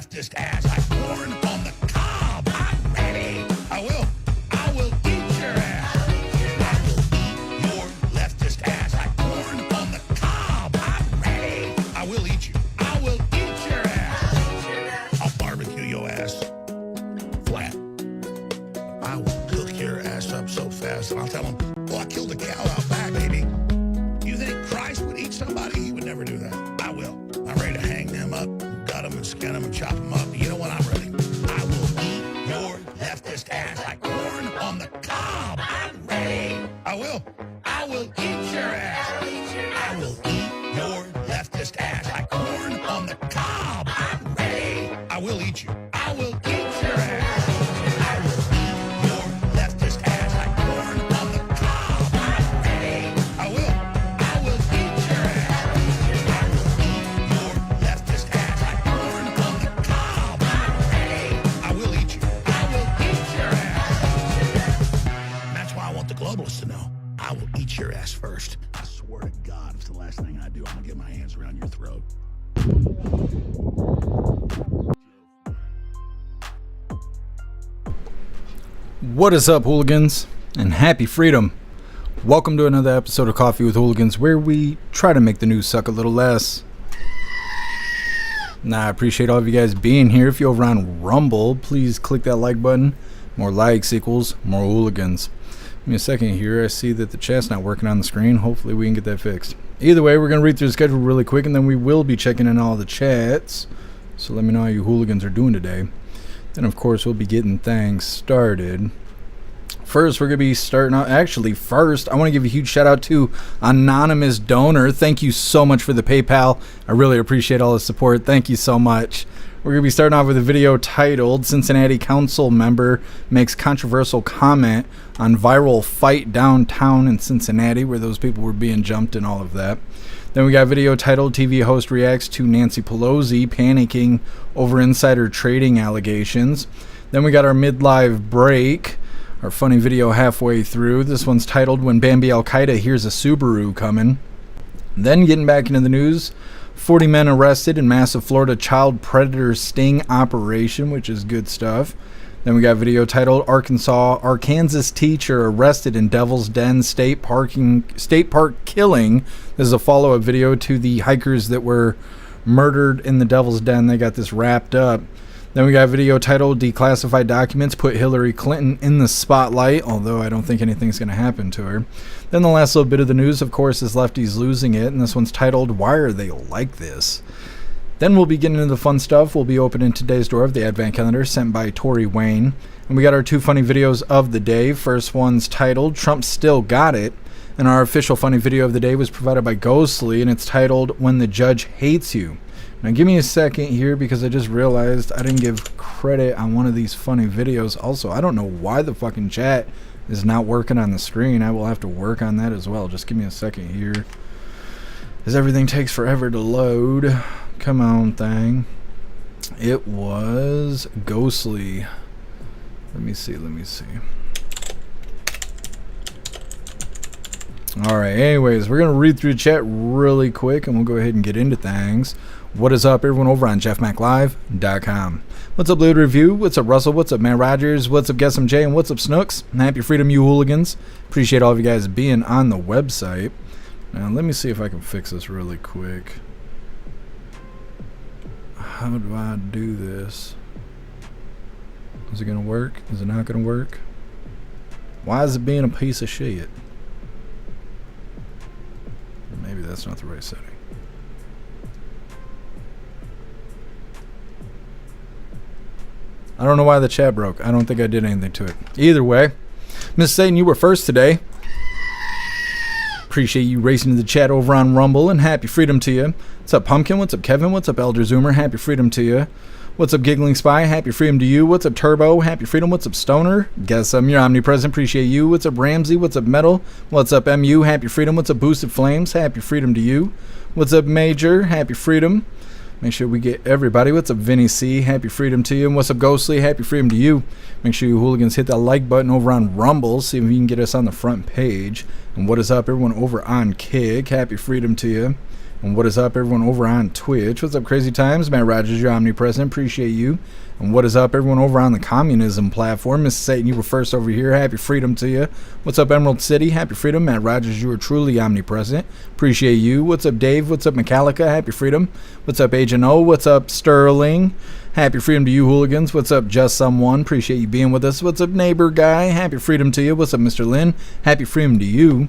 leftist ass like corn on the cob. I'm ready. I will eat your ass. I will eat your leftist ass like corn on the cob. I'm ready. I will eat you. I will eat your ass. I'll barbecue your ass flat. I will cook your ass up so fast, and I'll tell them, well, I killed a cow out back, baby. You think Christ would eat somebody? He would never do that. I will. I'm ready to hang them up, gut them and skin them and chop them up. You know what? I'm ready. I will eat your leftist ass like corn on the cob. I'm ready. I will eat your ass. I will eat your leftist ass like corn on the cob. I'm ready. I will eat you. I will eat your ass. I will eat your leftist ass like corn on the cob. I'm ready. I will eat your ass. I will eat your leftist ass like corn on the cob. I'm ready. I will eat you. I will eat your ass. And that's why I want the globalists to know. I will eat your ass first. I swear to God, if it's the last thing I do, I'm gonna get my hands around your throat. What is up, hooligans, and happy freedom. Welcome to another episode of Coffee with Hooligans, where we try to make the news suck a little less. Now, I appreciate all of you guys being here. If you're over on Rumble, please click that like button. More likes equals more hooligans. Give me a second here. I see that the chat's not working on the screen. Hopefully we can get that fixed. Either way, we're going to read through the schedule really quick, and then we will be checking in all the chats. So let me know how you hooligans are doing today. Then, of course, we'll be getting things started. First, we're going to be starting out. Actually, first, I want to give a huge shout out to Anonymous Donor. Thank you so much for the PayPal. I really appreciate all the support. Thank you so much. We're going to be starting off with a video titled Cincinnati Council Member Makes Controversial Comment on Viral Fight Downtown in Cincinnati, where those people were being jumped and all of that. Then we got a video titled TV Host Reacts to Nancy Pelosi Panicking Over Insider Trading Allegations. Then we got our mid-live break, our funny video halfway through. This one's titled When Bambi Al-Qaeda Hears a Subaru Coming. Then getting back into the news, 40 men arrested in massive Florida child predator sting operation, which is good stuff. Then we got a video titled Arkansas teacher arrested in Devil's Den state park killing. This is a follow-up video to the hikers that were murdered in the Devil's Den. They got this wrapped up. Then we got a video titled Declassified Documents Put Hillary Clinton in the Spotlight, although I don't think anything's going to happen to her. Then the last little bit of the news, of course, is Lefties Losing It, and this one's titled Why Are They Like This? Then we'll be getting into the fun stuff. We'll be opening today's door of the Advent Calendar sent by Tori Wayne. And we got our two funny videos of the day. First one's titled Trump Still Got It. And our official funny video of the day was provided by Ghostly, and it's titled When the Judge Hates You. Now give me a second here, because I just realized I didn't give credit on one of these funny videos. Also, I don't know why the fucking chat is not working on the screen. I will have to work on that as well. Just give me a second here, as everything takes forever to load. Come on, thing. It was Ghostly. Let me see. Alright, anyways, we're going to read through the chat really quick, and we'll go ahead and get into things. What is up, everyone over on jeffmaclive.com. What's up, Lid Review? What's up, Russell? What's up, Matt Rogers? What's up, Guess MJ? And what's up, Snooks? Happy freedom, you hooligans. Appreciate all of you guys being on the website. Now, let me see if I can fix this really quick. How do I do this? Is it going to work? Is it not going to work? Why is it being a piece of shit? Maybe that's not the right setting. I don't know why the chat broke. I don't think I did anything to it. Either way, Miss Satan, you were first today. Appreciate you racing to the chat over on Rumble, and happy freedom to you. What's up, Pumpkin? What's up, Kevin? What's up, Elder Zoomer? Happy freedom to you. What's up, Giggling Spy? Happy freedom to you. What's up, Turbo? Happy freedom. What's up, Stoner? Guess you're omnipresent. Appreciate you. What's up, Ramsey? What's up, Metal? What's up, MU? Happy freedom. What's up, Boosted Flames? Happy freedom to you. What's up, Major? Happy freedom. Make sure we get everybody. What's up, Vinny C? Happy freedom to you. And what's up, Ghostly? Happy freedom to you. Make sure you hooligans hit that like button over on Rumble. See if you can get us on the front page. And what is up, everyone over on Kick? Happy freedom to you. And what is up, everyone over on Twitch? What's up, Crazy Times? Matt Rogers, your omnipresent. Appreciate you. And what is up, everyone over on the communism platform? Mrs. Satan, you were first over here. Happy freedom to you. What's up, Emerald City? Happy freedom. Matt Rogers, you are truly omnipresent. Appreciate you. What's up, Dave? What's up, Metallica? Happy freedom. What's up, Agent O? What's up, Sterling? Happy freedom to you, hooligans. What's up, Just Someone? Appreciate you being with us. What's up, Neighbor Guy? Happy freedom to you. What's up, Mr. Lynn? Happy freedom to you.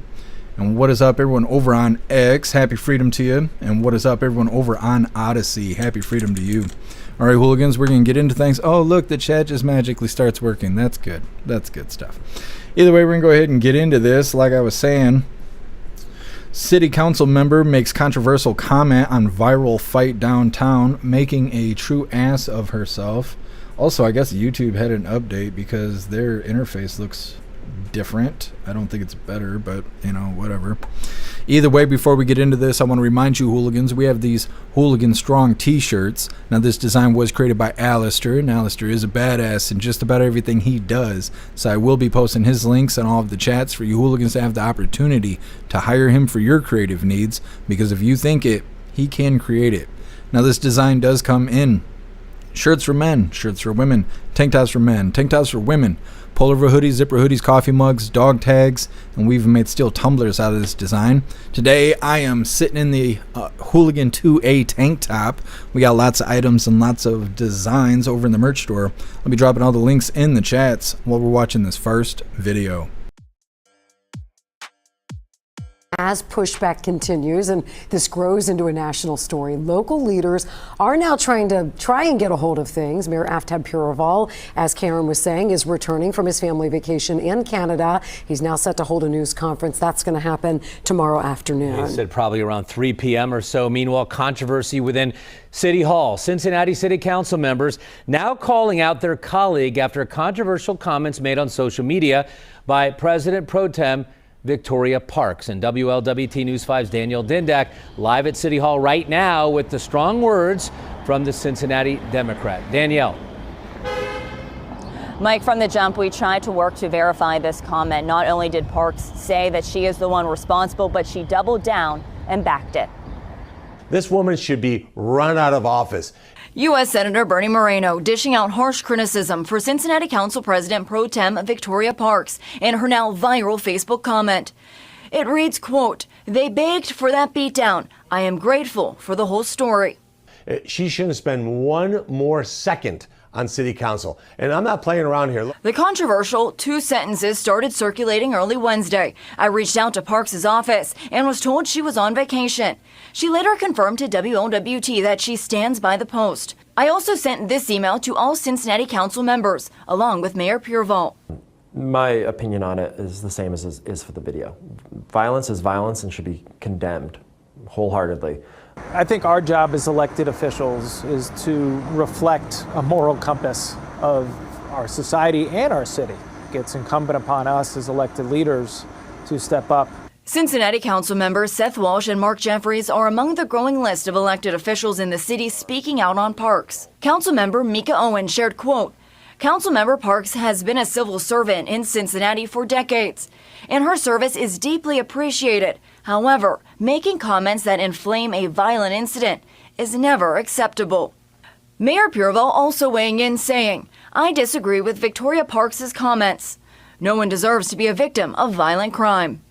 And what is up, everyone over on X? Happy freedom to you. And what is up, everyone over on Odyssey? Happy freedom to you. All right, hooligans, we're going to get into things. Oh, look, the chat just magically starts working. That's good. That's good stuff. Either way, we're going to go ahead and get into this. Like I was saying, city council member makes controversial comment on viral fight downtown, making a true ass of herself. Also, I guess YouTube had an update because their interface looks different. I don't think it's better, but you know, whatever. Either way, before we get into this, I want to remind you, hooligans, we have these Hooligan Strong t-shirts. Now, this design was created by Alistair, and Alistair is a badass in just about everything he does. So I will be posting his links on all of the chats for you hooligans to have the opportunity to hire him for your creative needs, because if you think it, he can create it. Now, this design does come in shirts for men, shirts for women, tank tops for men, tank tops for women, pullover hoodies, zipper hoodies, coffee mugs, dog tags, and we even made steel tumblers out of this design. Today, I am sitting in the Hooligan 2A tank top. We got lots of items and lots of designs over in the merch store. I'll be dropping all the links in the chats while we're watching this first video. As pushback continues and this grows into a national story, local leaders are now trying and get a hold of things. Mayor Aftab Puraval, as Karen was saying, is returning from his family vacation in Canada. He's now set to hold a news conference. That's going to happen tomorrow afternoon. He said probably around 3 p.m. or so. Meanwhile, controversy within City Hall. Cincinnati City Council members now calling out their colleague after controversial comments made on social media by President Pro Tem Victoria Parks. And WLWT News 5's Danielle Dindak live at City Hall right now with the strong words from the Cincinnati Democrat. Danielle. Mike, from the jump, we tried to work to verify this comment. Not only did Parks say that she is the one responsible, but she doubled down and backed it. This woman should be run out of office. U.S. Senator Bernie Moreno dishing out harsh criticism for Cincinnati Council President Pro Tem Victoria Parks in her now viral Facebook comment. It reads, quote, "They begged for that beatdown. I am grateful for the whole story." She shouldn't spend one more second on city council. And I'm not playing around here. The controversial two sentences started circulating early Wednesday. I reached out to Parks' office and was told she was on vacation. She later confirmed to WLWT that she stands by the post. I also sent this email to all Cincinnati Council members, along with Mayor Puraval. My opinion on it is the same as is for the video. Violence is violence and should be condemned wholeheartedly. I think our job as elected officials is to reflect a moral compass of our society and our city. It's incumbent upon us as elected leaders to step up. Cincinnati Council members Seth Walsh and Mark Jeffries are among the growing list of elected officials in the city speaking out on Parks. Councilmember Mika Owen shared, quote, "Councilmember Parks has been a civil servant in Cincinnati for decades, and her service is deeply appreciated. However, making comments that inflame a violent incident is never acceptable." Mayor Puraval also weighing in saying, "I disagree with Victoria Parks' comments. No one deserves to be a victim of violent crime."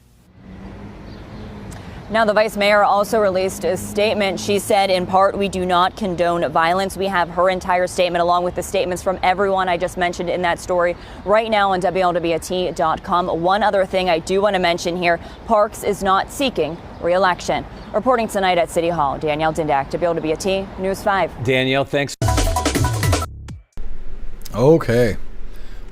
Now, the vice mayor also released a statement. She said, in part, "We do not condone violence." We have her entire statement along with the statements from everyone I just mentioned in that story right now on WLWT.com. One other thing I do want to mention here, Parks is not seeking re-election. Reporting tonight at City Hall, Danielle Dindak, WLWT News 5. Danielle, thanks. Okay.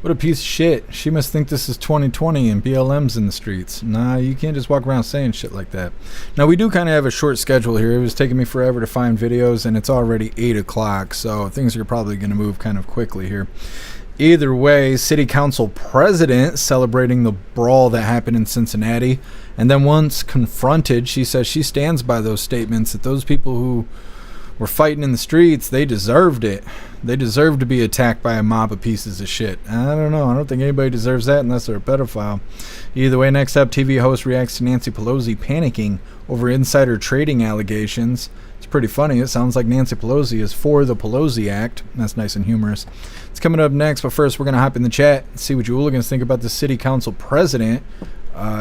What a piece of shit. She must think this is 2020 and BLM's in the streets. Nah, you can't just walk around saying shit like that. Now, we do kind of have a short schedule here. It was taking me forever to find videos, and it's already 8 o'clock, so things are probably going to move kind of quickly here. Either way, City Council President celebrating the brawl that happened in Cincinnati, and then once confronted, she says she stands by those statements, that those people who were fighting in the streets, they deserved it. They deserved to be attacked by a mob of pieces of shit. I don't know. I don't think anybody deserves that unless they're a pedophile. Either way, next up, TV host reacts to Nancy Pelosi panicking over insider trading allegations. It's pretty funny. It sounds like Nancy Pelosi is for the Pelosi Act. That's nice and humorous. It's coming up next, but first we're going to hop in the chat and see what you hooligans think about the city council president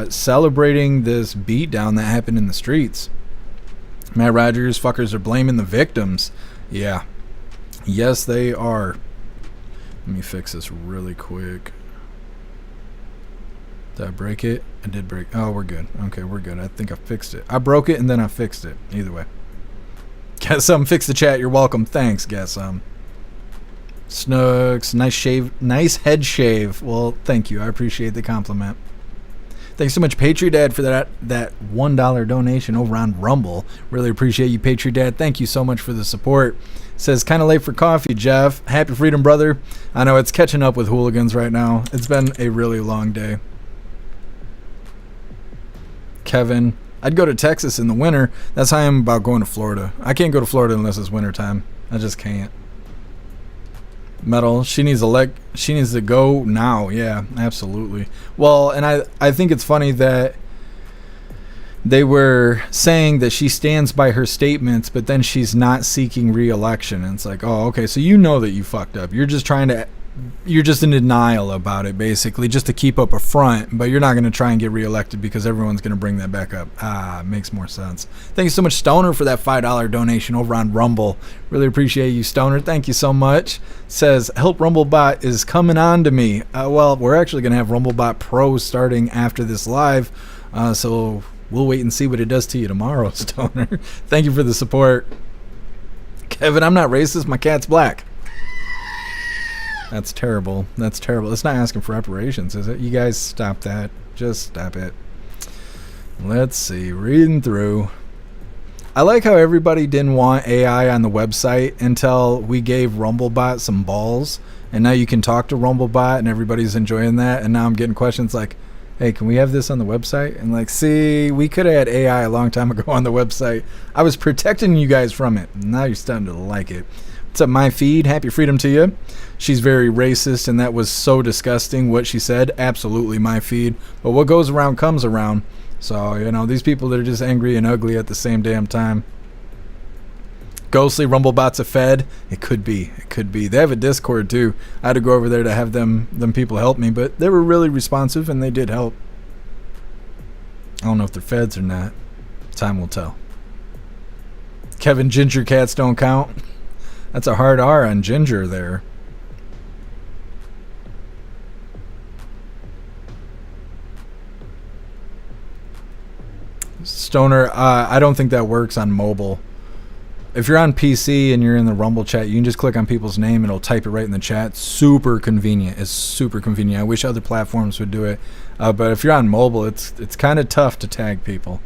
celebrating this beatdown that happened in the streets. Matt Rogers, fuckers are blaming the victims. Yeah. Yes, they are. Let me fix this really quick. Did I break it? I did break. Oh, we're good. Okay, we're good. I think I fixed it. I broke it and then I fixed it. Either way. Get some. Fix the chat. You're welcome. Thanks. Get some. Snooks. Nice shave. Nice head shave. Well, thank you. I appreciate the compliment. Thanks so much, Patriot Dad, for that $1 donation over on Rumble. Really appreciate you, Patriot Dad. Thank you so much for the support. Says, kind of late for coffee, Jeff. Happy freedom, brother. I know it's catching up with hooligans right now. It's been a really long day. Kevin, I'd go to Texas in the winter. That's how I am about going to Florida. I can't go to Florida unless it's wintertime. I just can't. Metal, she needs to go now. Yeah, absolutely. Well, and I think it's funny that they were saying that she stands by her statements, but then she's not seeking re-election. And it's like, oh, okay, so you know that you fucked up. You're just in denial about it, basically, just to keep up a front, but you're not going to try and get reelected because everyone's going to bring that back up. Makes more sense. Thank you so much, Stoner, for that $5 donation over on Rumble. Really appreciate you, Stoner. Thank you so much. Says, help Rumblebot is coming on to me. Well, we're actually going to have Rumblebot Pro starting after this live, so we'll wait and see what it does to you tomorrow, Stoner. Thank you for the support. Kevin, I'm not racist. My cat's black. That's terrible. That's terrible. It's not asking for reparations, is it? You guys stop that. Just stop it. Let's see. Reading through. I like how everybody didn't want AI on the website until we gave Rumblebot some balls. And now you can talk to Rumblebot and everybody's enjoying that. And now I'm getting questions like, hey, can we have this on the website? And like, see, we could have had AI a long time ago on the website. I was protecting you guys from it. Now you're starting to like it. What's up, my feed? Happy freedom to you. She's very racist, and that was so disgusting what she said. Absolutely my feed. But what goes around comes around. So, you know, these people that are just angry and ugly at the same damn time. Ghostly Rumblebots a Fed? It could be. It could be. They have a Discord, too. I had to go over there to have them people help me, but they were really responsive, and they did help. I don't know if they're feds or not. Time will tell. Kevin, ginger cats don't count. That's a hard R on ginger there. Stoner, I don't think that works on mobile. If you're on PC and you're in the Rumble chat, you can just click on people's name and it'll type it right in the chat. Super convenient. It's super convenient. I wish other platforms would do it. But if you're on mobile, it's kind of tough to tag people.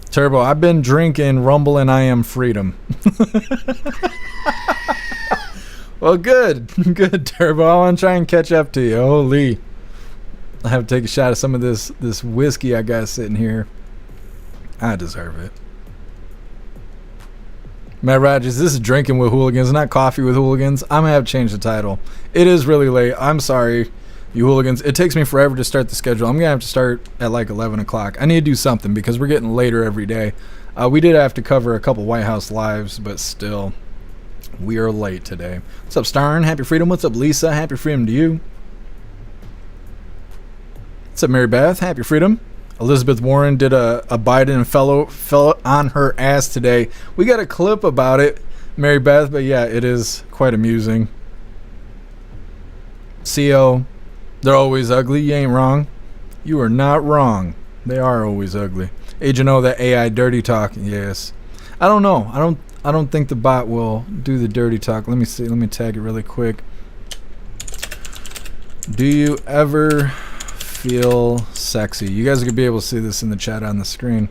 Turbo, I've been drinking Rumble and I am freedom. Well, good. Good, Turbo. I want to try and catch up to you. Holy. I have to take a shot of some of this whiskey I got sitting here. I deserve it. Matt Rogers, this is Drinking with Hooligans, not Coffee with Hooligans. I'm going to have to change the title. It is really late. I'm sorry, you hooligans. It takes me forever to start the schedule. I'm going to have to start at like 11 o'clock. I need to do something because we're getting later every day. We did have to cover a couple White House lives, but still, we are late today. What's up, Starn? Happy freedom. What's up, Lisa? Happy freedom to you. What's up, Mary Beth? Happy freedom. Elizabeth Warren did a Biden and fell on her ass today. We got a clip about it, Mary Beth, but yeah, it is quite amusing. CO, they're always ugly. You ain't wrong. You are not wrong. They are always ugly. Agent O, that AI dirty talk. Yes. I don't know. I don't think the bot will do the dirty talk. Let me see. Let me tag it really quick. Do you ever feel sexy? You guys are gonna be able to see this in the chat on the screen.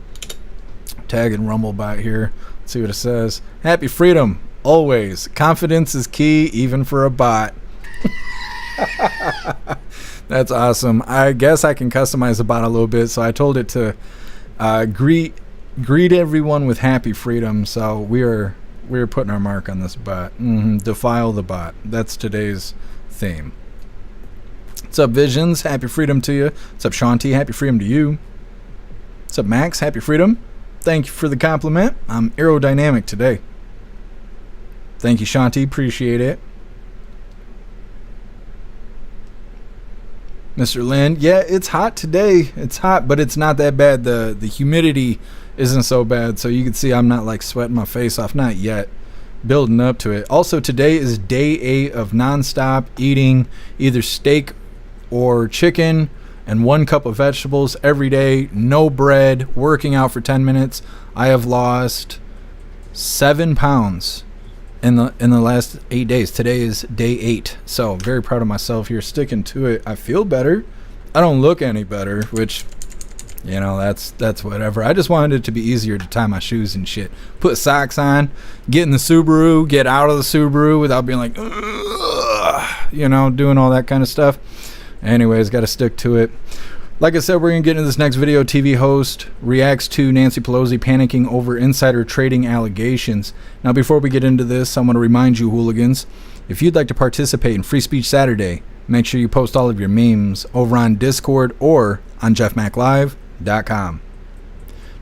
Tagging Rumblebot here. Let's see what it says. Happy freedom always. Confidence is key even for a bot. That's awesome. I guess I can customize the bot a little bit, so I told it to greet greet everyone with happy freedom. So we're putting our mark on this bot. Defile the bot. That's today's theme. What's up, Visions? Happy freedom to you. What's up, Shanti? Happy freedom to you. What's up, Max? Happy freedom. Thank you for the compliment. I'm aerodynamic today. Thank you, Shanti. Appreciate it. Mr. Lynn, yeah, it's hot today. It's hot, but it's not that bad. The humidity isn't so bad, so you can see I'm not like sweating my face off. Not yet. Building up to it. Also, today is day 8 of nonstop eating either steak or chicken and 1 cup of vegetables every day. No bread. Working out for 10 minutes. I have lost 7 pounds in the last 8 days. Today is day 8, so very proud of myself here, sticking to it. I feel better. I don't look any better, which, you know, that's whatever. I just wanted it to be easier to tie my shoes and shit, put socks on, get in the Subaru, get out of the Subaru without being like, ugh, you know, doing all that kind of stuff. Anyways, got to stick to it. Like I said, we're going to get into this next video. TV host reacts to Nancy Pelosi panicking over insider trading allegations. Now, before we get into this, I want to remind you, hooligans, if you'd like to participate in Free Speech Saturday, make sure you post all of your memes over on Discord or on jeffmaclive.com.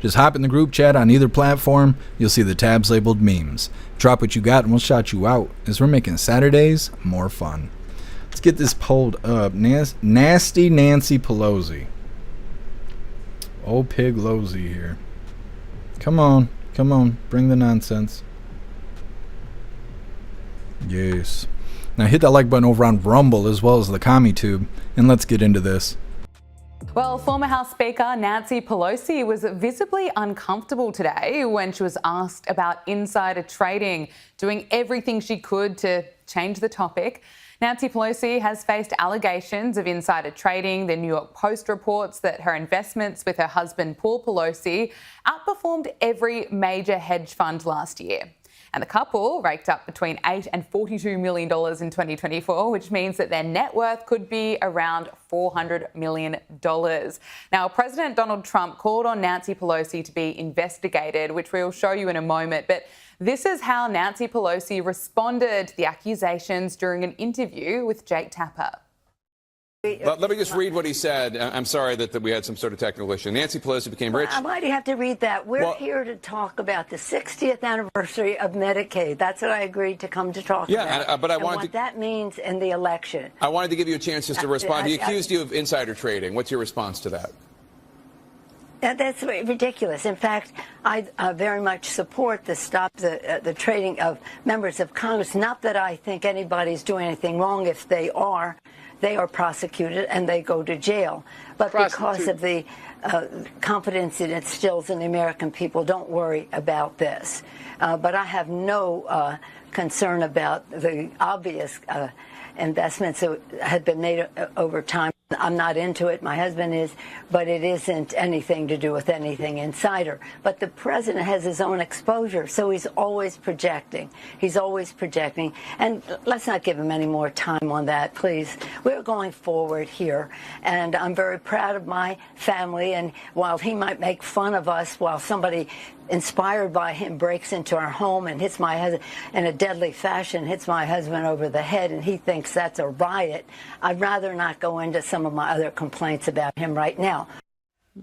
Just hop in the group chat on either platform. You'll see the tabs labeled memes. Drop what you got and we'll shout you out, as we're making Saturdays more fun. Let's get this pulled up. Nasty Nancy Pelosi. Old pig Losey here. Come on. Come on. Bring the nonsense. Yes. Now hit that like button over on Rumble as well as the CommuTube, and let's get into this. Well, former House Speaker Nancy Pelosi was visibly uncomfortable today when she was asked about insider trading, doing everything she could to change the topic. Nancy Pelosi has faced allegations of insider trading. The New York Post reports that her investments with her husband, Paul Pelosi, outperformed every major hedge fund last year. And the couple raked up between $8 and $42 million in 2024, which means that their net worth could be around $400 million. Now, President Donald Trump called on Nancy Pelosi to be investigated, which we'll show you in a moment. But this is how Nancy Pelosi responded to the accusations during an interview with Jake Tapper. Let me just read what he said. I'm sorry that we had some sort of technical issue. Nancy Pelosi became rich. Why do you have to read that? We're here to talk about the 60th anniversary of Medicaid. That's what I agreed to come to talk about. Yeah, but I wanted what that means in the election. I wanted to give you a chance just to respond. He accused you of insider trading. What's your response to that? That's ridiculous. In fact, I very much support the stop the trading of members of Congress. Not that I think anybody's doing anything wrong. If they are prosecuted and they go to jail. But because of the confidence it instills in the American people, don't worry about this. But I have no concern about the obvious investments that have been made over time. I'm not into it. My husband is, but it isn't anything to do with anything insider. But the president has his own exposure, so he's always projecting. He's always projecting. And let's not give him any more time on that, please. We're going forward here, and I'm very proud of my family. And while he might make fun of us, while somebody inspired by him breaks into our home and hits my husband in a deadly fashion, hits my husband over the head, and he thinks that's a riot, I'd rather not go into some of my other complaints about him right now.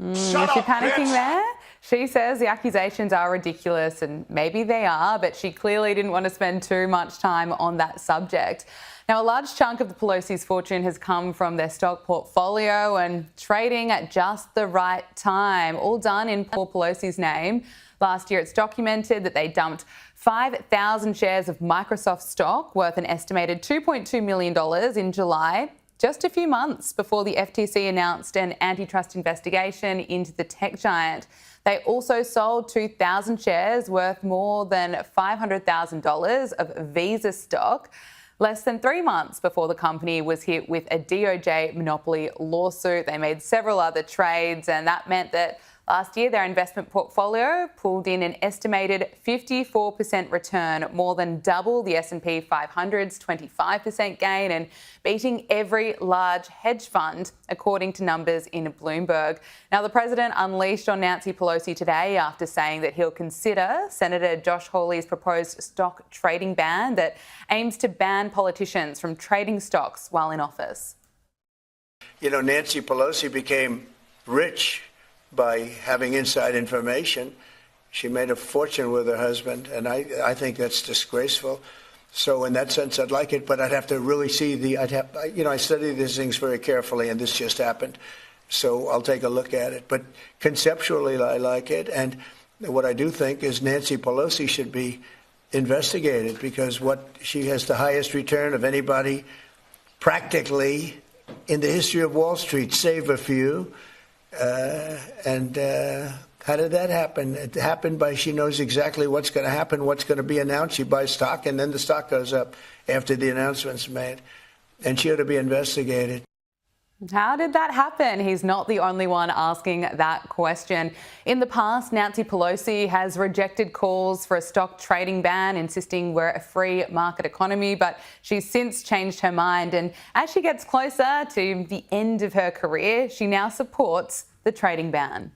Is she panicking there? She says the accusations are ridiculous, and maybe they are, but she clearly didn't want to spend too much time on that subject. Now, a large chunk of the Pelosi's fortune has come from their stock portfolio and trading at just the right time, all done in Paul Pelosi's name. Last year, it's documented that they dumped 5,000 shares of Microsoft stock worth an estimated $2.2 million in July, just a few months before the FTC announced an antitrust investigation into the tech giant. They also sold 2,000 shares worth more than $500,000 of Visa stock, less than 3 months before the company was hit with a DOJ monopoly lawsuit. They made several other trades, and that meant that Last year, their investment portfolio pulled in an estimated 54% return, more than double the S&P 500's 25% gain and beating every large hedge fund, according to numbers in Bloomberg. Now, the president unleashed on Nancy Pelosi today after saying that he'll consider Senator Josh Hawley's proposed stock trading ban that aims to ban politicians from trading stocks while in office. You know, Nancy Pelosi became rich by having inside information. She made a fortune with her husband, and I think that's disgraceful. So in that sense, I'd like it, but I'd have to really see I study these things very carefully, and this just happened. So I'll take a look at it. But conceptually, I like it. And what I do think is Nancy Pelosi should be investigated, because she has the highest return of anybody practically in the history of Wall Street, save a few. How did that happen? It happened by she knows exactly what's going to happen, what's going to be announced. She buys stock, and then the stock goes up after the announcement's made. And she ought to be investigated. How did that happen? He's not the only one asking that question. In the past, Nancy Pelosi has rejected calls for a stock trading ban, insisting we're a free market economy, but she's since changed her mind. And as she gets closer to the end of her career, she now supports the trading ban.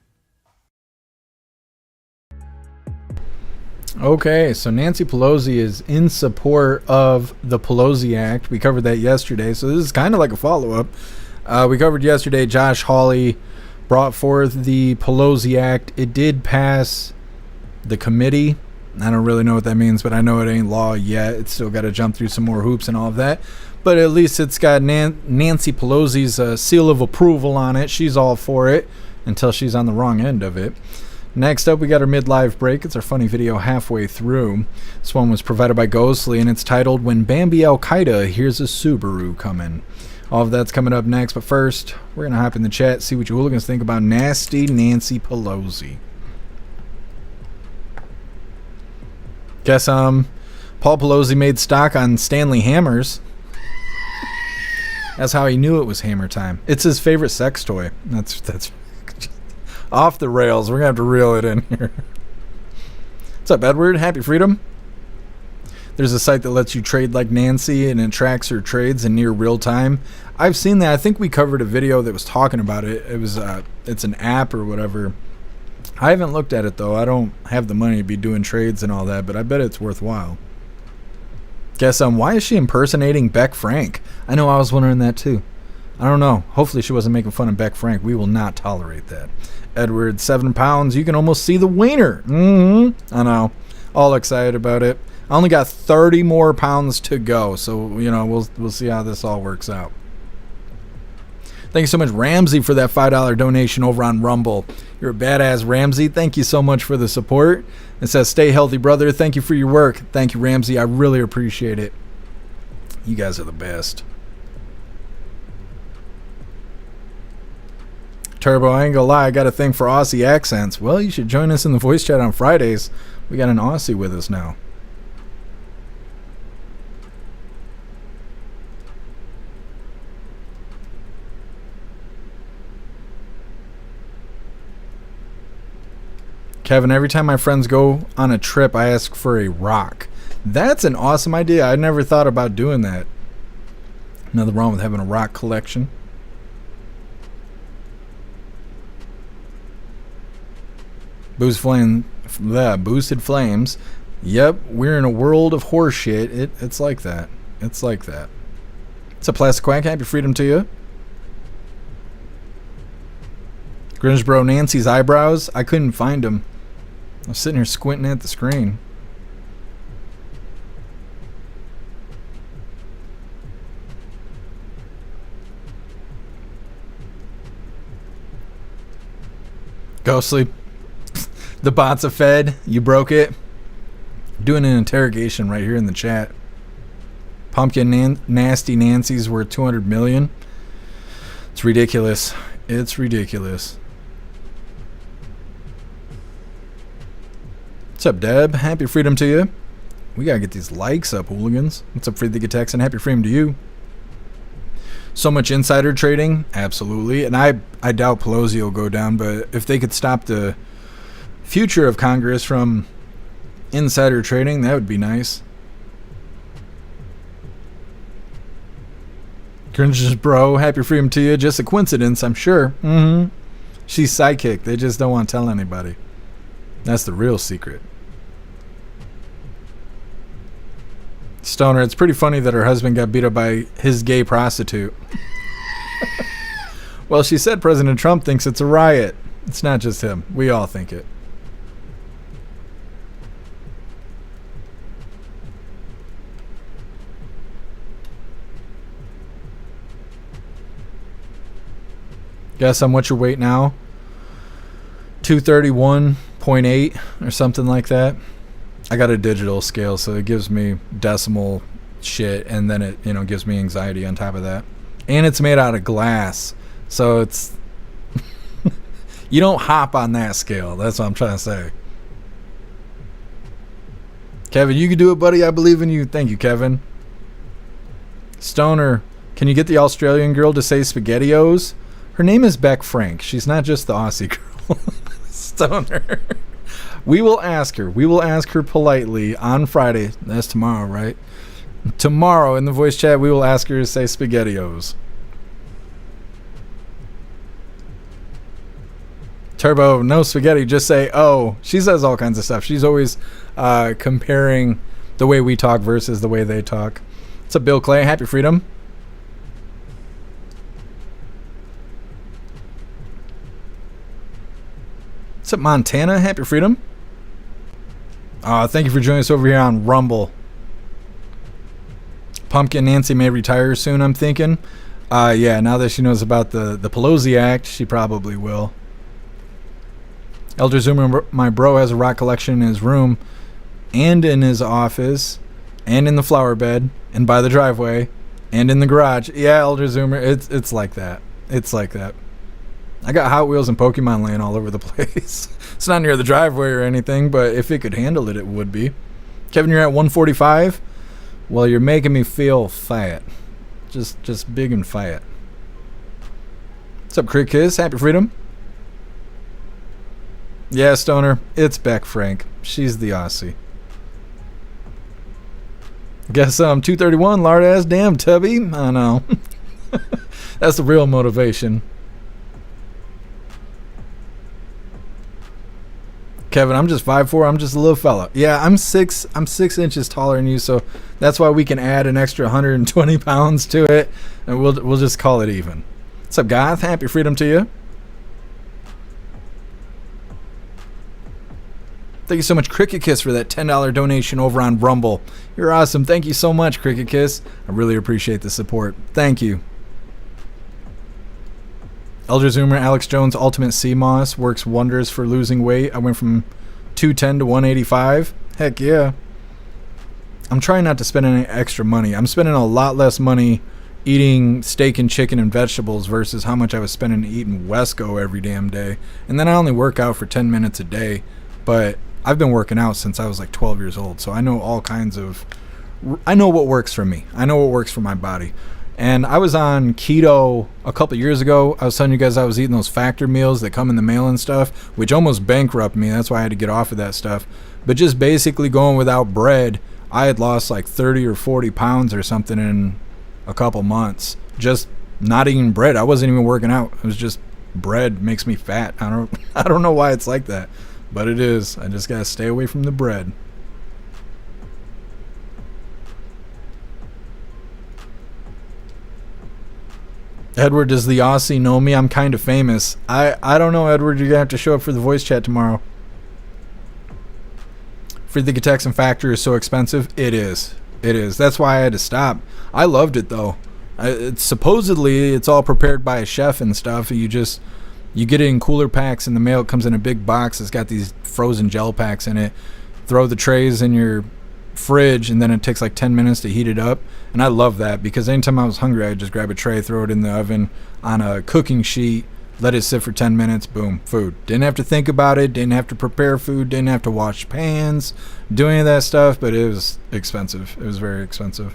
Okay, so Nancy Pelosi is in support of the Pelosi Act. We covered that yesterday, so this is kind of like a follow-up. We covered yesterday Josh Hawley brought forth the Pelosi Act. It did pass the committee. I don't really know what that means, but I know it ain't law yet. It's still got to jump through some more hoops and all of that. But at least it's got Nancy Pelosi's seal of approval on it. She's all for it until she's on the wrong end of it. Next up, we got our mid-live break. It's our funny video halfway through. This one was provided by Ghostly, and it's titled, When Bambi Al-Qaeda Hears a Subaru Coming. All of that's coming up next, but first, we're going to hop in the chat, see what you hooligans think about nasty Nancy Pelosi. Guess, Paul Pelosi made stock on Stanley Hammers. That's how he knew it was hammer time. It's his favorite sex toy. That's off the rails. We're going to have to reel it in here. What's up, Edward? Happy Freedom. There's a site that lets you trade like Nancy, and it tracks her trades in near real time. I've seen that. I think we covered a video that was talking about it. It was it's an app or whatever. I haven't looked at it, though. I don't have the money to be doing trades and all that, but I bet it's worthwhile. Guess why is she impersonating Beck Frank? I know, I was wondering that too. I don't know. Hopefully she wasn't making fun of Beck Frank. We will not tolerate that. Edward, 7 pounds. You can almost see the wiener. I know. All excited about it. I only got 30 more pounds to go, so you know we'll see how this all works out. Thank you so much, Ramsey, for that $5 donation over on Rumble. You're a badass, Ramsey. Thank you so much for the support. It says, "Stay healthy, brother. Thank you for your work." Thank you, Ramsey. I really appreciate it. You guys are the best. Turbo, I ain't gonna lie, I got a thing for Aussie accents. Well, you should join us in the voice chat on Fridays. We got an Aussie with us now. Kevin, every time my friends go on a trip, I ask for a rock. That's an awesome idea. I never thought about doing that. Nothing wrong with having a rock collection. Boosted flames. Yep, we're in a world of horse shit. It's like that. It's like that. It's a plastic quack. Happy freedom to you. Grinch Bro, Nancy's eyebrows. I couldn't find them. I was sitting here squinting at the screen. Ghostly. The bots are fed. You broke it. Doing an interrogation right here in the chat. Pumpkin Nasty Nancy's worth 200 million. It's ridiculous. It's ridiculous. What's up, Deb? Happy freedom to you. We gotta get these likes up, hooligans. What's up, Free the Tex, and happy freedom to you. so much insider trading, absolutely. And I doubt Pelosi will go down, but if they could stop the future of Congress from insider trading, that would be nice. Cringes, bro. Happy freedom to you. Just a coincidence, I'm sure. She's psychic. They just don't want to tell anybody. That's the real secret. Stoner, it's pretty funny that her husband got beat up by his gay prostitute. Well, she said President Trump thinks it's a riot. It's not just him. We all think it. Guess I'm what's your weight now? 231.8 or something like that. I got a digital scale, so it gives me decimal shit, and then it, gives me anxiety on top of that. And it's made out of glass, so it's you don't hop on that scale. That's what I'm trying to say. Kevin, you can do it, buddy. I believe in you. Thank you, Kevin. Stoner, can you get the Australian girl to say SpaghettiOs? Her name is Beck Frank. She's not just the Aussie girl. Stoner. We will ask her. We will ask her politely on Friday. That's tomorrow, right? Tomorrow in the voice chat, we will ask her to say SpaghettiOs. Turbo, no spaghetti, just say, oh. She says all kinds of stuff. She's always comparing the way we talk versus the way they talk. What's up, Bill Clay? Happy freedom. What's up, Montana? Happy freedom. Thank you for joining us over here on Rumble. Pumpkin Nancy may retire soon, I'm thinking. Yeah, now that she knows about the Pelosi Act, she probably will. Elder Zoomer, my bro, has a rock collection in his room and in his office and in the flower bed and by the driveway and in the garage. Yeah, Elder Zoomer, it's like that. It's like that. I got Hot Wheels and Pokemon laying all over the place. It's not near the driveway or anything, but if it could handle it, it would be. Kevin, you're at 145? Well, you're making me feel fat. Just big and fat. What's up, Crick Kiss? Happy freedom? Yeah, Stoner, it's Beck Frank. She's the Aussie. Guess 231, lard ass damn tubby. I know. That's the real motivation. Kevin, I'm just 5'4", I'm just a little fella. Yeah, I'm 6 inches taller than you, so that's why we can add an extra 120 pounds to it, and we'll just call it even. What's up, Goth? Happy freedom to you. Thank you so much, Cricket Kiss, for that $10 donation over on Rumble. You're awesome. Thank you so much, Cricket Kiss. I really appreciate the support. Thank you. Elder Zoomer, Alex Jones, Ultimate Sea Moss works wonders for losing weight. I went from 210 to 185. Heck yeah. I'm trying not to spend any extra money. I'm spending a lot less money eating steak and chicken and vegetables versus how much I was spending eating Wesco every damn day. And then I only work out for 10 minutes a day. But I've been working out since I was like 12 years old. So I know all kinds of... I know what works for me. I know what works for my body. And I was on keto a couple years ago. I was telling you guys I was eating those factor meals that come in the mail and stuff, which almost bankrupted me. That's why I had to get off of that stuff. But just basically going without bread, I had lost like 30 or 40 pounds or something in a couple months. Just not eating bread. I wasn't even working out. It was just bread makes me fat. I don't know why it's like that, but it is. I just got to stay away from the bread. Edward, does the Aussie know me? I'm kind of famous. I don't know, Edward. You're going to have to show up for the voice chat tomorrow. Free the Texan Factor is so expensive. It is. It is. That's why I had to stop. I loved it, though. Supposedly, it's all prepared by a chef and stuff. You get it in cooler packs in the mail. It comes in a big box. It's got these frozen gel packs in it. Throw the trays in your fridge, and then it takes like 10 minutes to heat it up. And I love that because anytime I was hungry, I'd just grab a tray, throw it in the oven on a cooking sheet, let it sit for 10 minutes, boom, food. Didn't have to think about it, didn't have to prepare food, didn't have to wash pans, do any of that stuff, but it was expensive. It was very expensive.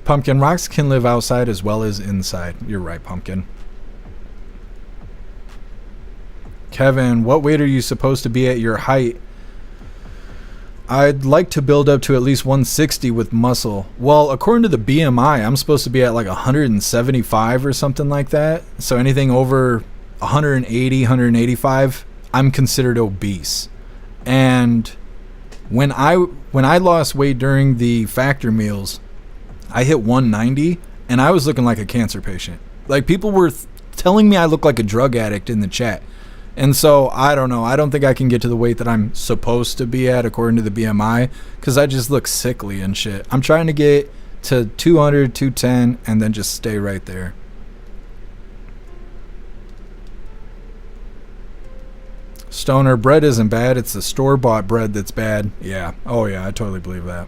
Pumpkin, rocks can live outside as well as inside. You're right, Pumpkin. Kevin, what weight are you supposed to be at your height? I'd like to build up to at least 160 with muscle. Well, according to the BMI, I'm supposed to be at like 175 or something like that. So anything over 180, 185, I'm considered obese. And when I lost weight during the factor meals, I hit 190 and I was looking like a cancer patient. Like, people were telling me I look like a drug addict in the chat. And so, I don't know. I don't think I can get to the weight that I'm supposed to be at according to the BMI, because I just look sickly and shit. I'm trying to get to 200, 210, and then just stay right there. Stoner, bread isn't bad. It's the store-bought bread that's bad. Yeah. Oh, yeah. I totally believe that.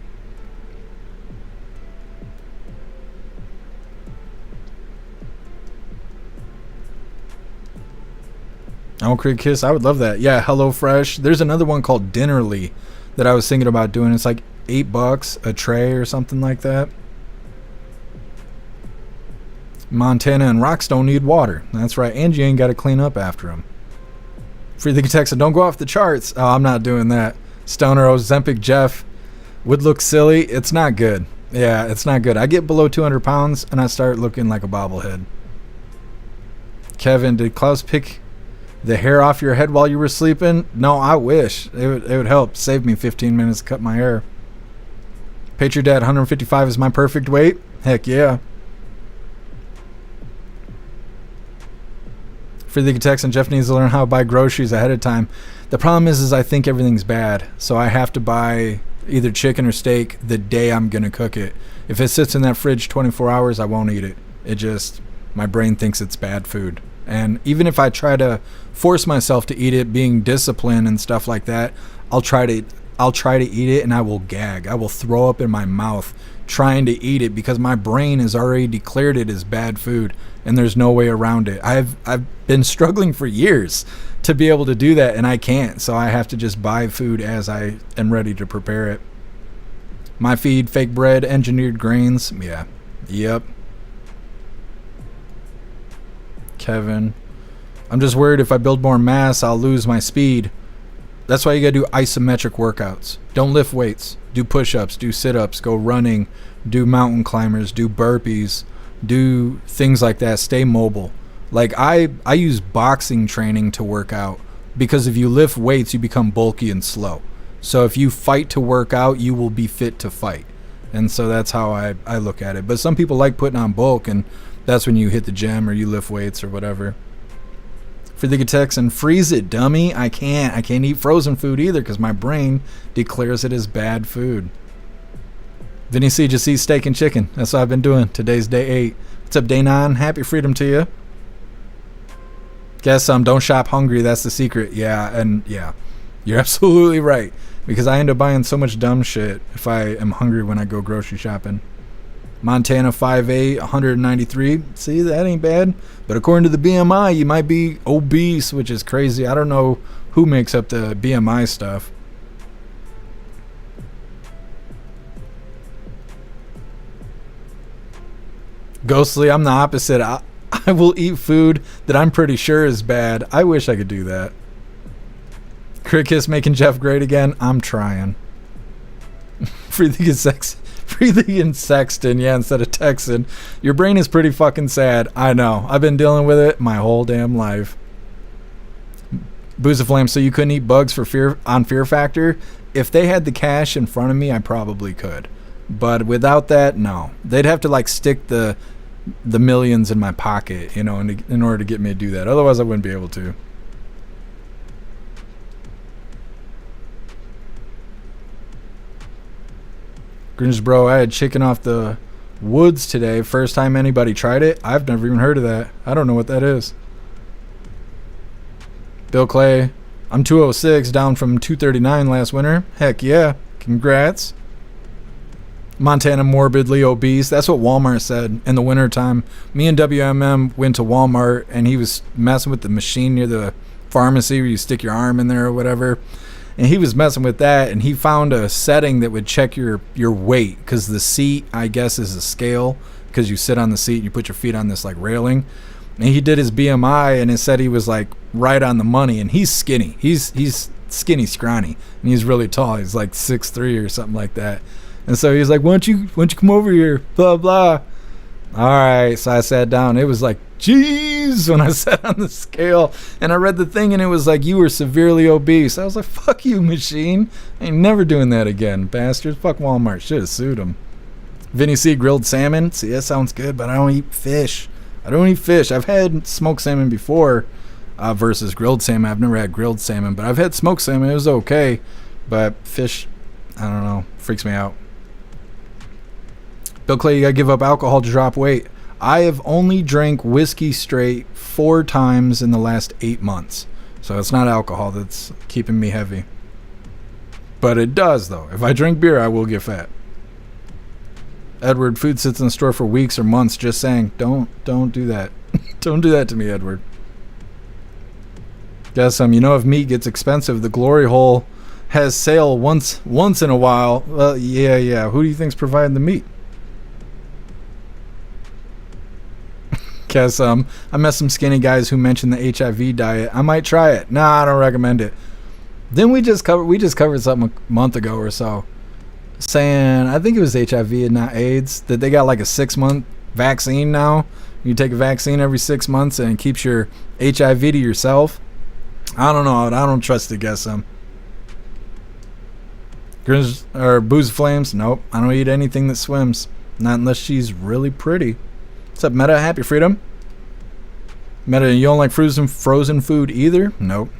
Owl Creek Kiss, I would love that. Yeah, HelloFresh. There's another one called Dinnerly that I was thinking about doing. It's like $8 a tray or something like that. Montana and rocks don't need water. That's right. And you ain't got to clean up after them. Free the Texan, don't go off the charts. Oh, I'm not doing that. Stoner Ozempic Jeff would look silly. It's not good. Yeah, it's not good. I get below 200 pounds and I start looking like a bobblehead. Kevin, did Klaus pick the hair off your head while you were sleeping? No, I wish. It would help. Save me 15 minutes to cut my hair. Patriot Dad, 155 is my perfect weight? Heck yeah. For the Texan, Jeff needs to learn how to buy groceries ahead of time. The problem is I think everything's bad. So I have to buy either chicken or steak the day I'm going to cook it. If it sits in that fridge 24 hours, I won't eat it. It just, my brain thinks it's bad food. And even if I try to force myself to eat it, being disciplined and stuff like that, I'll try to eat it and I will gag. I will throw up in my mouth trying to eat it because my brain has already declared it as bad food and there's no way around it. I've been struggling for years to be able to do that and I can't. So I have to just buy food as I am ready to prepare it. My feed, fake bread, engineered grains. Yeah. Yep. Kevin, I'm just worried if I build more mass, I'll lose my speed. That's why you gotta do isometric workouts. Don't lift weights. Do push-ups, do sit-ups, go running, do mountain climbers, do burpees, do things like that. Stay mobile. Like I use boxing training to work out because if you lift weights, you become bulky and slow. So if you fight to work out, you will be fit to fight. And so that's how I look at it. But some people like putting on bulk, and that's when you hit the gym or you lift weights or whatever. For the Texan, freeze it, dummy. I can't eat frozen food either because my brain declares it as bad food. Vinny C, just eat steak and chicken. That's what I've been doing. Today's day 8. What's up, day 9? Happy freedom to you. Guess don't shop hungry. That's the secret. Yeah, and yeah, you're absolutely right. Because I end up buying so much dumb shit if I am hungry when I go grocery shopping. Montana 5'8", 193. See, that ain't bad. But according to the BMI, you might be obese, which is crazy. I don't know who makes up the BMI stuff. Ghostly, I'm the opposite. I will eat food that I'm pretty sure is bad. I wish I could do that. Crickis making Jeff great again. I'm trying. Freething Sexton, yeah, instead of Texan. Your brain is pretty fucking sad. I know. I've been dealing with it my whole damn life. Boozaflame, so you couldn't eat bugs for Fear Factor? If they had the cash in front of me, I probably could. But without that, no. They'd have to like stick the millions in my pocket, you know, in order to get me to do that. Otherwise, I wouldn't be able to. Grinch bro, I had chicken off the woods today. First time anybody tried it. I've never even heard of that. I don't know what that is. Bill Clay, I'm 206, down from 239 last winter. Heck yeah. Congrats. Montana morbidly obese. That's what Walmart said in the wintertime. Me and WMM went to Walmart and he was messing with the machine near the pharmacy where you stick your arm in there or whatever. And he was messing with that, and he found a setting that would check your weight, because the seat, I guess, is a scale, because you sit on the seat and you put your feet on this like railing. And he did his BMI, and it said he was like right on the money. And he's skinny. He's skinny, scrawny, and he's really tall. He's like 6'3" or something like that. And so he's like, why don't you come over here? Blah blah. All right, so I sat down. It was like, jeez, when I sat on the scale, and I read the thing, and it was like, you were severely obese. I was like, fuck you, machine. I ain't never doing that again, bastards. Fuck Walmart. Should have sued him. Vinny C, grilled salmon. See, that sounds good, but I don't eat fish. I've had smoked salmon before versus grilled salmon. I've never had grilled salmon, but I've had smoked salmon. It was okay, but fish, I don't know, freaks me out. Bill Clay, you gotta give up alcohol to drop weight. I have only drank whiskey straight 4 times in the last 8 months. So it's not alcohol that's keeping me heavy. But it does, though. If I drink beer, I will get fat. Edward, food sits in the store for weeks or months. Just saying, don't do that. Don't do that to me, Edward. Guess you know, if meat gets expensive, the glory hole has sale once in a while. Well, yeah. Who do you think's providing the meat? Guess I met some skinny guys who mentioned the HIV diet. I might try it. Nah, I don't recommend it. Then we just covered something a month ago or so, saying, I think it was HIV and not AIDS, that they got like a 6-month vaccine now. You take a vaccine every 6 months and it keeps your HIV to yourself. I don't know. I don't trust it. Guess Grizz or Booze Flames. Nope. I don't eat anything that swims. Not unless she's really pretty. What's up, Meta? Happy Freedom. Meta, you don't like frozen food either? Nope.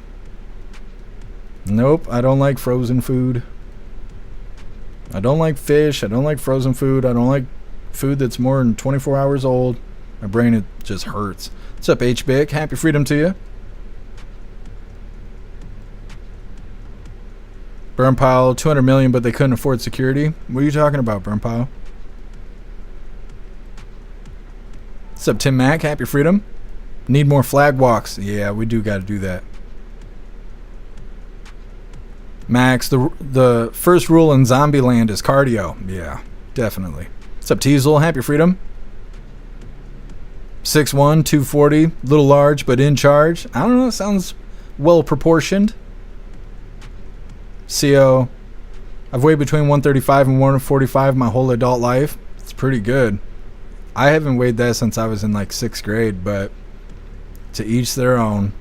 I don't like frozen food. I don't like fish. I don't like frozen food. I don't like food that's more than 24 hours old. My brain, it just hurts. What's up, H-Big? Happy Freedom to you. Burn Pile, 200 million, but they couldn't afford security. What are you talking about, Burn Pile? What's up, Tim Mack? Happy Freedom. Need more flag walks. Yeah, we do got to do that. Max, the first rule in Zombieland is cardio. Yeah, definitely. What's up, Teasel? Happy Freedom. 6'1", 240, little large, but in charge. I don't know, sounds well proportioned. CO, I've weighed between 135 and 145 my whole adult life. It's pretty good. I haven't weighed that since I was in like 6th grade, but to each their own.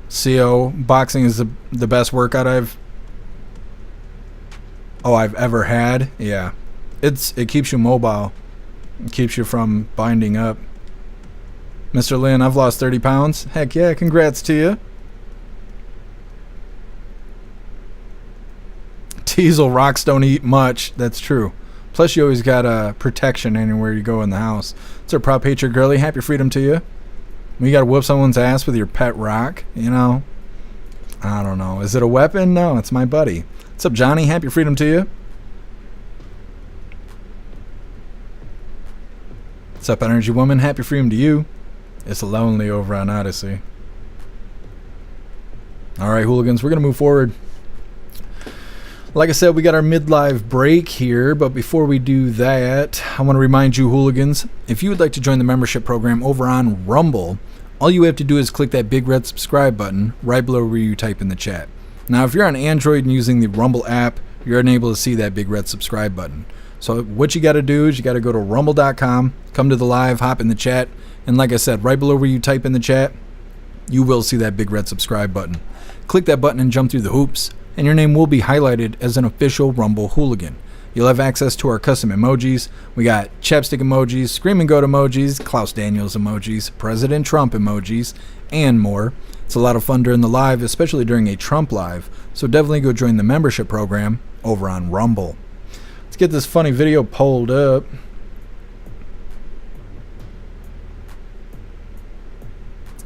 CO, boxing is the best workout I've ever had. Yeah. It keeps you mobile. It keeps you from binding up. Mr. Lynn, I've lost 30 pounds. Heck yeah, congrats to you. Teasel, rocks don't eat much. That's true. Plus, you always got protection anywhere you go in the house. It's our Prop Hatred Girly. Happy Freedom to you. When you got to whoop someone's ass with your pet rock, you know. I don't know. Is it a weapon? No, it's my buddy. What's up, Johnny? Happy Freedom to you. What's up, Energy Woman? Happy Freedom to you. It's lonely over on Odyssey. All right, hooligans, we're going to move forward. Like I said, we got our mid-live break here, but before we do that, I want to remind you, hooligans, if you would like to join the membership program over on Rumble, all you have to do is click that big red subscribe button right below where you type in the chat. Now, if you're on Android and using the Rumble app, you're unable to see that big red subscribe button. So what you got to do is you got to go to rumble.com, come to the live, hop in the chat, and like I said, right below where you type in the chat, you will see that big red subscribe button. Click that button and jump through the hoops, and your name will be highlighted as an official Rumble hooligan. You'll have access to our custom emojis. We got chapstick emojis, screaming goat emojis, Klaus Daniels emojis, President Trump emojis, and more. It's a lot of fun during the live, especially during a Trump live, so definitely go join the membership program over on Rumble. Let's get this funny video pulled up.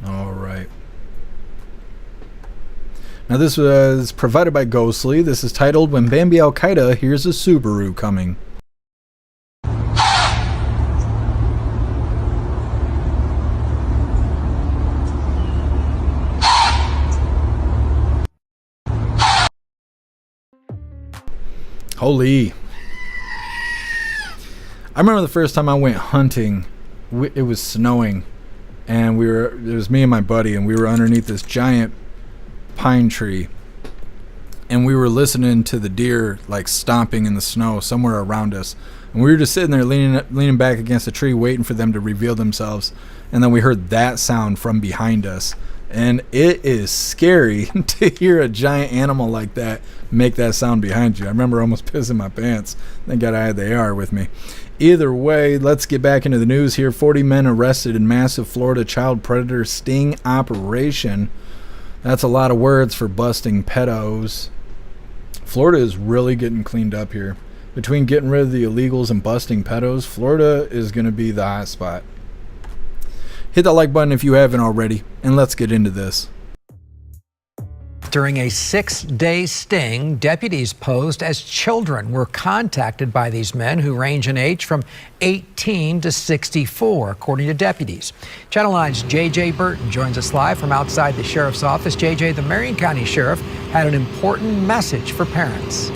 All right. Now this was provided by Ghostly. This is titled When Bambi Al-Qaeda Hears a Subaru Coming. Holy. I remember the first time I went hunting, it was snowing, and it was me and my buddy, and we were underneath this giant pine tree, and we were listening to the deer like stomping in the snow somewhere around us, and we were just sitting there leaning back against the tree waiting for them to reveal themselves, and then we heard that sound from behind us, and it is scary to hear a giant animal like that make that sound behind you. I remember almost pissing my pants. Thank God I had the AR with me. Either way, let's get back into the news here. 40 men arrested in massive Florida child predator sting operation. That's a lot of words for busting pedos. Florida is really getting cleaned up here. Between getting rid of the illegals and busting pedos, Florida is going to be the hot spot. Hit that like button if you haven't already, and let's get into this. During a 6-day sting, deputies posed as children were contacted by these men who range in age from 18 to 64, according to deputies. Channel 9's J.J. Burton joins us live from outside the sheriff's office. J.J., the Marion County Sheriff had an important message for parents.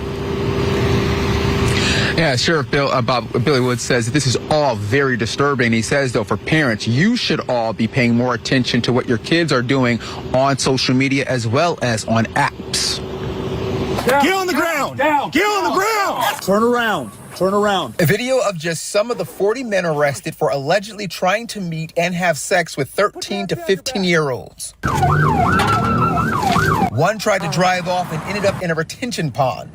Yeah, Sheriff Billy Woods says this is all very disturbing. He says, though, for parents, you should all be paying more attention to what your kids are doing on social media as well as on apps. Get on the ground! Down! Get on the ground! Turn around! Turn around. A video of just some of the 40 men arrested for allegedly trying to meet and have sex with 13 to 15-year-olds. One tried to drive off and ended up in a retention pond.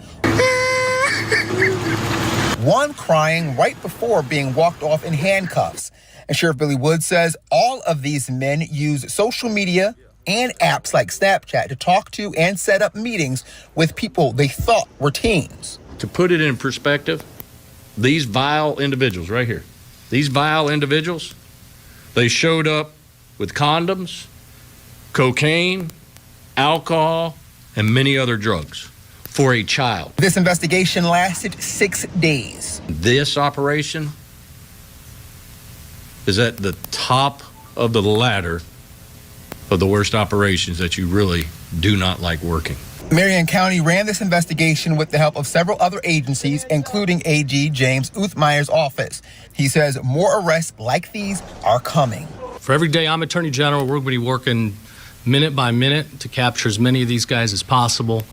One crying right before being walked off in handcuffs. And Sheriff Billy Woods says all of these men use social media and apps like Snapchat to talk to and set up meetings with people they thought were teens. To put it in perspective, these vile individuals right here, these vile individuals, they showed up with condoms, cocaine, alcohol, and many other drugs for a child. This investigation lasted 6 days. This operation is at the top of the ladder of the worst operations that you really do not like working. Marion County ran this investigation with the help of several other agencies, including AG James Uthmeyer's office. He says more arrests like these are coming. For every day I'm Attorney General, we're going to be working minute by minute to capture as many of these guys as possible.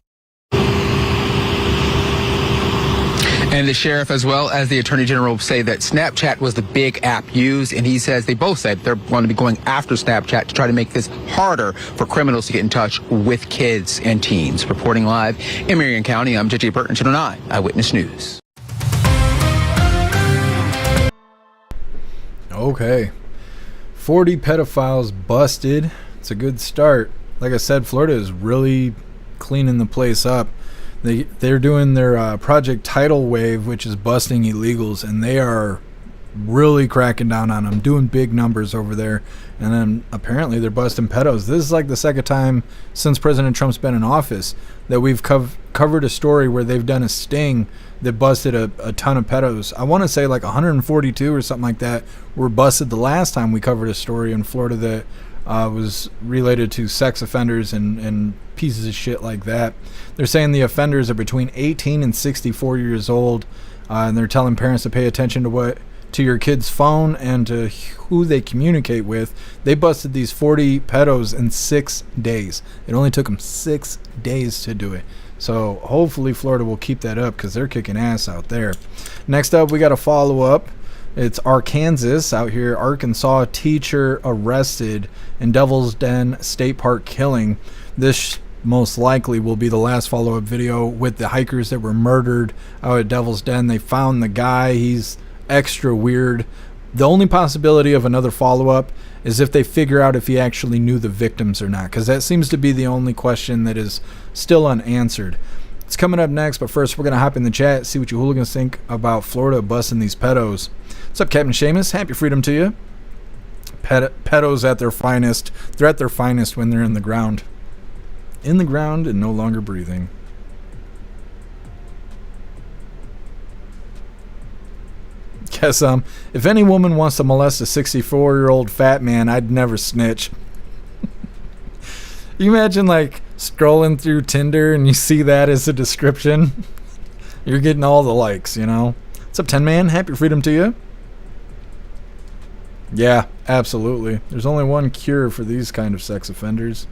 And the sheriff, as well as the attorney general, say that Snapchat was the big app used, and he says they both said they're going to be going after Snapchat to try to make this harder for criminals to get in touch with kids and teens. Reporting live in Marion County, I'm J.J. Burton, Channel 9 Eyewitness News. Okay. 40 pedophiles busted. It's a good start. Like I said, Florida is really cleaning the place up. They're doing their Project Tidal Wave, which is busting illegals, and they are really cracking down on them, doing big numbers over there. And then apparently they're busting pedos. This is like the second time since President Trump's been in office that we've covered a story where they've done a sting that busted a ton of pedos. I want to say like 142 or something like that were busted the last time we covered a story in Florida that was related to sex offenders and pieces of shit like that. They're saying the offenders are between 18 and 64 years old, and they're telling parents to pay attention to your kid's phone and to who they communicate with. They busted these 40 pedos in 6 days. It only took them 6 days to do it. So hopefully Florida will keep that up because they're kicking ass out there. Next up, we got a follow-up. It's Arkansas out here. Arkansas teacher arrested in Devil's Den State Park killing. This most likely will be the last follow-up video with the hikers that were murdered out at Devil's Den. They found the guy. He's extra weird. The only possibility of another follow-up is if they figure out if he actually knew the victims or not, because that seems to be the only question that is still unanswered. It's coming up next, but first we're going to hop in the chat, see what you hooligans think about Florida busting these pedos. What's up, Captain Seamus? Happy freedom to you. Pedos at their finest. They're at their finest when they're in the ground. In the ground and no longer breathing. Guess if any woman wants to molest a 64-year-old fat man, I'd never snitch. You imagine like scrolling through Tinder and you see that as a description. You're getting all the likes, you know. What's up, 10 Man? Happy freedom to you. Yeah, absolutely. There's only one cure for these kind of sex offenders.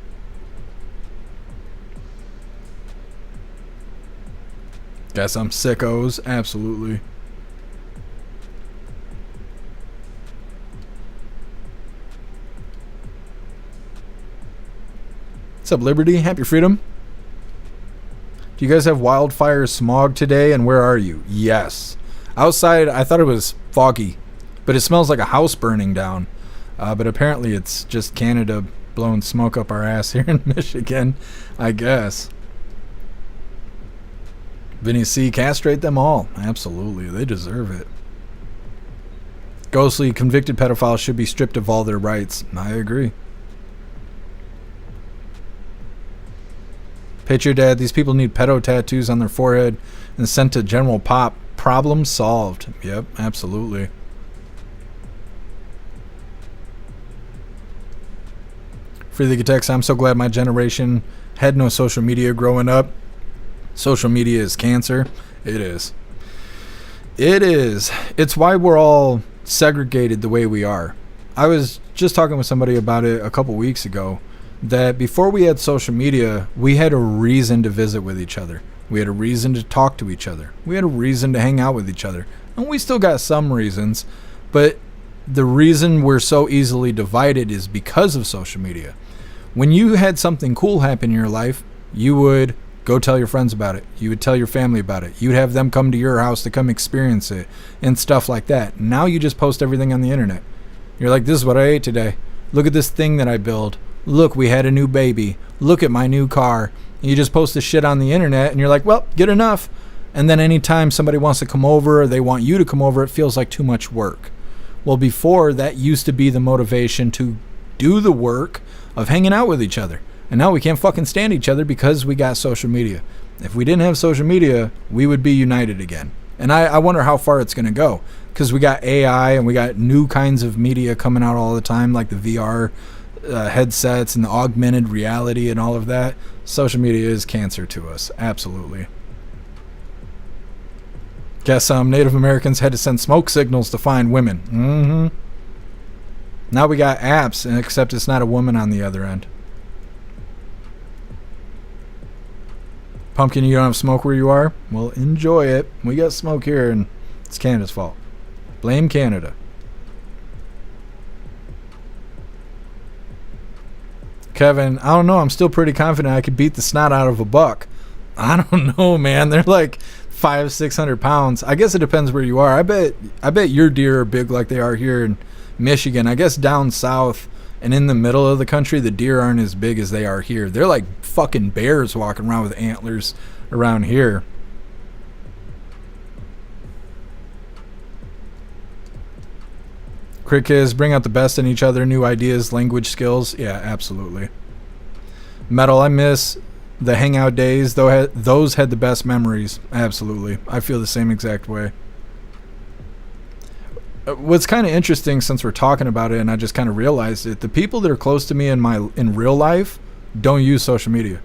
Got some sickos, absolutely. What's up, Liberty? Happy freedom. Do you guys have wildfire smog today, and where are you? Yes. Outside, I thought it was foggy, but it smells like a house burning down. But apparently it's just Canada blowing smoke up our ass here in Michigan, I guess. Vinny C, castrate them all. Absolutely, they deserve it. Ghostly convicted pedophiles should be stripped of all their rights. I agree. Patriot Dad, these people need pedo tattoos on their forehead and sent to General Pop. Problem solved. Yep, absolutely. Free the text, I'm so glad my generation had no social media growing up. Social media is cancer. It is. It is. It's why we're all segregated the way we are. I was just talking with somebody about it a couple weeks ago, that before we had social media, we had a reason to visit with each other. We had a reason to talk to each other. We had a reason to hang out with each other. And we still got some reasons, but the reason we're so easily divided is because of social media. When you had something cool happen in your life, you would go tell your friends about it. You would tell your family about it. You'd have them come to your house to come experience it and stuff like that. Now you just post everything on the internet. You're like, this is what I ate today. Look at this thing that I built. Look, we had a new baby. Look at my new car. And you just post this shit on the internet and you're like, well, good enough. And then anytime somebody wants to come over or they want you to come over, it feels like too much work. Well, before, that used to be the motivation to do the work of hanging out with each other. And now we can't fucking stand each other because we got social media. If we didn't have social media, we would be united again. And I wonder how far it's going to go, because we got AI and we got new kinds of media coming out all the time, like the VR headsets and the augmented reality and all of that. Social media is cancer to us. Absolutely. Guess Native Americans had to send smoke signals to find women. Mm-hmm. Now we got apps, except it's not a woman on the other end. Pumpkin, you don't have smoke where you are? Well, enjoy it. We got smoke here, and it's Canada's fault. Blame Canada. Kevin, I don't know. I'm still pretty confident I could beat the snot out of a buck. I don't know, man. They're like 500-600 pounds. I guess it depends where you are. I bet your deer are big like they are here in Michigan. I guess down south and in the middle of the country, the deer aren't as big as they are here. They're like fucking bears walking around with antlers around here. Crick is bring out the best in each other, new ideas, language skills. Yeah, absolutely. Metal, I miss the hangout days. Those had the best memories. Absolutely. I feel the same exact way. What's kind of interesting, since we're talking about it and I just kind of realized it, the people that are close to me in real life don't use social media.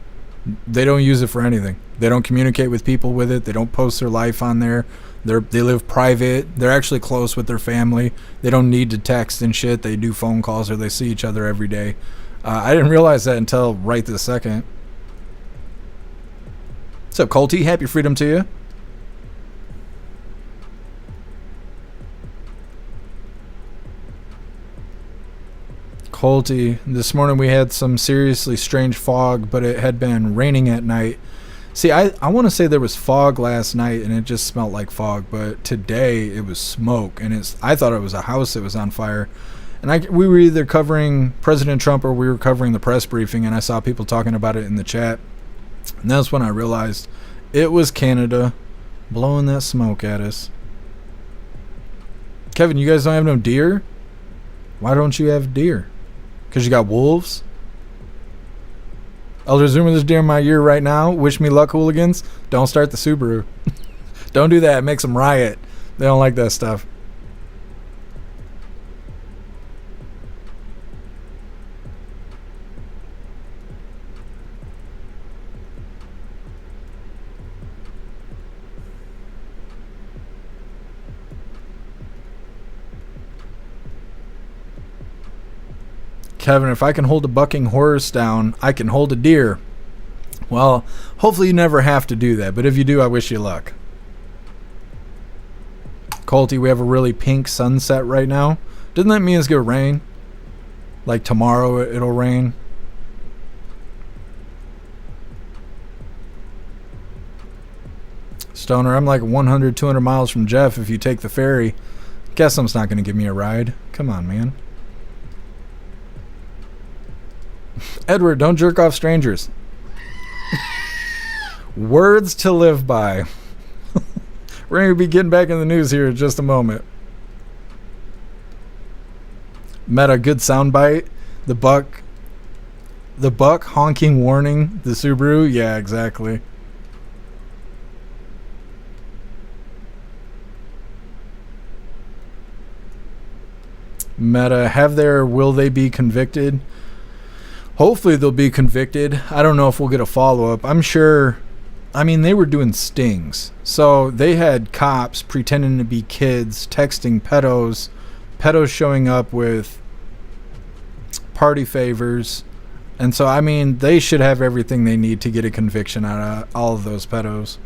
They don't use it for anything. They don't communicate with people with it. They don't post their life on there. They live private. They're actually close with their family. They don't need to text and shit. They do phone calls or they see each other every day. I didn't realize that until right this second. What's up, Colty? Happy freedom to you. Colty, this morning we had some seriously strange fog, but it had been raining at night. See, I want to say there was fog last night and it just smelled like fog, but today it was smoke, and I thought it was a house that was on fire. And we were either covering President Trump or we were covering the press briefing, and I saw people talking about it in the chat. And that's when I realized it was Canada blowing that smoke at us. Kevin, you guys don't have no deer? Why don't you have deer? Because you got wolves? There's rumor there's deer in my ear right now. Wish me luck, hooligans. Don't start the Subaru. Don't do that. It makes them riot. They don't like that stuff. Tevin, if I can hold a bucking horse down, I can hold a deer. Well, hopefully you never have to do that, but if you do, I wish you luck. Colty, we have a really pink sunset right now. Doesn't that mean it's gonna rain? Like tomorrow it'll rain? Stoner, I'm like 100, 200 miles from Jeff if you take the ferry. Guess I'm not gonna give me a ride. Come on, man. Edward, don't jerk off strangers. Words to live by. We're going to be getting back in the news here in just a moment. Meta, good soundbite. The buck honking warning the Subaru. Yeah, exactly. Meta, will they be convicted? Hopefully they'll be convicted. I don't know if we'll get a follow-up. I'm sure. I mean, they were doing stings. So they had cops pretending to be kids texting pedos showing up with party favors. And so, I mean, they should have everything they need to get a conviction out of all of those pedos.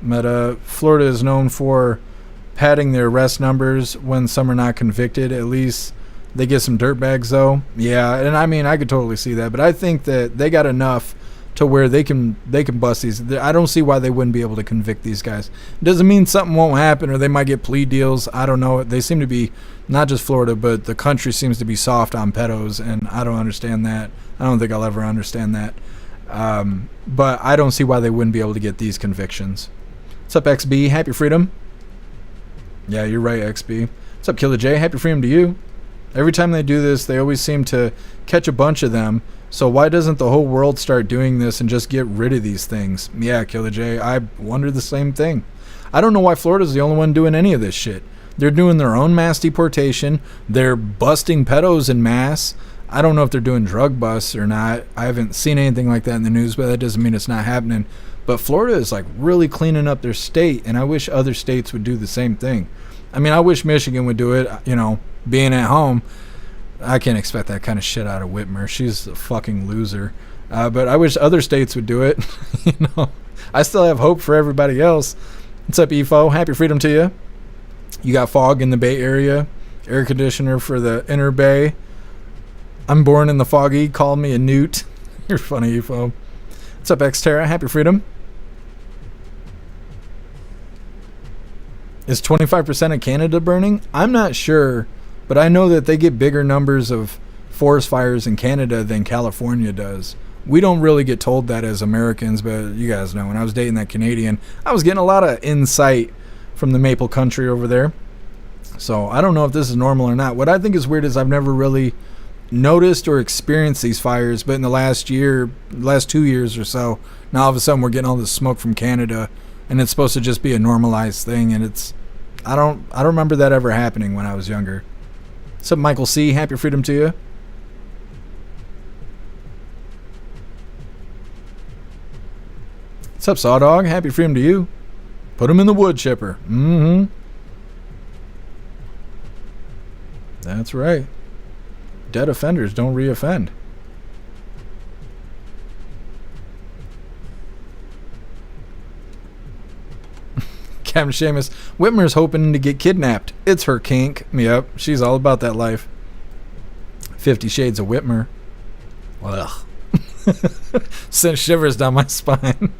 Meta, Florida is known for padding their arrest numbers when some are not convicted. At least they get some dirtbags, though. Yeah, and I mean, I could totally see that. But I think that they got enough to where they can bust these. I don't see why they wouldn't be able to convict these guys. It doesn't mean something won't happen or they might get plea deals. I don't know. They seem to be, not just Florida, but the country seems to be soft on pedos, and I don't understand that. I don't think I'll ever understand that. But I don't see why they wouldn't be able to get these convictions. What's up, XB? Happy freedom. Yeah, you're right, XB. What's up, Killer J? Happy freedom to you. Every time they do this, they always seem to catch a bunch of them. So why doesn't the whole world start doing this and just get rid of these things? Yeah, Killer J, I wonder the same thing. I don't know why Florida's the only one doing any of this shit. They're doing their own mass deportation. They're busting pedos in mass. I don't know if they're doing drug busts or not. I haven't seen anything like that in the news, but that doesn't mean it's not happening. But Florida is like really cleaning up their state, and I wish other states would do the same thing. I mean, I wish Michigan would do it, you know, being at home. I can't expect that kind of shit out of Whitmer. She's a fucking loser. But I wish other states would do it. You know, I still have hope for everybody else. What's up, EFO? Happy freedom to you. You got fog in the Bay Area. Air conditioner for the inner Bay. I'm born in the foggy. Call me a newt. You're funny, EFO. What's up, Xterra? Happy freedom. Is 25% of Canada burning? I'm not sure. But I know that they get bigger numbers of forest fires in Canada than California does. We don't really get told that as Americans, but you guys know, when I was dating that Canadian, I was getting a lot of insight from the Maple Country over there. So I don't know if this is normal or not. What I think is weird is I've never really noticed or experienced these fires, but in the last 2 years or so, now all of a sudden we're getting all this smoke from Canada, and it's supposed to just be a normalized thing, and I don't remember that ever happening when I was younger. What's up, Michael C? Happy freedom to you. What's up, Sawdog? Happy freedom to you. Put him in the wood chipper. Mm-hmm. That's right. Dead offenders don't reoffend. Captain Seamus, Whitmer's hoping to get kidnapped. It's her kink. Yep, she's all about that life. 50 Shades of Whitmer. Ugh. Sent shivers down my spine.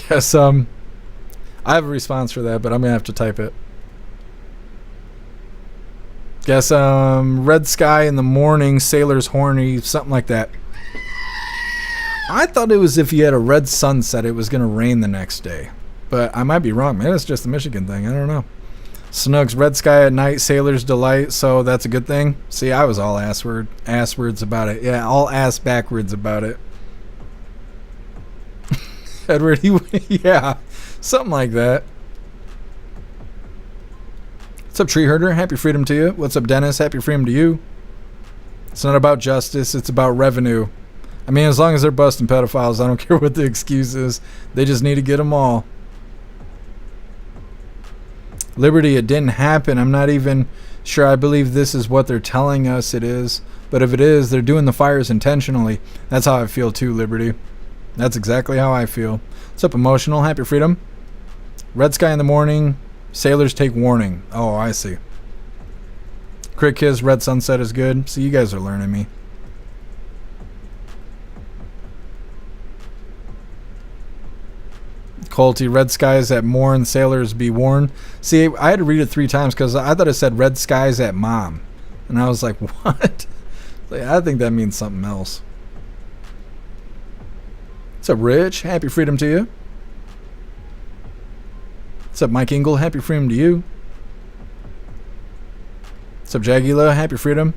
Guess I have a response for that, but I'm gonna have to type it. Guess red sky in the morning, sailor's horny, something like that. I thought it was if you had a red sunset, it was gonna rain the next day, but I might be wrong. Maybe it's just a Michigan thing. I don't know. Snugs, red sky at night, sailor's delight. So that's a good thing. See, I was all ass words about it. Yeah, all ass backwards about it. Edward, yeah, something like that. What's up, Tree Herder? Happy freedom to you. What's up, Dennis? Happy freedom to you. It's not about justice. It's about revenue. I mean, as long as they're busting pedophiles, I don't care what the excuse is. They just need to get them all. Liberty, it didn't happen. I'm not even sure I believe this is what they're telling us it is. But if it is, they're doing the fires intentionally. That's how I feel too, Liberty. That's exactly how I feel. What's up, Emotional? Happy Freedom. Red sky in the morning. Sailors take warning. Oh, I see. Crit Kiss, red sunset is good. See, you guys are learning me. Colty, red skies at morn, sailors be warned. See, I had to read it 3 times because I thought it said red skies at mom. And I was like, what? Like, I think that means something else. What's up, Rich? Happy freedom to you. What's up, Mike Ingle? Happy freedom to you. What's up, Jagula? Happy freedom.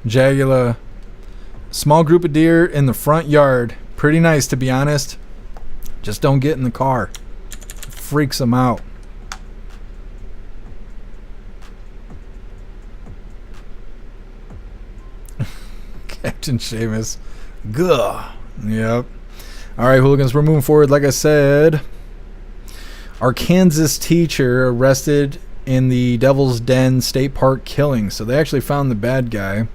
Jagula. Small group of deer in the front yard. Pretty nice, to be honest. Just don't get in the car. Freaks them out. Captain Seamus. Gah. Yep. All right, hooligans, we're moving forward. Like I said, our Kansas teacher arrested in the Devil's Den State Park killing. So they actually found the bad guy,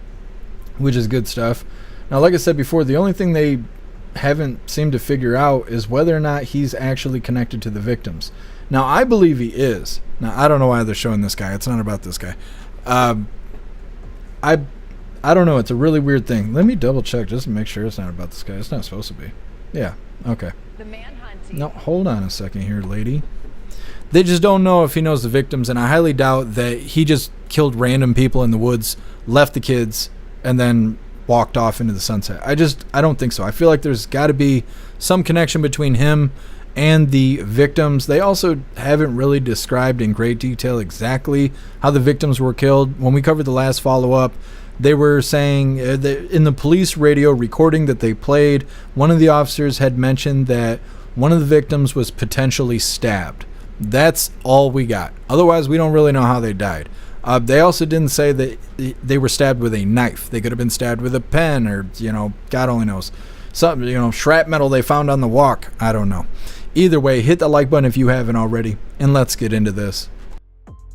which is good stuff. Now, like I said before, the only thing they haven't seemed to figure out is whether or not he's actually connected to the victims. Now, I believe he is. Now, I don't know why they're showing this guy. It's not about this guy. I don't know. It's a really weird thing. Let me double check just to make sure it's not about this guy. It's not supposed to be. Yeah. Okay. The manhunt. No, hold on a second here, lady. They just don't know if he knows the victims, and I highly doubt that he just killed random people in the woods, left the kids, and then walked off into the sunset. I don't think so. I feel like there's got to be some connection between him and the victims. They also haven't really described in great detail exactly how the victims were killed. When we covered the last follow-up, they were saying in the police radio recording that they played, one of the officers had mentioned that one of the victims was potentially stabbed. That's all we got. Otherwise, we don't really know how they died. They also didn't say that they were stabbed with a knife. They could have been stabbed with a pen or, God only knows. Something, shrapnel they found on the walk. I don't know. Either way, hit the like button if you haven't already, and let's get into this.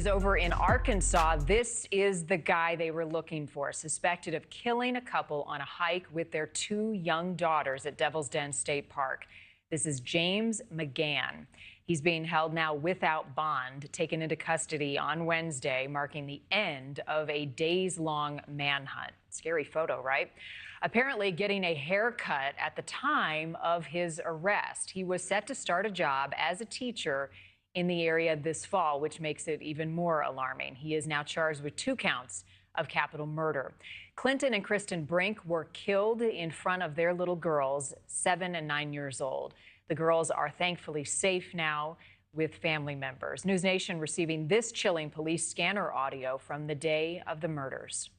Over in Arkansas, this is the guy they were looking for, suspected of killing a couple on a hike with their 2 young daughters at Devil's Den State Park. This is James McGann. He's being held now without bond, taken into custody on Wednesday, marking the end of a days-long manhunt. Scary photo, right? Apparently getting a haircut at the time of his arrest. He was set to start a job as a teacher in the area this fall, which makes it even more alarming. He is now charged with 2 counts of capital murder. Clinton and Kristen Brink were killed in front of their little girls, 7 and 9 years old. The girls are thankfully safe now with family members. News Nation receiving this chilling police scanner audio from the day of the murders.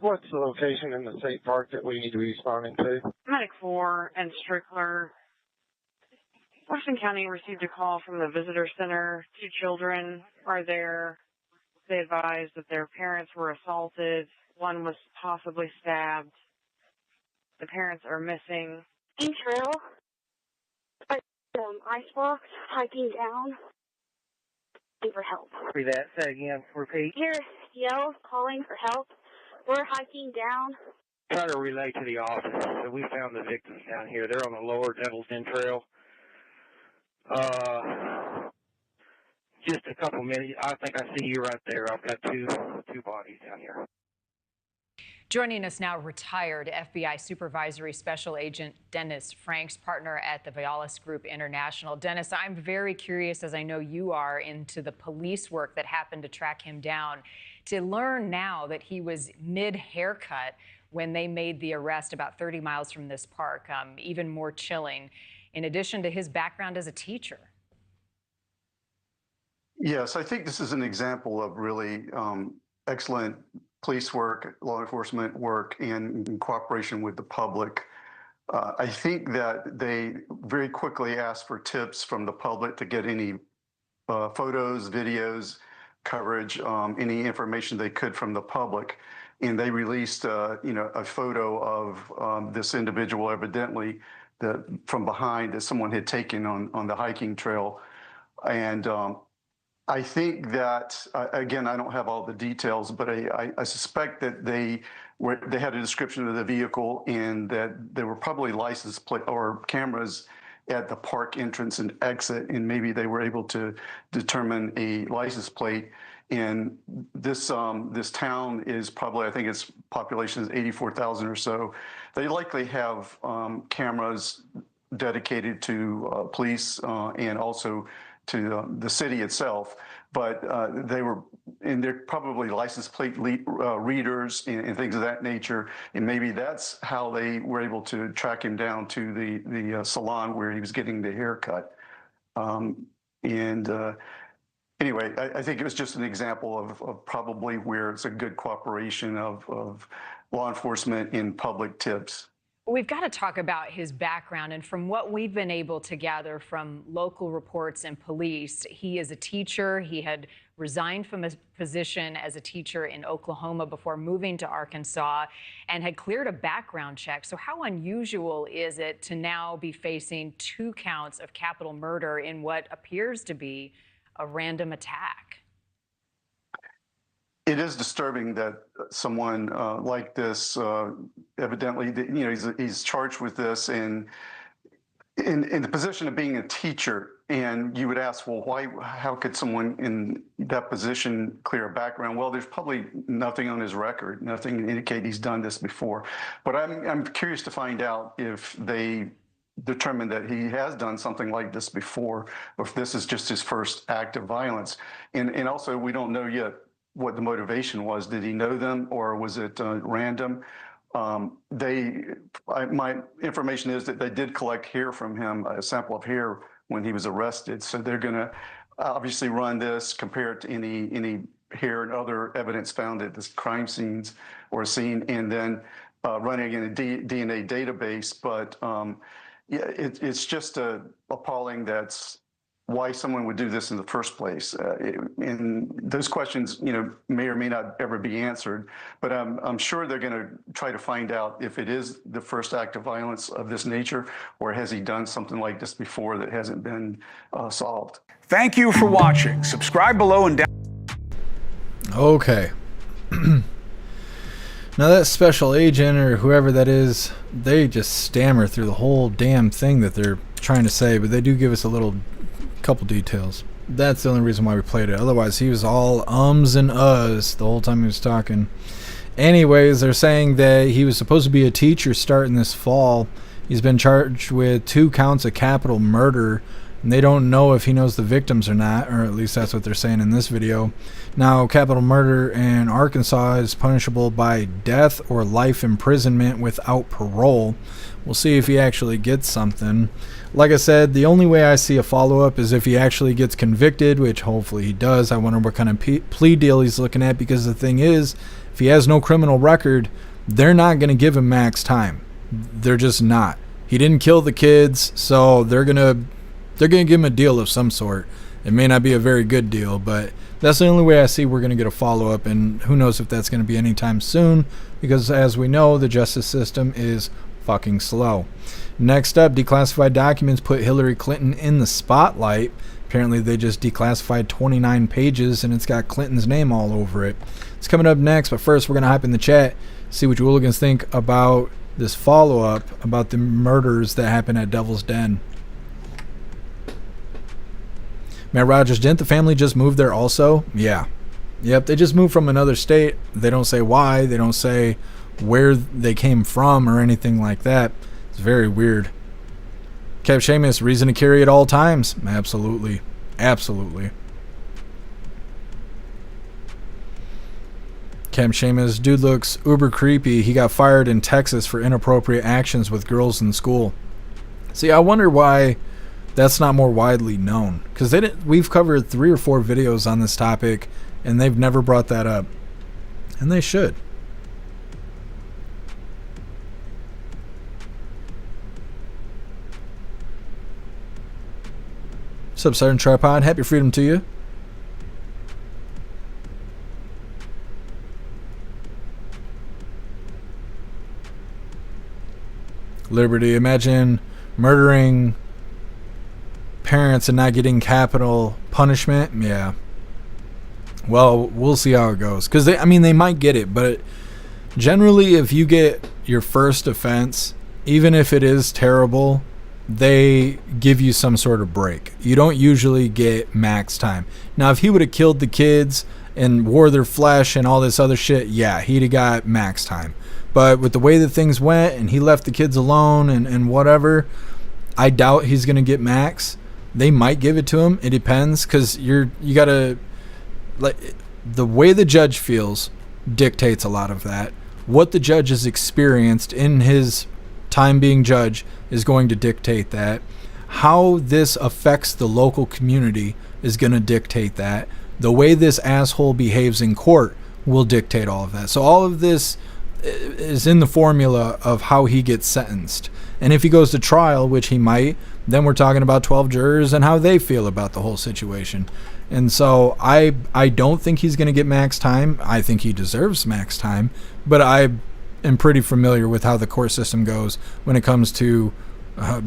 What's the location in the state park that we need to be responding to? Medic 4 and Strickler. Washington County received a call from the visitor center. 2 children are there. They advised that their parents were assaulted. One was possibly stabbed. The parents are missing. Trail. Icebox, hiking down, looking for help. Repeat that. Say again. Repeat. Hear yells calling for help. We're hiking down. Try to relay to the office. So we found the victims down here. They're on the lower Devil's Den Trail. Just a couple minutes. I think I see you right there. I've got two bodies down here. Joining us now, retired FBI Supervisory Special Agent Dennis Franks, partner at the Vialis Group International. Dennis, I'm very curious, as I know you are, into the police work that happened to track him down. To learn now that he was mid-haircut when they made the arrest about 30 miles from this park, even more chilling, in addition to his background as a teacher. Yes, I think this is an example of really excellent police work, law enforcement work, and in cooperation with the public. I think that they very quickly asked for tips from the public to get any photos, videos coverage, any information they could from the public. And they released, a photo of this individual, evidently, from behind that someone had taken on the hiking trail. And I think that, again, I don't have all the details, but I suspect that they had a description of the vehicle and that there were probably license plate or cameras at the park entrance and exit, and maybe they were able to determine a license plate. And this town is probably, I think its population is 84,000 or so. They likely have cameras dedicated to police and also to the city itself, but they're probably license plate readers and things of that nature, and maybe that's how they were able to track him down to the salon where he was getting the haircut. Anyway, I think it was just an example of probably where it's a good cooperation of law enforcement in public tips. We've got to talk about his background, and from what we've been able to gather from local reports and police, he is a teacher. He had resigned from his position as a teacher in Oklahoma before moving to Arkansas and had cleared a background check. So how unusual is it to now be facing 2 counts of capital murder in what appears to be a random attack? It is disturbing that someone like this, evidently, he's charged with this and in the position of being a teacher. And you would ask, well, how could someone in that position clear a background? Well, there's probably nothing on his record, nothing to indicate he's done this before. But I'm curious to find out if they determined that he has done something like this before, or if this is just his first act of violence. And also, we don't know yet what the motivation was. Did he know them, or was it random? My information is that they did collect hair from him, a sample of hair, when he was arrested. So they're going to obviously run this, compare it to any hair and other evidence found at this crime scenes or scene, and then running in a DNA database. But it's just appalling. That's why someone would do this in the first place. And those questions, may or may not ever be answered, but I'm sure they're going to try to find out if it is the first act of violence of this nature, or has he done something like this before that hasn't been solved. Thank you for watching. Subscribe below and down. Okay. Now that special agent or whoever that is, they just stammer through the whole damn thing that they're trying to say, but they do give us a couple details. That's the only reason why we played it. Otherwise, he was all ums and uhs the whole time he was talking. Anyways, they're saying that he was supposed to be a teacher starting this fall. He's been charged with 2 counts of capital murder, and they don't know if he knows the victims or not, or at least that's what they're saying in this video. Now, capital murder in Arkansas is punishable by death or life imprisonment without parole. We'll see if he actually gets something. Like I said, the only way I see a follow-up is if he actually gets convicted, which hopefully he does. I wonder what kind of plea deal he's looking at, because the thing is, if he has no criminal record, they're not going to give him max time. They're just not. He didn't kill the kids, so they're gonna give him a deal of some sort. It may not be a very good deal, but that's the only way I see we're going to get a follow-up, and who knows if that's going to be anytime soon, because as we know, the justice system is fucking slow. Next up, declassified documents put Hillary Clinton in the spotlight. Apparently they just declassified 29 pages and it's got Clinton's name all over it. It's coming up next, but first we're going to hop in the chat, see what you hooligans think about this follow-up about the murders that happened at Devil's Den. Matt Rogers, didn't the family just move there also? Yeah. Yep, they just moved from another state. They don't say why. They don't say where they came from or anything like that. It's very weird. Kev Seamus, reason to carry at all times? Absolutely. Absolutely. Kev Seamus, dude looks uber creepy. He got fired in Texas for inappropriate actions with girls in school. See, I wonder why that's not more widely known, because we've covered 3 or 4 videos on this topic and they've never brought that up, and they should. What's up, Sergeant Tripod? Happy freedom to you. liberty. Imagine murdering parents and not getting capital punishment. Yeah. Well, we'll see how it goes. Because, they might get it. But generally, if you get your first offense, even if it is terrible, they give you some sort of break. You don't usually get max time. Now, if he would have killed the kids and wore their flesh and all this other shit, yeah, he'd have got max time. But with the way that things went and he left the kids alone and whatever, I doubt he's going to get max. They might give it to him. It depends, because you got to, like, the way the judge feels dictates a lot of that. What the judge has experienced in his time being judge is going to dictate that. How this affects the local community is going to dictate that. The way this asshole behaves in court will dictate all of that. So all of this is in the formula of how he gets sentenced. And if he goes to trial, which he might, then we're talking about 12 jurors and how they feel about the whole situation. And so I don't think he's going to get max time. I think he deserves max time, but I am pretty familiar with how the court system goes when it comes to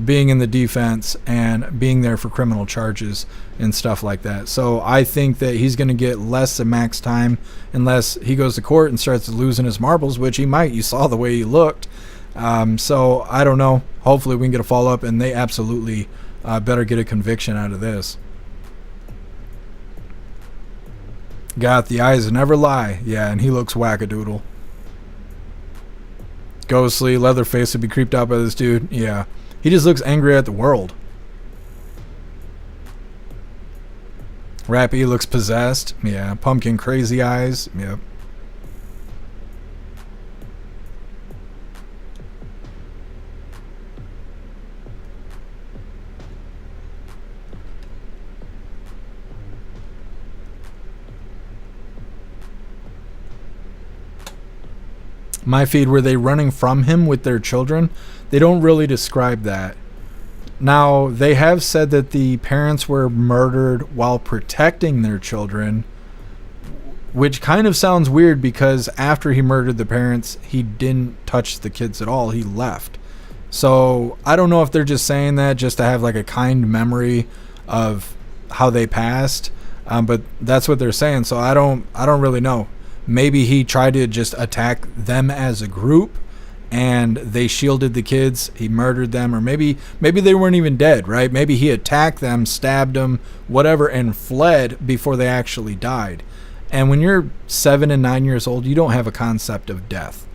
being in the defense and being there for criminal charges and stuff like that. So I think that he's going to get less than max time unless he goes to court and starts losing his marbles, which he might. You saw the way he looked. So I don't know. Hopefully we can get a follow-up, and they absolutely better get a conviction out of this. Got the eyes that never lie. Yeah, and he looks wackadoodle. Ghostly, Leatherface would be creeped out by this dude. Yeah. He just looks angry at the world. Rappy looks possessed. Yeah. Pumpkin crazy eyes. Yep. My feed, were they running from him with their children? They don't really describe that. Now, they have said that the parents were murdered while protecting their children, which kind of sounds weird because after he murdered the parents, he didn't touch the kids at all. He left. So I don't know if they're just saying that just to have like a kind memory of how they passed, but that's what they're saying. So I don't really know. Maybe he tried to just attack them as a group and they shielded the kids. He murdered them, or maybe they weren't even dead, right? Maybe he attacked them, stabbed them, whatever, and fled before they actually died. And when you're 7 and 9 years old, you don't have a concept of death,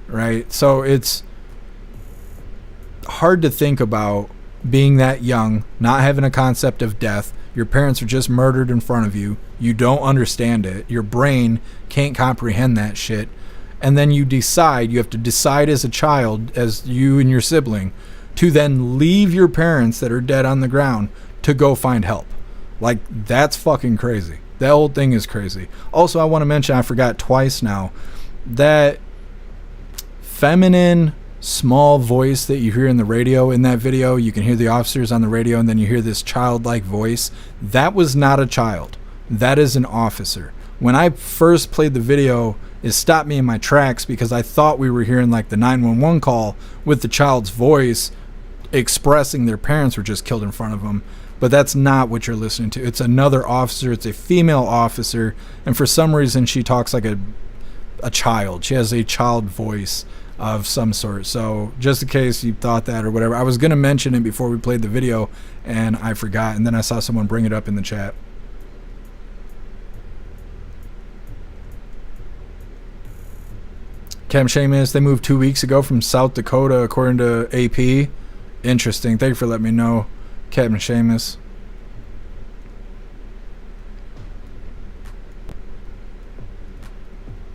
right? So it's hard to think about being that young, not having a concept of death. Your parents are just murdered in front of you. You don't understand it. Your brain can't comprehend that shit. And then you have to decide as a child, as you and your sibling, to then leave your parents that are dead on the ground to go find help. Like, that's fucking crazy. That whole thing is crazy. Also, I want to mention, I forgot twice now, that feminine, small voice that you hear in the radio in that video, you can hear the officers on the radio, and then you hear this childlike voice. That was not a child. That is an officer. When I first played the video, it stopped me in my tracks because I thought we were hearing like the 911 call with the child's voice expressing their parents were just killed in front of them. But that's not what you're listening to. It's another officer. It's a female officer. And for some reason, she talks like a child. She has a child voice of some sort. So just in case you thought that or whatever, I was going to mention it before we played the video and I forgot. And then I saw someone bring it up in the chat. Cam Seamus, they moved 2 weeks ago from South Dakota, according to AP. Interesting. Thank you for letting me know, Captain Seamus.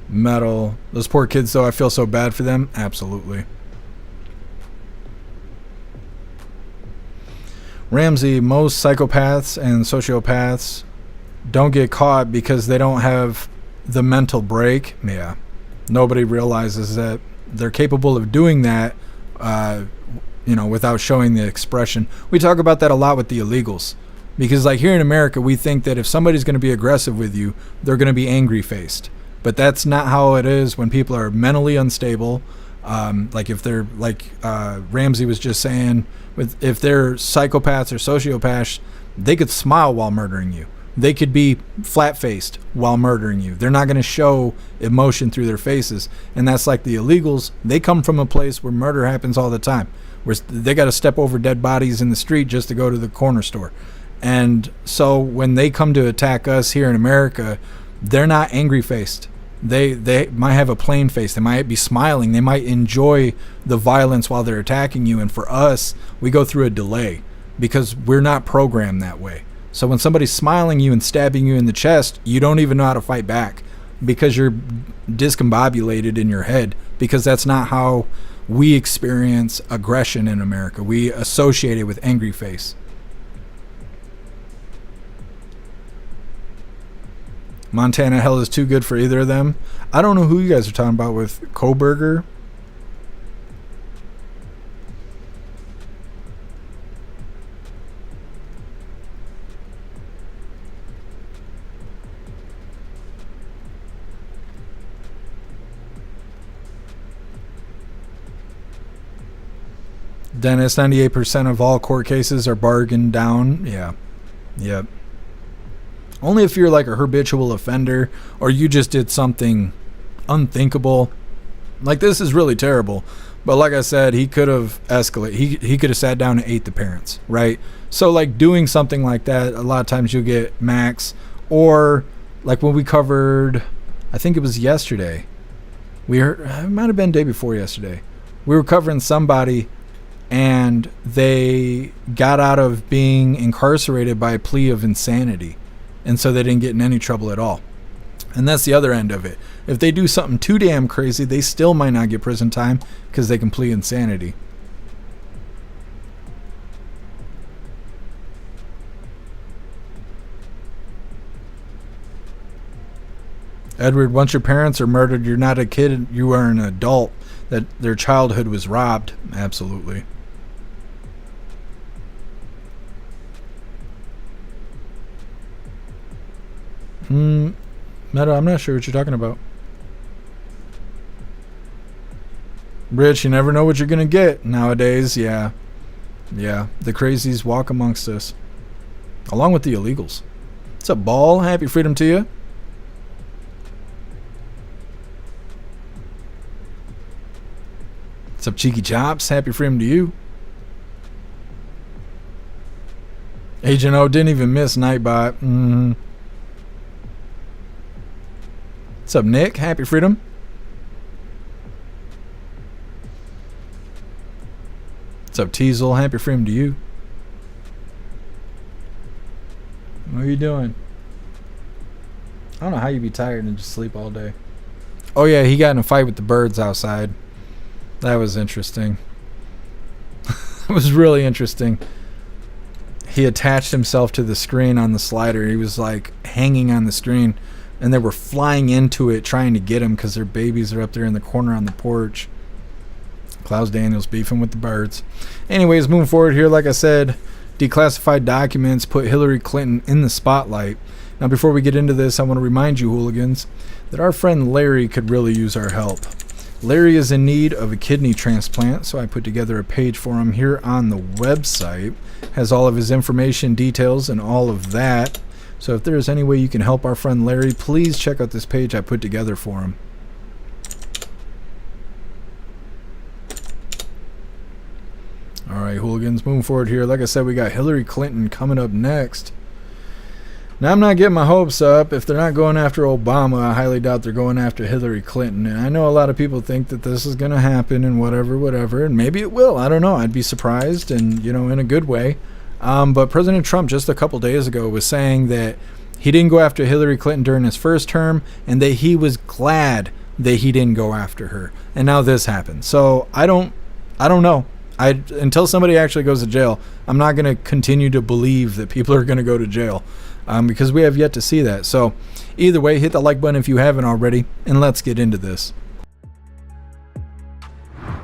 Metal. Those poor kids, though, I feel so bad for them. Absolutely. Ramsey, most psychopaths and sociopaths don't get caught because they don't have the mental break. Yeah. Nobody realizes that they're capable of doing that, without showing the expression. We talk about that a lot with the illegals. Because like here in America, we think that if somebody's going to be aggressive with you, they're going to be angry faced. But that's not how it is when people are mentally unstable, Like if they're like Ramsey was just saying, if they're psychopaths or sociopaths, they could smile while murdering you. They could be flat-faced while murdering you. They're not going to show emotion through their faces. And that's like the illegals. They come from a place where murder happens all the time, where they got to step over dead bodies in the street just to go to the corner store. And so when they come to attack us here in America, they're not angry-faced. They might have a plain face. They might be smiling. They might enjoy the violence while they're attacking you. And for us, we go through a delay because we're not programmed that way. So when somebody's smiling you and stabbing you in the chest, you don't even know how to fight back because you're discombobulated in your head, because that's not how we experience aggression in America. We associate it with angry face. Montana hell is too good for either of them. I don't know who you guys are talking about with Koberger. Dennis, 98% of all court cases are bargained down. Yeah. Yep. Only if you're like a habitual offender or you just did something unthinkable. Like, this is really terrible. But like I said, he could have escalated. He could have sat down and ate the parents, right? So like doing something like that, a lot of times you'll get max. Or like when we covered, I think it was yesterday. It might have been day before yesterday. We were covering somebody and they got out of being incarcerated by a plea of insanity. And so they didn't get in any trouble at all. And that's the other end of it. If they do something too damn crazy, they still might not get prison time because they can plead insanity. Edward, once your parents are murdered, you're not a kid, you are an adult. That their childhood was robbed. Absolutely. Meta, I'm not sure what you're talking about. Rich, you never know what you're going to get nowadays. Yeah. Yeah. The crazies walk amongst us. Along with the illegals. What's up, Ball? Happy freedom to you. What's up, Cheeky Chops? Happy freedom to you. Agent O didn't even miss Nightbot. What's up, Nick? Happy freedom. What's up, Teasel? Happy freedom to you. What are you doing? I don't know how you be tired and just sleep all day. Oh yeah, he got in a fight with the birds outside. That was interesting. It was really interesting. He attached himself to the screen on the slider. He was like hanging on the screen. And they were flying into it trying to get him because their babies are up there in the corner on the porch. Klaus Daniels beefing with the birds. Anyways, moving forward here, like I said, declassified documents put Hillary Clinton in the spotlight. Now, before we get into this, I want to remind you, hooligans, that our friend Larry could really use our help. Larry is in need of a kidney transplant, so I put together a page for him here on the website. Has all of his information, details, and all of that. So if there's any way you can help our friend Larry, please check out this page I put together for him. All right, hooligans, moving forward here. Like I said, we got Hillary Clinton coming up next. Now, I'm not getting my hopes up. If they're not going after Obama, I highly doubt they're going after Hillary Clinton. And I know a lot of people think that this is going to happen and whatever. And maybe it will. I don't know. I'd be surprised and, in a good way. But President Trump just a couple days ago was saying that he didn't go after Hillary Clinton during his first term and that he was glad that he didn't go after her. And now this happened. So I don't know. Until somebody actually goes to jail, I'm not going to continue to believe that people are going to go to jail because we have yet to see that. So either way, hit the like button if you haven't already, and let's get into this.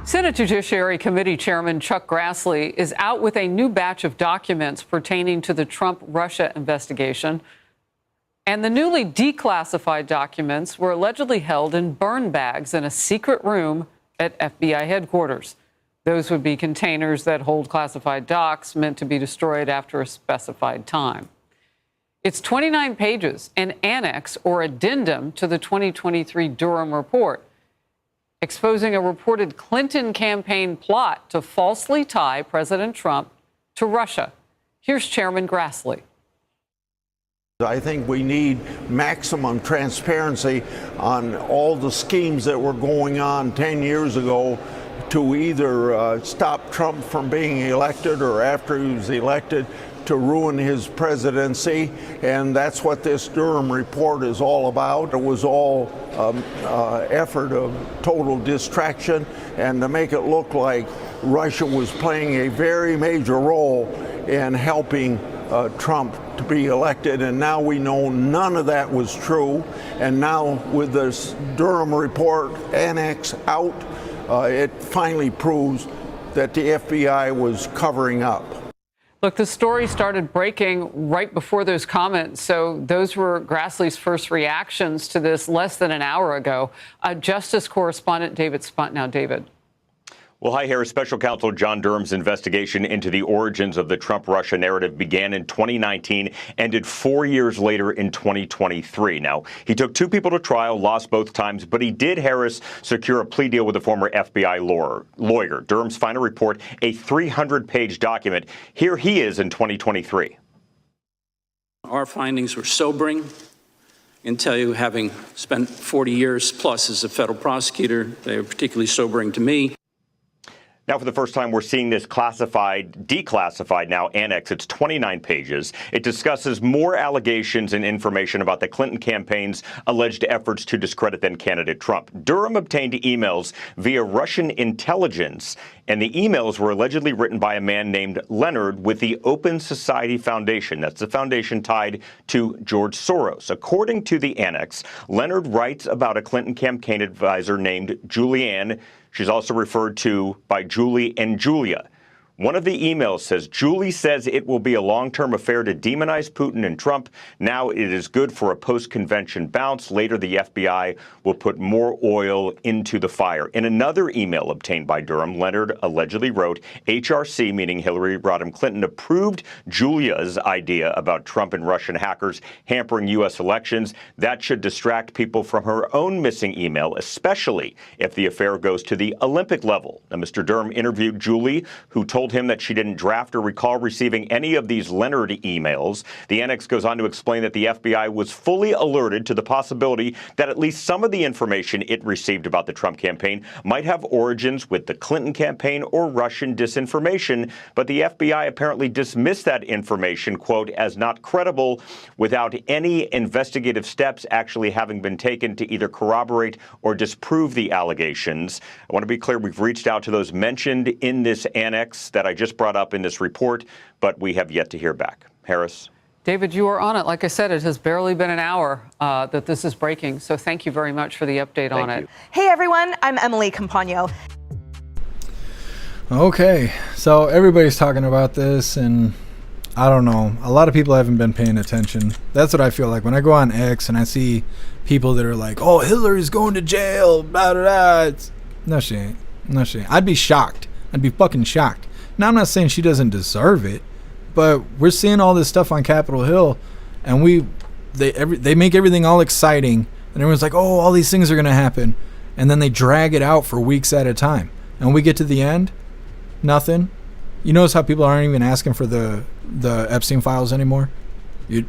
Senate Judiciary Committee Chairman Chuck Grassley is out with a new batch of documents pertaining to the Trump-Russia investigation. And the newly declassified documents were allegedly held in burn bags in a secret room at FBI headquarters. Those would be containers that hold classified docs meant to be destroyed after a specified time. It's 29 pages, an annex or addendum to the 2023 Durham report, exposing a reported Clinton campaign plot to falsely tie President Trump to Russia. Here's Chairman Grassley. I think we need maximum transparency on all the schemes that were going on 10 years ago to either stop Trump from being elected or after he was elected to ruin his presidency. And that's what this Durham report is all about. It was all effort of total distraction and to make it look like Russia was playing a very major role in helping Trump to be elected, and now we know none of that was true. And now with this Durham report annex out, it finally proves that the FBI was covering up. Look, the story started breaking right before those comments, so those were Grassley's first reactions to this less than an hour ago. Justice correspondent David Spunt now. David. Well, hi, Harris. Special Counsel John Durham's investigation into the origins of the Trump-Russia narrative began in 2019, ended 4 years later in 2023. Now, he took two people to trial, lost both times, but he did, Harris, secure a plea deal with a former FBI lawyer. Durham's final report, a 300-page document. Here he is in 2023. Our findings were sobering. I can tell you, having spent 40 years plus as a federal prosecutor, they were particularly sobering to me. Now, for the first time, we're seeing this declassified now annex. It's 29 pages. It discusses more allegations and information about the Clinton campaign's alleged efforts to discredit then-candidate Trump. Durham obtained emails via Russian intelligence, and the emails were allegedly written by a man named Leonard with the Open Society Foundation. That's the foundation tied to George Soros. According to the annex, Leonard writes about a Clinton campaign advisor named Julianne. She's also referred to by Julie and Julia. One of the emails says, Julie says it will be a long-term affair to demonize Putin and Trump. Now it is good for a post-convention bounce. Later, the FBI will put more oil into the fire. In another email obtained by Durham, Leonard allegedly wrote, HRC, meaning Hillary Rodham Clinton, approved Julia's idea about Trump and Russian hackers hampering U.S. elections. That should distract people from her own missing email, especially if the affair goes to the Olympic level. Now, Mr. Durham interviewed Julie, who told him that she didn't draft or recall receiving any of these Leonard emails. The annex goes on to explain that the FBI was fully alerted to the possibility that at least some of the information it received about the Trump campaign might have origins with the Clinton campaign or Russian disinformation, but the FBI apparently dismissed that information, quote, as not credible without any investigative steps actually having been taken to either corroborate or disprove the allegations. I want to be clear, we've reached out to those mentioned in this annex that I just brought up in this report, but we have yet to hear back. Harris. David, you are on it. Like I said, it has barely been an hour that this is breaking, so thank you very much for the update on it. Hey, everyone. I'm Emily Campagno. Okay, so everybody's talking about this, and I don't know. A lot of people haven't been paying attention. That's what I feel like when I go on X and I see people that are like, oh, Hillary's going to jail, blah, blah, blah. No, she ain't. No, she ain't. I'd be shocked. I'd be fucking shocked. Now, I'm not saying she doesn't deserve it, but we're seeing all this stuff on Capitol Hill, and they make everything all exciting, and everyone's like, oh, all these things are going to happen, and then they drag it out for weeks at a time. And we get to the end, nothing. You notice how people aren't even asking for the Epstein files anymore?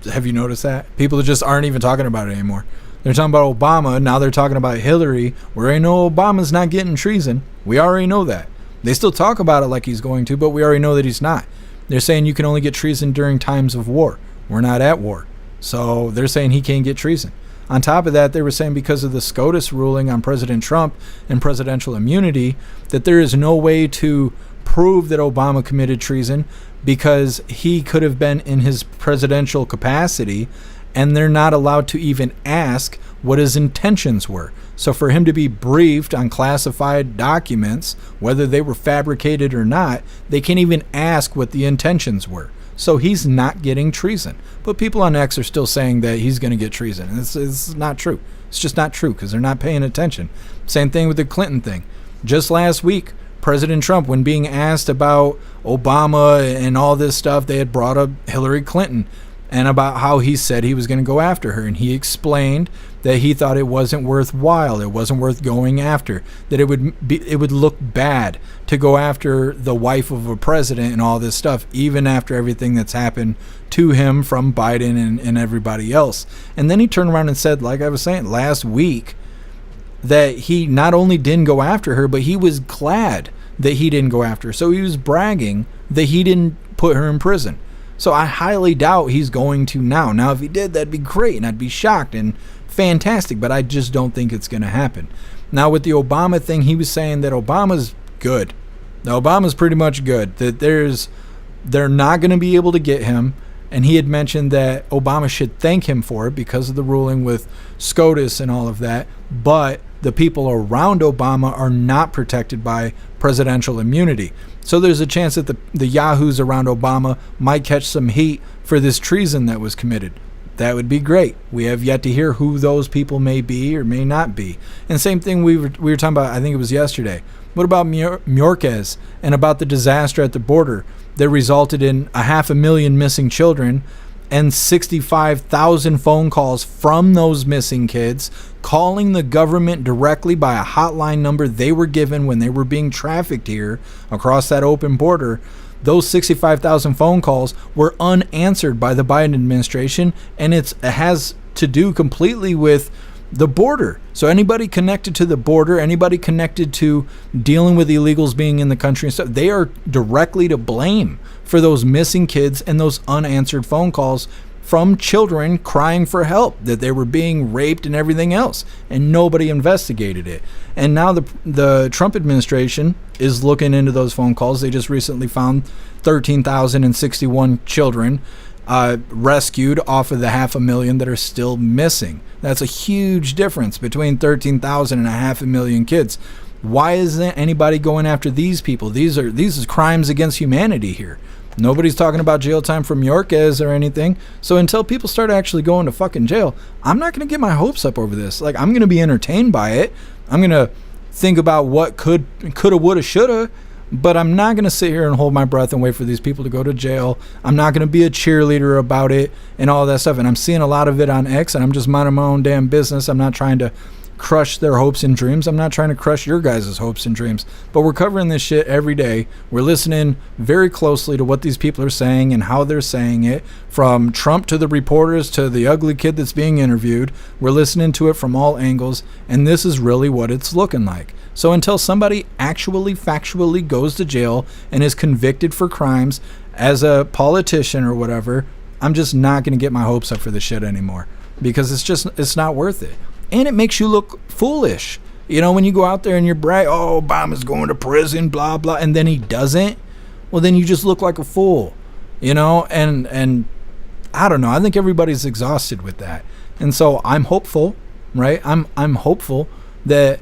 Have you noticed that? People just aren't even talking about it anymore. They're talking about Obama, now they're talking about Hillary. We already know Obama's not getting treason. We already know that. They still talk about it like he's going to, but we already know that he's not. They're saying you can only get treason during times of war. We're not at war. So they're saying he can't get treason. On top of that, they were saying because of the SCOTUS ruling on President Trump and presidential immunity, that there is no way to prove that Obama committed treason because he could have been in his presidential capacity, and they're not allowed to even ask what his intentions were. So for him to be briefed on classified documents, whether they were fabricated or not, they can't even ask what the intentions were. So he's not getting treason. But people on X are still saying that he's going to get treason. And it's not true. It's just not true because they're not paying attention. Same thing with the Clinton thing. Just last week, President Trump, when being asked about Obama and all this stuff, they had brought up Hillary Clinton and about how he said he was going to go after her. And he explained that he thought it wasn't worthwhile. It wasn't worth going after, that it would look bad to go after the wife of a president and all this stuff, even after everything that's happened to him from Biden and everybody else. And then he turned around and said, like I was saying last week, that he not only didn't go after her, but he was glad that he didn't go after her. So he was bragging that he didn't put her in prison. So I highly doubt he's going to now. Now, if he did, that'd be great, and I'd be shocked and fantastic, but I just don't think it's going to happen. Now, with the Obama thing, he was saying that Obama's good. Now, Obama's pretty much good. That they're not going to be able to get him, and he had mentioned that Obama should thank him for it because of the ruling with SCOTUS and all of that, but the people around Obama are not protected by presidential immunity. So there's a chance that the yahoos around Obama might catch some heat for this treason that was committed. That would be great. We have yet to hear who those people may be or may not be. And same thing we were talking about, I think it was yesterday. What about Mayorkas and about the disaster at the border that resulted in 500,000 missing children and 65,000 phone calls from those missing kids calling the government directly by a hotline number they were given when they were being trafficked here across that open border. Those 65,000 phone calls were unanswered by the Biden administration, and it has to do completely with the border. So anybody connected to the border, anybody connected to dealing with illegals being in the country and stuff, they are directly to blame for those missing kids and those unanswered phone calls from children crying for help, that they were being raped and everything else, and nobody investigated it. And now the Trump administration is looking into those phone calls. They just recently found 13,061 children rescued off of the 500,000 that are still missing. That's a huge difference between 13,000 and 500,000 kids. Why isn't anybody going after these people? These are crimes against humanity here. Nobody's talking about jail time for Mayorkas or anything. So until people start actually going to fucking jail, I'm not going to get my hopes up over this. Like, I'm going to be entertained by it. I'm going to think about what coulda, woulda, shoulda, but I'm not going to sit here and hold my breath and wait for these people to go to jail. I'm not going to be a cheerleader about it and all that stuff. And I'm seeing a lot of it on X, and I'm just minding my own damn business. I'm not trying to crush their hopes and dreams. I'm not trying to crush your guys' hopes and dreams, but we're covering this shit every day. We're listening very closely to what these people are saying and how they're saying it, from Trump to the reporters to the ugly kid that's being interviewed. We're listening to it from all angles, and this is really what it's looking like. So until somebody actually factually goes to jail and is convicted for crimes as a politician or whatever, I'm just not going to get my hopes up for this shit anymore, because it's not worth it. And it makes you look foolish. You know, when you go out there and you brag, oh, Obama's going to prison, blah, blah, and then he doesn't, well, then you just look like a fool, you know? And I don't know. I think everybody's exhausted with that. And so I'm hopeful, right? I'm hopeful that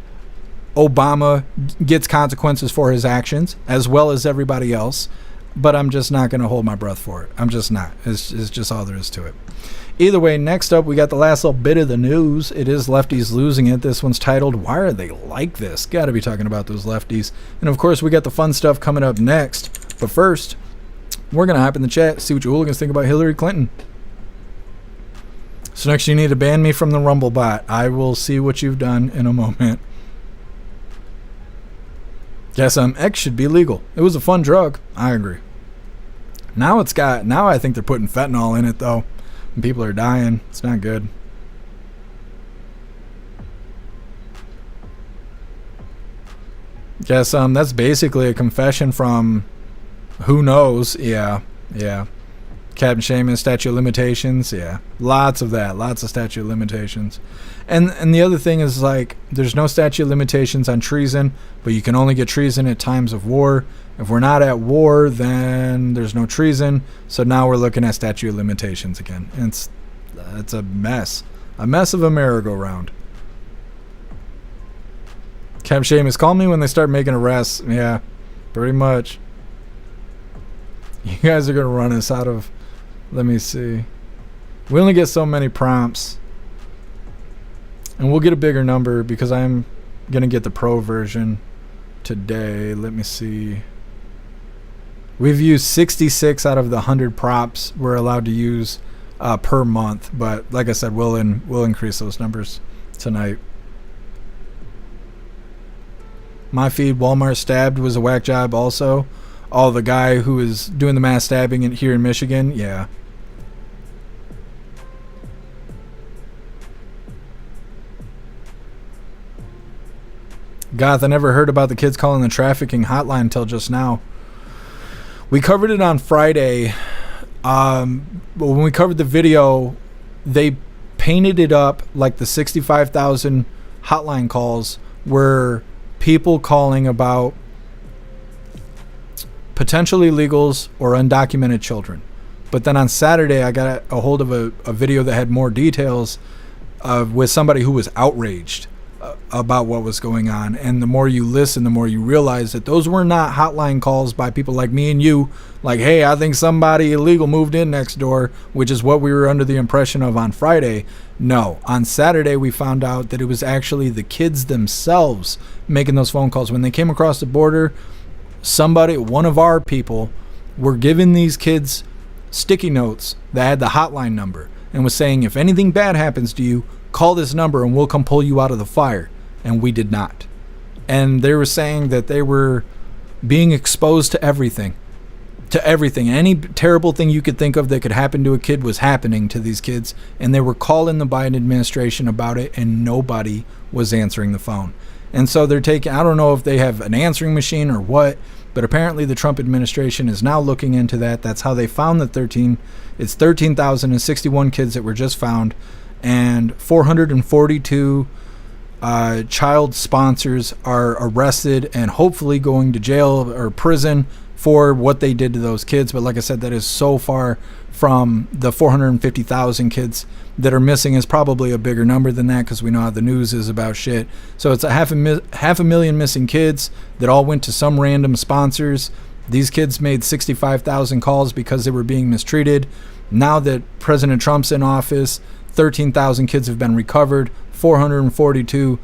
Obama gets consequences for his actions, as well as everybody else, but I'm just not going to hold my breath for it. I'm just not. It's just all there is to it. Either way, next up, we got the last little bit of the news. It is lefties losing it. This one's titled, Why Are They Like This? Got to be talking about those lefties. And, of course, we got the fun stuff coming up next. But first, we're going to hop in the chat, see what you hooligans think about Hillary Clinton. So next, you need to ban me from the Rumble bot. I will see what you've done in a moment. Yes, X should be legal. It was a fun drug. I agree. Now I think they're putting fentanyl in it, though. And people are dying. It's not good. Guess that's basically a confession from who knows. Yeah. Captain Shaman, statute of limitations. Yeah. Lots of that. Lots of statute of limitations. And the other thing is, like, there's no statute of limitations on treason, but you can only get treason at times of war. If we're not at war, then there's no treason. So now we're looking at statute of limitations again. And it's a mess. A mess of a merry-go-round. Captain Shamus, call me when they start making arrests. Yeah, pretty much. You guys are going to run us out of... Let me see. We only get so many prompts. And we'll get a bigger number because I'm going to get the pro version. today. Let me see. We've used 66 out of the 100 props we're allowed to use per month. But like I said, we'll increase those numbers tonight. My feed, Walmart stabbed was a whack job also. Oh, the guy who was doing the mass stabbing here in Michigan? Yeah. Goth, I never heard about the kids calling the trafficking hotline until just now. We covered it on Friday. But when we covered the video, they painted it up like the 65,000 hotline calls were people calling about potential illegals or undocumented children. But then on Saturday, I got a hold of a video that had more details with somebody who was outraged about what was going on. And the more you listen, the more you realize that those were not hotline calls by people like me and you, like, hey, I think somebody illegal moved in next door, which is what we were under the impression of on Friday. No, on Saturday we found out that it was actually the kids themselves making those phone calls. When they came across the border, one of our people, were giving these kids sticky notes that had the hotline number and was saying, if anything bad happens to you, call this number and we'll come pull you out of the fire. And we did not. And they were saying that they were being exposed to everything. Any terrible thing you could think of that could happen to a kid was happening to these kids. And they were calling the Biden administration about it, and nobody was answering the phone. And so they're taking, I don't know if they have an answering machine or what, but apparently the Trump administration is now looking into that. That's how they found the 13,061 kids that were just found. And 442 child sponsors are arrested and hopefully going to jail or prison for what they did to those kids. But like I said, that is so far from the 450,000 kids that are missing. Is probably a bigger number than that because we know how the news is about shit. So it's a half a million missing kids that all went to some random sponsors. These kids made 65,000 calls because they were being mistreated. Now that President Trump's in office, 13,000 kids have been recovered. 442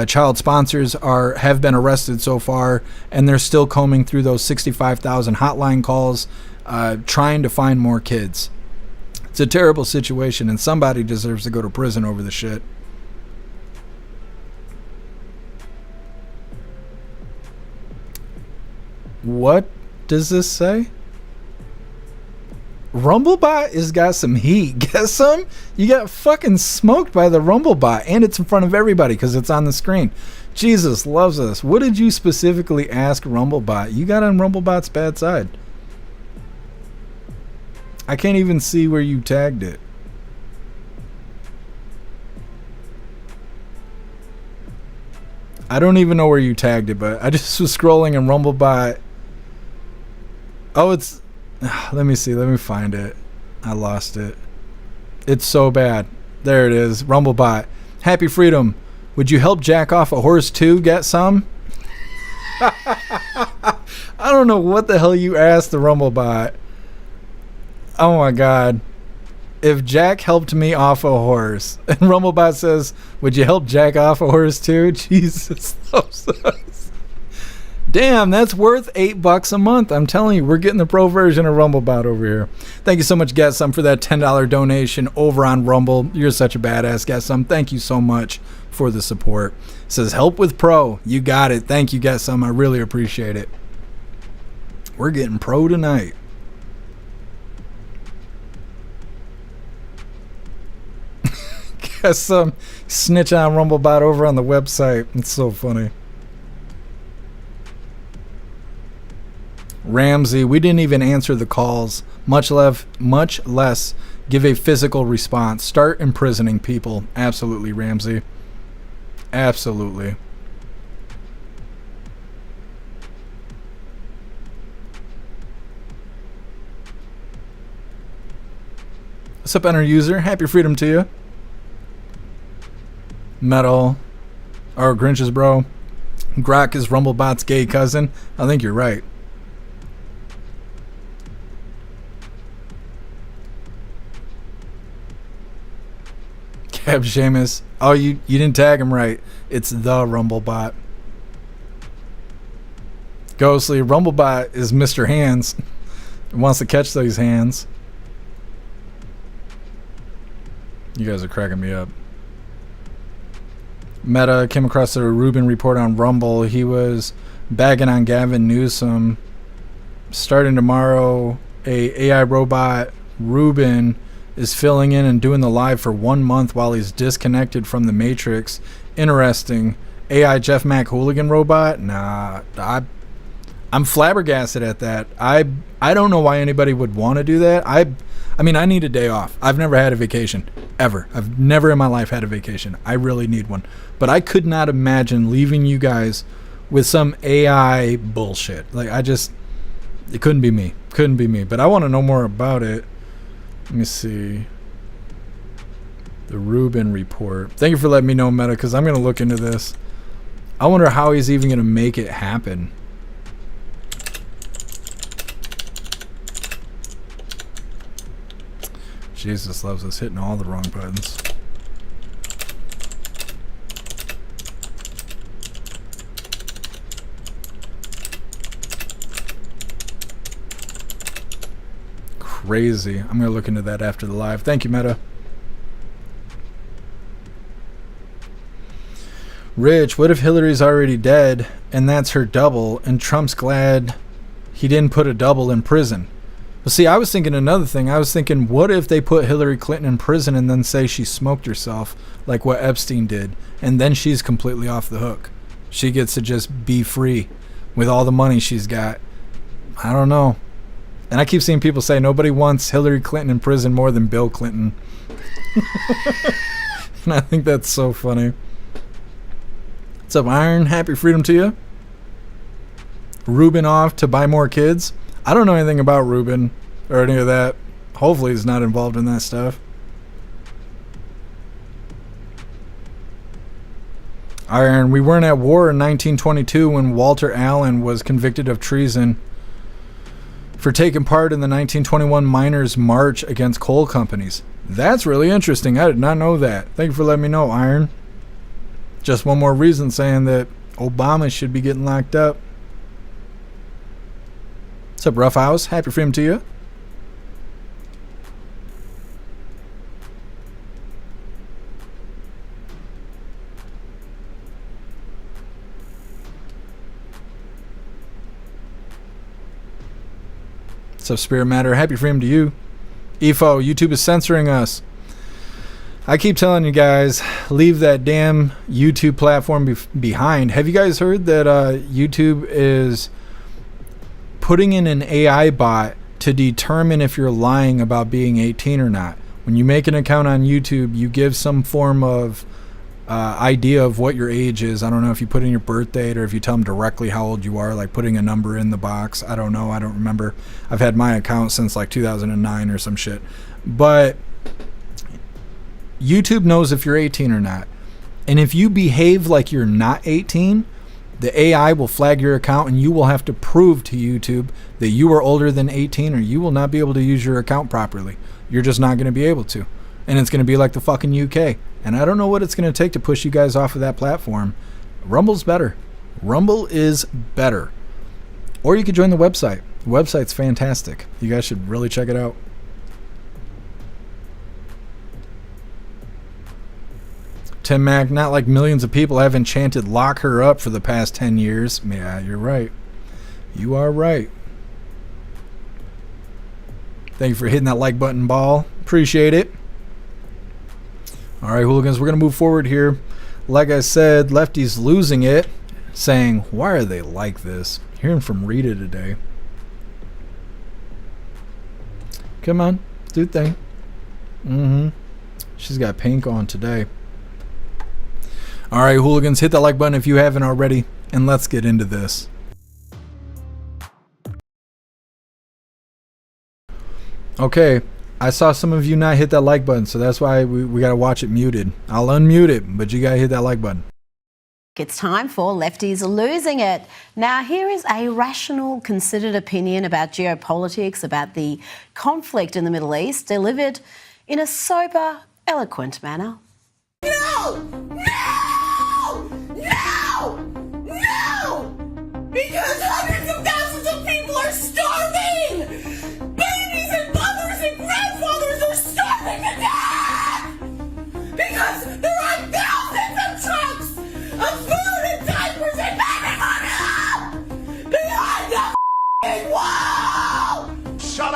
child sponsors have been arrested so far, and they're still combing through those 65,000 hotline calls, trying to find more kids. It's a terrible situation, and somebody deserves to go to prison over the shit. What does this say? Rumblebot has got some heat. Get some? You got fucking smoked by the Rumblebot, and it's in front of everybody because it's on the screen. Jesus loves us. What did you specifically ask Rumblebot? You got on Rumblebot's bad side. I can't even see where you tagged it. I don't even know where you tagged it, but I just was scrolling and Rumblebot. Oh, it's... Let me see. Let me find it. I lost it. It's so bad. There it is. Rumblebot. Happy Freedom. Would you help jack off a horse too? Get some? I don't know what the hell you asked the Rumblebot. Oh my God. If Jack helped me off a horse. And Rumblebot says, would you help Jack off a horse too? Jesus loves us. Damn, that's worth $8 a month. I'm telling you, we're getting the pro version of Rumblebot over here. Thank you so much, Get Some, for that $10 donation over on Rumble. You're such a badass, Get Some. Thank you so much for the support. It says, help with pro. You got it. Thank you, Get Some. I really appreciate it. We're getting pro tonight. Get Some. Snitch on Rumblebot over on the website. It's so funny. Ramsey, we didn't even answer the calls, much less give a physical response. Start imprisoning people. Absolutely, Ramsey. Absolutely. What's up, Enter User? Happy Freedom to you. Metal. Or Grinch's bro. Grok is Rumblebot's gay cousin. I think you're right. Cab Seamus. Oh, you didn't tag him right. It's the Rumblebot. Ghostly, Rumblebot is Mr. Hands. He wants to catch those hands. You guys are cracking me up. Meta came across a Rubin report on Rumble. He was bagging on Gavin Newsom. Starting tomorrow, a AI robot, Rubin, is filling in and doing the live for 1 month while he's disconnected from the Matrix. Interesting. AI Jeff Mac Hooligan robot? Nah, I'm flabbergasted at that. I don't know why anybody would want to do that. I mean, I need a day off. I've never had a vacation, ever. I've never in my life had a vacation. I really need one. But I could not imagine leaving you guys with some AI bullshit. Like, it couldn't be me. Couldn't be me. But I want to know more about it. Let me see. The Rubin report. Thank you for letting me know, Meta, because I'm going to look into this. I wonder how he's even going to make it happen. Jesus loves us hitting all the wrong buttons. Crazy. I'm going to look into that after the live. Thank you, Meta. Rich, what if Hillary's already dead and that's her double and Trump's glad he didn't put a double in prison? Well, see, I was thinking another thing. I was thinking, what if they put Hillary Clinton in prison and then say she smoked herself like what Epstein did, and then she's completely off the hook? She gets to just be free with all the money she's got. I don't know. And I keep seeing people say nobody wants Hillary Clinton in prison more than Bill Clinton. And I think that's so funny. What's up, Iron? Happy freedom to you. Rubin off to buy more kids. I don't know anything about Rubin or any of that. Hopefully he's not involved in that stuff. Iron, we weren't at war in 1922 when Walter Allen was convicted of treason for taking part in the 1921 miners' march against coal companies. That's really interesting. I did not know that. Thank you for letting me know, Iron. Just one more reason saying that Obama should be getting locked up. What's up, Rough House? Happy freedom to you. What's up, Spirit Matter? Happy freedom to you. EFO, YouTube is censoring us. I keep telling you guys, leave that damn YouTube platform behind. Have you guys heard that YouTube is putting in an AI bot to determine if you're lying about being 18 or not? When you make an account on YouTube, you give some form of idea of what your age is. I don't know if you put in your birth date or if you tell them directly how old you are, like putting a number in the box. I don't know. I don't remember. I've had my account since like 2009 or some shit. But YouTube knows if you're 18 or not. And if you behave like you're not 18, the AI will flag your account and you will have to prove to YouTube that you are older than 18 or you will not be able to use your account properly. You're just not going to be able to. And it's going to be like the fucking UK. And I don't know what it's going to take to push you guys off of that platform. Rumble's better. Rumble is better. Or you could join the website. The website's fantastic. You guys should really check it out. Tim Mac, not like millions of people haven't chanted lock her up for the past 10 years. Yeah, you're right. You are right. Thank you for hitting that like button, Ball. Appreciate it. All right, Hooligans, we're going to move forward here. Like I said, Lefty's losing it, saying, why are they like this? Hearing from Rita today. Come on, do the thing. She's got pink on today. All right, Hooligans, hit that like button if you haven't already, and let's get into this. Okay, I saw some of you not hit that like button, so that's why we got to watch it muted. I'll unmute it, but you got to hit that like button. It's time for Lefties Losing It. Now, here is a rational, considered opinion about geopolitics, about the conflict in the Middle East, delivered in a sober, eloquent manner. No! No! No! No! Because hundreds of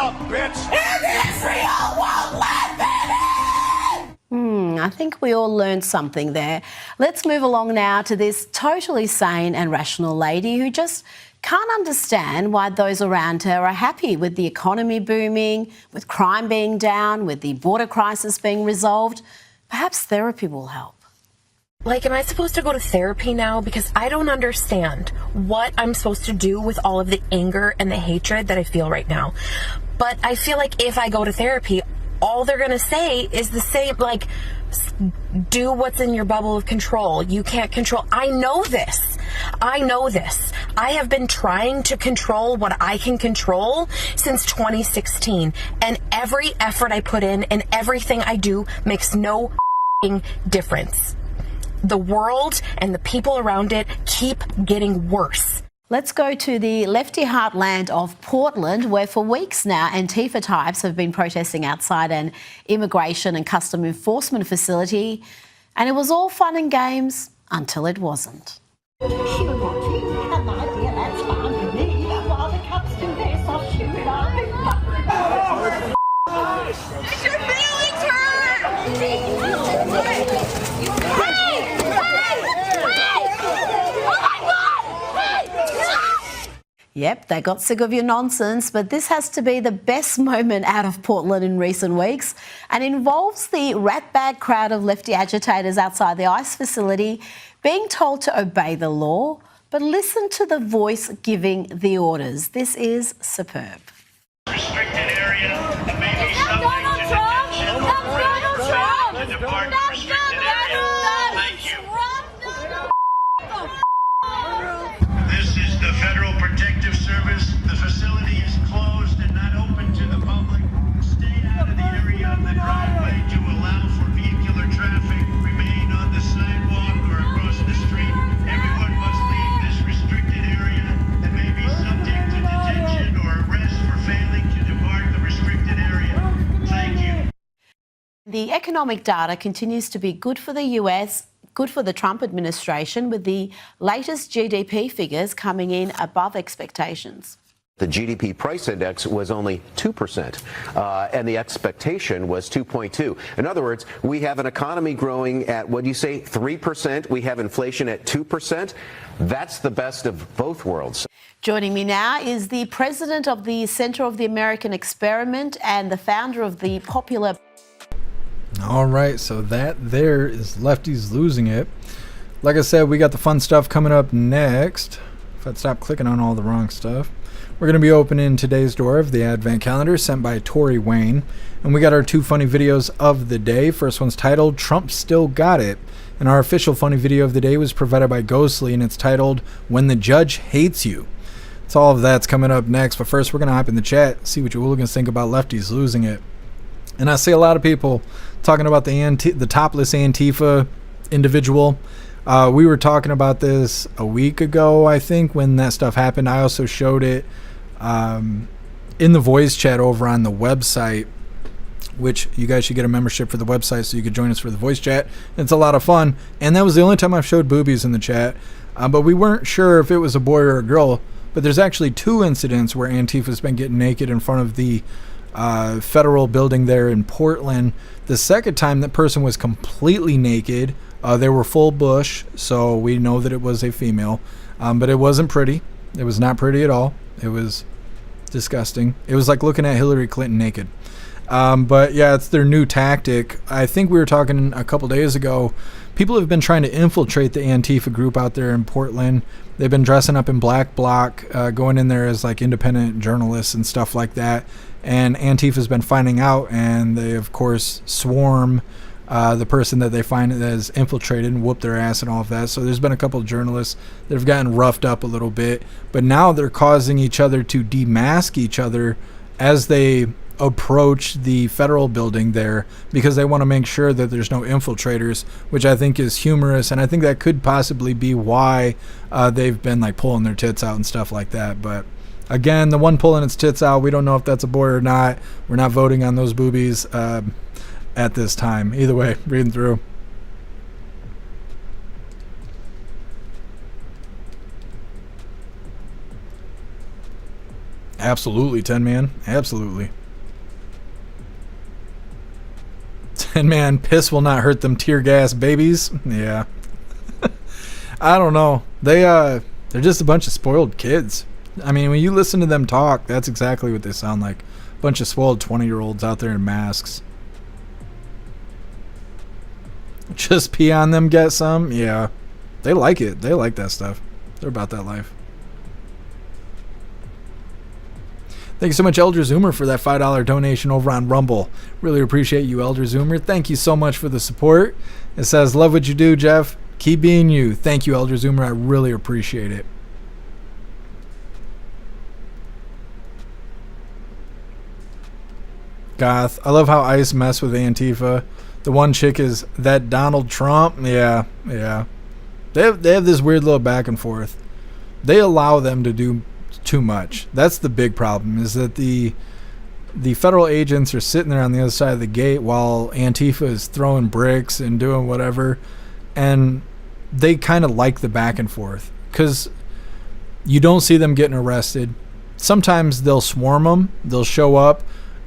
up, bitch! And Israel won't let them in! I think we all learned something there. Let's move along now to this totally sane and rational lady who just can't understand why those around her are happy with the economy booming, with crime being down, with the border crisis being resolved. Perhaps therapy will help. Like, am I supposed to go to therapy now? Because I don't understand what I'm supposed to do with all of the anger and the hatred that I feel right now. But I feel like if I go to therapy, all they're going to say is the same, like, do what's in your bubble of control. You can't control. I know this. I know this. I have been trying to control what I can control since 2016. And every effort I put in and everything I do makes no difference. The world and the people around it keep getting worse. Let's go to the lefty heartland of Portland, where for weeks now Antifa types have been protesting outside an immigration and custom enforcement facility. And it was all fun and games until it wasn't. Yep, they got sick of your nonsense, but this has to be the best moment out of Portland in recent weeks and involves the ratbag crowd of lefty agitators outside the ICE facility being told to obey the law, but listen to the voice giving the orders. This is superb. Restricted area that may be subject to detention or to depart the restricted area. Thank you. This is the Federal Protective Service. The facility is closed and not open to the public. Stay out of the area of the driveway to allow for vehicular traffic. Remain on the sidewalk or across the street. Everyone must leave this restricted area and may be subject to detention or arrest for failing to depart the restricted area. Thank you. The economic data continues to be good for the US, good for the Trump administration, with the latest GDP figures coming in above expectations. The GDP price index was only 2%, and the expectation was 2.2. In other words, we have an economy growing at, what do you say, 3%? We have inflation at 2%. That's the best of both worlds. Joining me now is the president of the Center of the American Experiment and the founder of the popular... All right, so that there is Lefties Losing It. Like I said, we got the fun stuff coming up next. If I'd stop clicking on all the wrong stuff. We're going to be opening today's door of the Advent Calendar sent by Tori Wayne. And we got our two funny videos of the day. First one's titled, Trump Still Got It. And our official funny video of the day was provided by Ghostly, and it's titled, When the Judge Hates You. So all of that's coming up next. But first, we're going to hop in the chat, see what you hooligans think about Lefties Losing It. And I see a lot of people talking about the topless Antifa individual. We were talking about this a week ago, I think, when that stuff happened. I also showed it in the voice chat over on the website, which you guys should get a membership for the website so you could join us for the voice chat. It's a lot of fun. And that was the only time I've showed boobies in the chat. But we weren't sure if it was a boy or a girl. But there's actually two incidents where Antifa's been getting naked in front of the federal building there in Portland. The second time, that person was completely naked. They were full bush, so we know that it was a female. But it wasn't pretty. It was not pretty at all. It was disgusting. It was like looking at Hillary Clinton naked. But yeah, it's their new tactic. I think we were talking a couple days ago. People have been trying to infiltrate the Antifa group out there in Portland. They've been dressing up in black bloc, going in there as like independent journalists and stuff like that. And Antifa's been finding out, and they, of course, swarm the person that they find that has infiltrated and whoop their ass and all of that. So there's been a couple of journalists that have gotten roughed up a little bit. But now they're causing each other to demask each other as they approach the federal building there, because they want to make sure that there's no infiltrators, which I think is humorous. And I think that could possibly be why they've been like pulling their tits out and stuff like that. But again, the one pulling its tits out, we don't know if that's a boy or not. We're not voting on those boobies at this time. Either way, reading through. Absolutely, 10-man. Absolutely. 10-man, piss will not hurt them tear gas babies. Yeah. I don't know. They're just a bunch of spoiled kids. I mean, when you listen to them talk, that's exactly what they sound like. A bunch of spoiled 20-year-olds out there in masks. Just pee on them, get some. Yeah. They like it. They like that stuff. They're about that life. Thank you so much, Elder Zoomer, for that $5 donation over on Rumble. Really appreciate you, Elder Zoomer. Thank you so much for the support. It says, love what you do, Jeff. Keep being you. Thank you, Elder Zoomer. I really appreciate it. Goth. I love how ICE mess with Antifa. The one chick is that Donald Trump. Yeah, yeah. They have this weird little back and forth. They allow them to do too much. That's the big problem, is that the federal agents are sitting there on the other side of the gate while Antifa is throwing bricks and doing whatever, and they kind of like the back and forth because you don't see them getting arrested. Sometimes they'll swarm them. They'll show up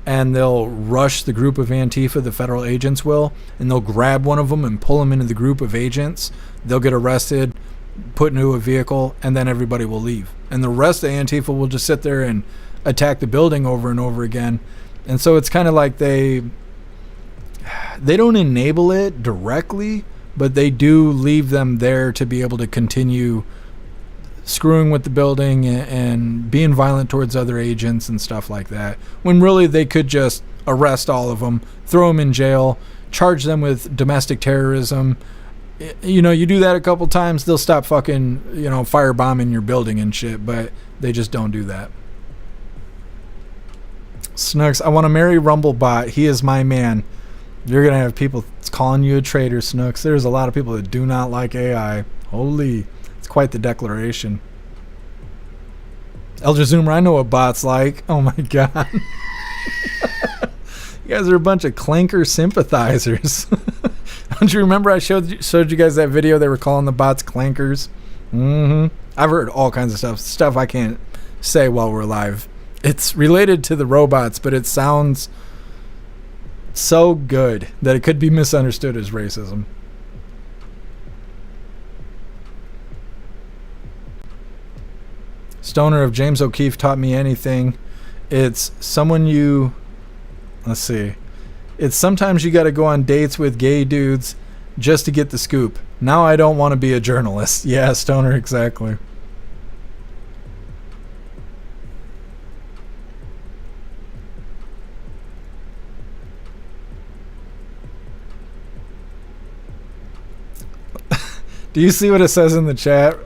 and they'll rush the group of Antifa, the federal agents will, and they'll grab one of them and pull them into the group of agents. They'll get arrested, put into a vehicle, and then everybody will leave. And the rest of Antifa will just sit there and attack the building over and over again. And so it's kind of like they don't enable it directly, but they do leave them there to be able to continue screwing with the building and being violent towards other agents and stuff like that. When really they could just arrest all of them, throw them in jail, charge them with domestic terrorism. You know, you do that a couple times, they'll stop fucking, firebombing your building and shit, but they just don't do that. Snooks, I want to marry Rumblebot. He is my man. You're going to have people calling you a traitor, Snooks. There's a lot of people that do not like AI. Holy, it's quite the declaration. Elder Zoomer, I know what bot's like. Oh my God. You guys are a bunch of clanker sympathizers. Don't you remember I showed you guys that video? They were calling the bots clankers. I've heard all kinds of stuff I can't say while we're live. It's related to the robots, but it sounds so good that it could be misunderstood as racism. Stoner, of James O'Keefe taught me anything, it's someone let's see. It's sometimes you got to go on dates with gay dudes just to get the scoop. Now I don't want to be a journalist. Yeah, Stoner, exactly. Do you see what it says in the chat?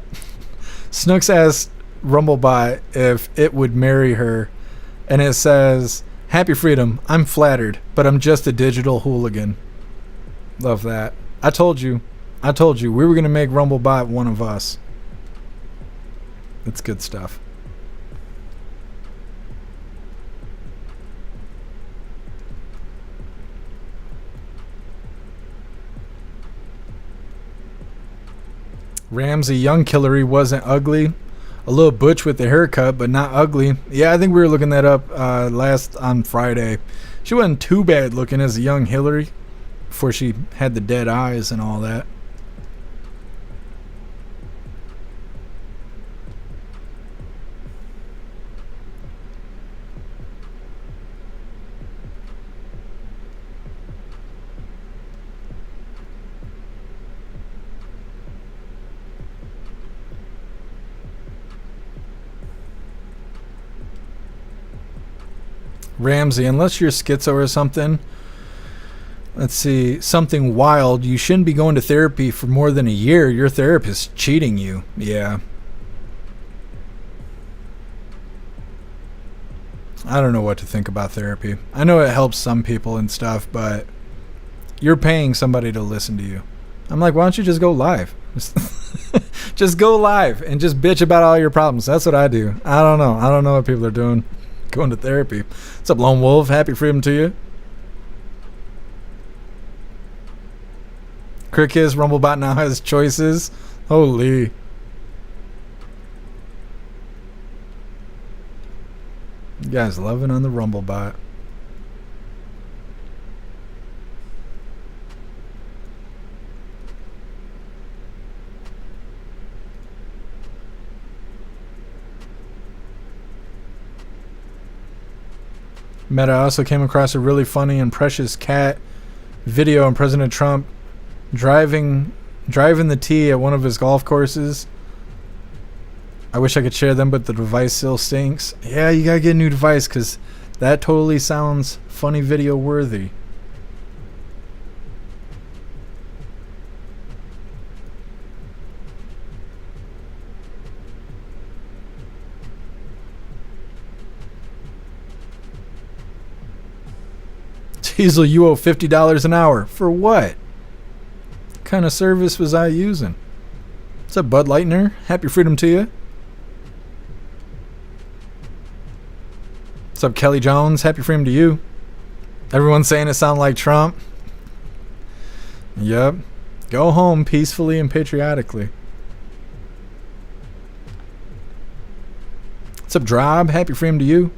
Snooks asked Rumblebot if it would marry her, and it says, "Happy freedom. I'm flattered, but I'm just a digital hooligan." Love that. I told you we were going to make Rumblebot one of us. It's good stuff. Ramsey, young Hillary wasn't ugly. A little butch with the haircut, but not ugly. Yeah, I think we were looking that up on Friday. She wasn't too bad looking as a young Hillary before she had the dead eyes and all that. Ramsey, unless you're schizo or something, let's see, something wild, you shouldn't be going to therapy for more than a year. Your therapist's cheating you. Yeah. I don't know what to think about therapy. I know it helps some people and stuff, but you're paying somebody to listen to you. I'm like, why don't you just go live? Just go live and just bitch about all your problems. That's what I do. I don't know. I don't know what people are doing. Going to therapy. What's up, Lone Wolf? Happy freedom to you. Crickis, Rumblebot now has choices. Holy. You guys loving on the Rumble bot. Meta also came across a really funny and precious cat video on President Trump driving the tee at one of his golf courses. I wish I could share them, but the device still stinks. Yeah, you gotta get a new device because that totally sounds funny video worthy. Diesel, you owe $50 an hour. For what? What kind of service was I using? What's up, Bud Lightner? Happy freedom to you. What's up, Kelly Jones? Happy freedom to you. Everyone's saying it sounds like Trump. Yep. Go home peacefully and patriotically. What's up, Drob? Happy freedom to you.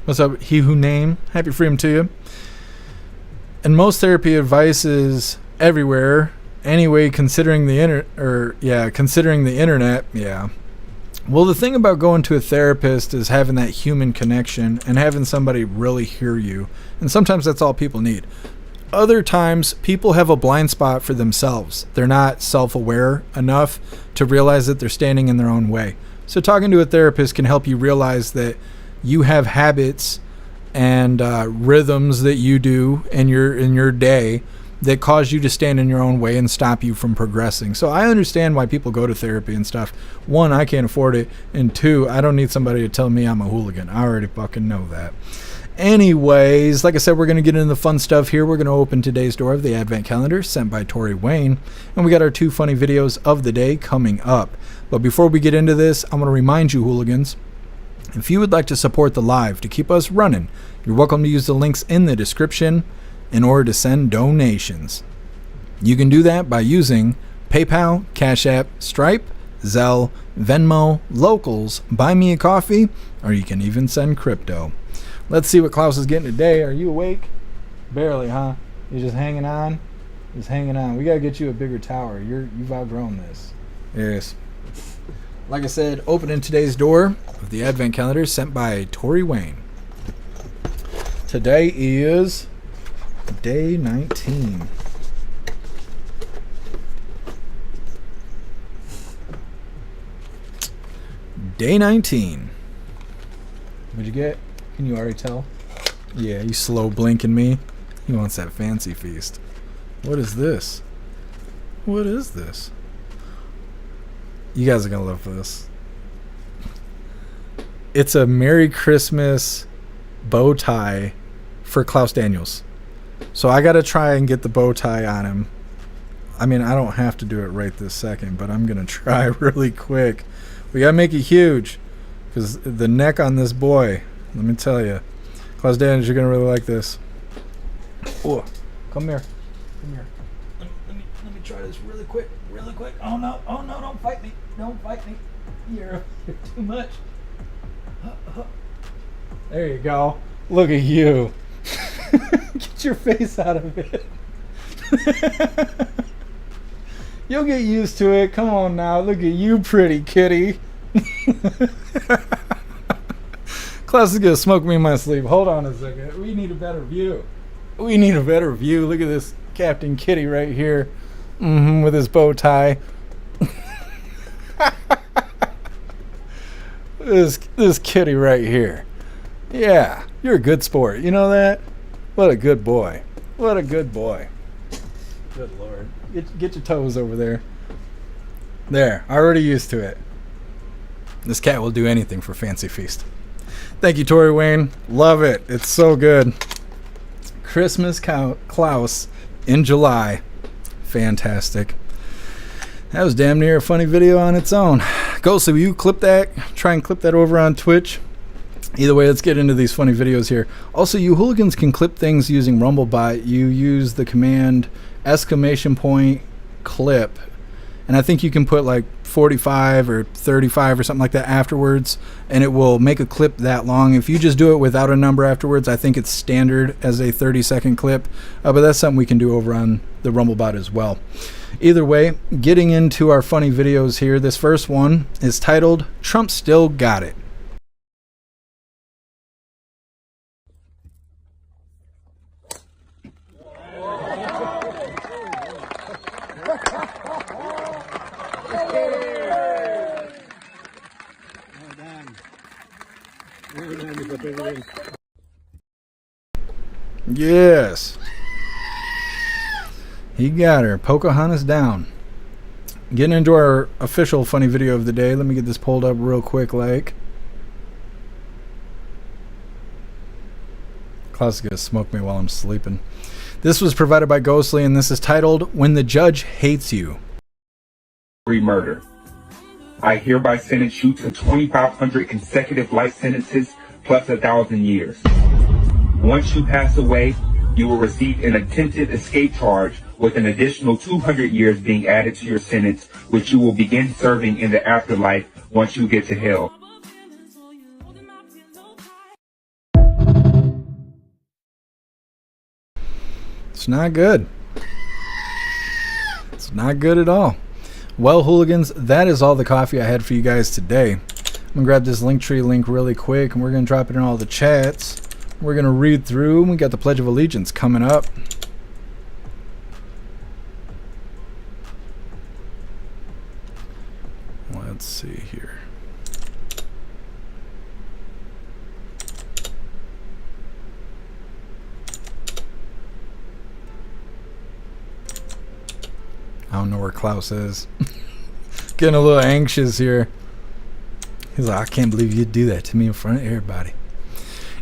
What's up, he who name? Happy freedom to you. And most therapy advice is everywhere. Anyway, considering the internet, yeah. Well, the thing about going to a therapist is having that human connection and having somebody really hear you. And sometimes that's all people need. Other times, people have a blind spot for themselves. They're not self-aware enough to realize that they're standing in their own way. So talking to a therapist can help you realize that you have habits and rhythms that you do in your day that cause you to stand in your own way and stop you from progressing. So I understand why people go to therapy and stuff. One, I can't afford it. And two, I don't need somebody to tell me I'm a hooligan. I already fucking know that. Anyways, like I said, we're going to get into the fun stuff here. We're going to open today's door of the Advent Calendar sent by Tori Wayne. And we got our 2 funny videos of the day coming up. But before we get into this, I'm going to remind you, hooligans, if you would like to support the live to keep us running, you're welcome to use the links in the description in order to send donations. You can do that by using PayPal, Cash App, Stripe, Zelle, Venmo, Locals, Buy Me a Coffee, or you can even send crypto. Let's see what Klaus is getting today. Are you awake? Barely, huh? You're just hanging on? Just hanging on. We got to get you a bigger tower. You've outgrown this. Yes. Like I said, opening today's door of the Advent Calendar sent by Tori Wayne. Today is day 19. Day 19. What'd you get? Can you already tell? Yeah, you slow blinking me. He wants that fancy feast. What is this? What is this? You guys are going to love this. It's a Merry Christmas bow tie for Klaus Daniels. So I got to try and get the bow tie on him. I mean, I don't have to do it right this second, but I'm going to try really quick. We got to make it huge because the neck on this boy, let me tell you, Klaus Daniels, you're going to really like this. Oh, come here. Come here. Let me try this really quick. Really quick. Oh no, don't fight me. Don't fight me. You're too much. There you go. Look at you. Get your face out of it. You'll get used to it. Come on now. Look at you, pretty kitty. Klaus is going to smoke me in my sleep. Hold on a second. We need a better view. We need a better view. Look at this Captain Kitty right here. With his bow tie. This kitty right here. Yeah, you're a good sport. You know that? What a good boy. What a good boy. Good Lord. Get your toes over there. There, already used to it. This cat will do anything for Fancy Feast. Thank you, Tori Wayne. Love it. It's so good. Christmas Klaus in July. Fantastic. That was damn near a funny video on its own. Ghostly, will you clip that? Try and clip that over on Twitch. Either way, let's get into these funny videos here. Also, you hooligans can clip things using RumbleBot. You use the command !clip, and I think you can put like 45 or 35 or something like that afterwards, and it will make a clip that long. If you just do it without a number afterwards, I think it's standard as a 30-second clip, but that's something we can do over on the RumbleBot as well. Either way, getting into our funny videos here, this first one is titled "Trump Still Got It." Yes, he got her. Pocahontas down. Getting into our official funny video of the day. Let me get this pulled up real quick. Klaus gonna smoke me while I'm sleeping. This was provided by Ghostly, and this is titled "When the Judge Hates You." Murder. I hereby sentence you to 2,500 consecutive life sentences plus 1,000 years. Once you pass away, you will receive an attempted escape charge with an additional 200 years being added to your sentence, which you will begin serving in the afterlife once you get to hell. It's not good. It's not good at all. Well, hooligans, that is all the coffee I had for you guys today. I'm gonna grab this Linktree link really quick, and we're gonna drop it in all the chats. We're gonna read through. We got the Pledge of Allegiance coming up. Let's see here. I don't know where Klaus is. Getting a little anxious here. He's like, I can't believe you'd do that to me in front of everybody.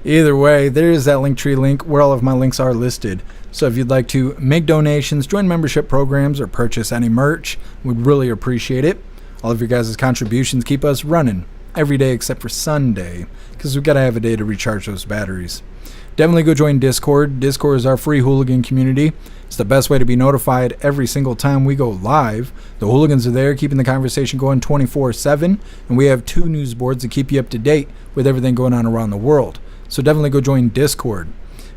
Either way, there is that Linktree link where all of my links are listed. So if you'd like to make donations, join membership programs, or purchase any merch, we'd really appreciate it. All of your guys' contributions keep us running every day except for Sunday, because we've got to have a day to recharge those batteries. Definitely go join Discord. Discord is our free hooligan community. It's the best way to be notified every single time we go live. The hooligans are there keeping the conversation going 24/7, and we have 2 news boards to keep you up to date with everything going on around the world. So definitely go join Discord.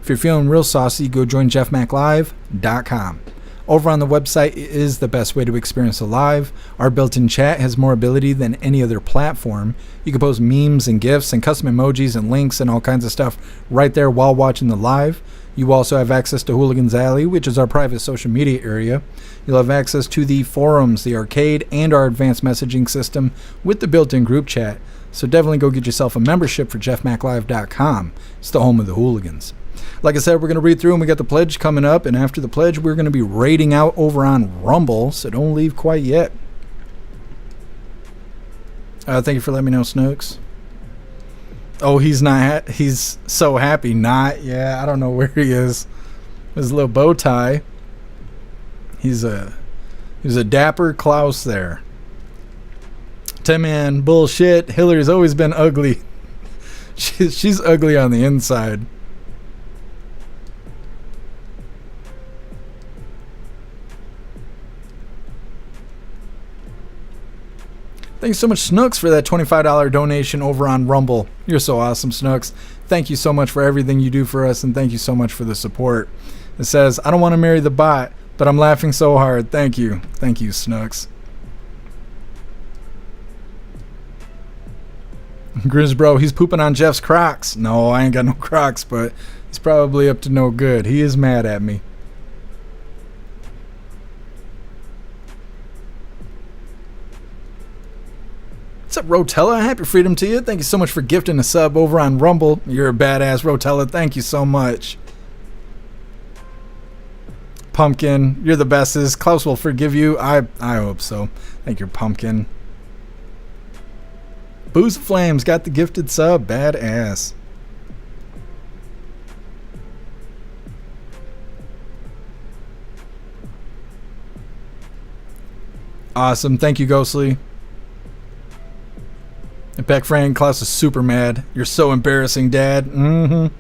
If you're feeling real saucy, go join jeffmaclive.com. Over on the website is the best way to experience a live. Our built-in chat has more ability than any other platform. You can post memes and GIFs and custom emojis and links and all kinds of stuff right there while watching the live. You also have access to Hooligans Alley, which is our private social media area. You'll have access to the forums, the arcade, and our advanced messaging system with the built-in group chat. So definitely go get yourself a membership for jeffmaclive.com. It's the home of the hooligans. Like I said, we're going to read through, and we got the pledge coming up, and after the pledge, we're going to be raiding out over on Rumble, so don't leave quite yet. Thank you for letting me know, Snooks. Oh, he's not. He's so happy not. Yeah, I don't know where he is. His little bow tie. He's a dapper Klaus there. Tim man, bullshit. Hillary's always been ugly. She's ugly on the inside. Thanks so much, Snooks, for that $25 donation over on Rumble. You're so awesome, Snooks. Thank you so much for everything you do for us, and thank you so much for the support. It says, I don't want to marry the bot, but I'm laughing so hard. Thank you. Thank you, Snooks. Grizzbro, he's pooping on Jeff's Crocs. No, I ain't got no Crocs, but he's probably up to no good. He is mad at me. What's up, Rotella? Happy freedom to you. Thank you so much for gifting a sub over on Rumble. You're a badass, Rotella. Thank you so much. Pumpkin, you're the bestest. Klaus will forgive you. I hope so. Thank you, Pumpkin. Boost Flames got the gifted sub. Badass. Awesome. Thank you, Ghostly. Beck Frank, Klaus is super mad. You're so embarrassing, Dad. Mm-hmm.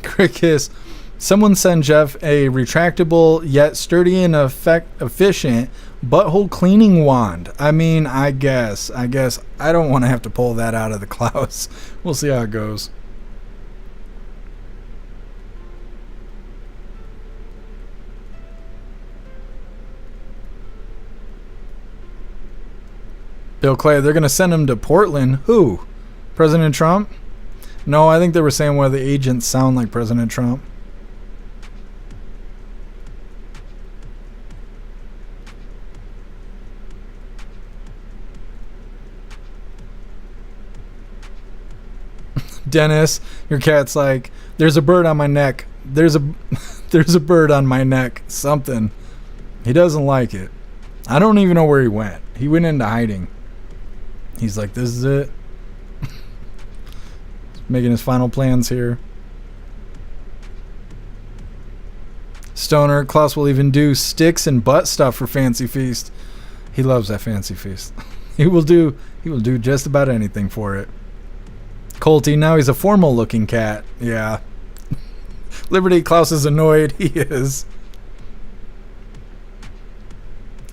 Crickis. Someone send Jeff a retractable yet sturdy and efficient butthole cleaning wand. I mean, I guess. I don't want to have to pull that out of the Klaus. We'll see how it goes. Bill Clay, they're going to send him to Portland. Who? President Trump? No, I think they were saying one of the agents sound like President Trump. Dennis, your cat's like, there's a bird on my neck. There's a bird on my neck. Something. He doesn't like it. I don't even know where he went. He went into hiding. He's like, this is it. Making his final plans here. Stoner, Klaus will even do sticks and butt stuff for Fancy Feast. He loves that Fancy Feast. He will do just about anything for it. Colty, now he's a formal looking cat. Yeah. Liberty, Klaus is annoyed. He is.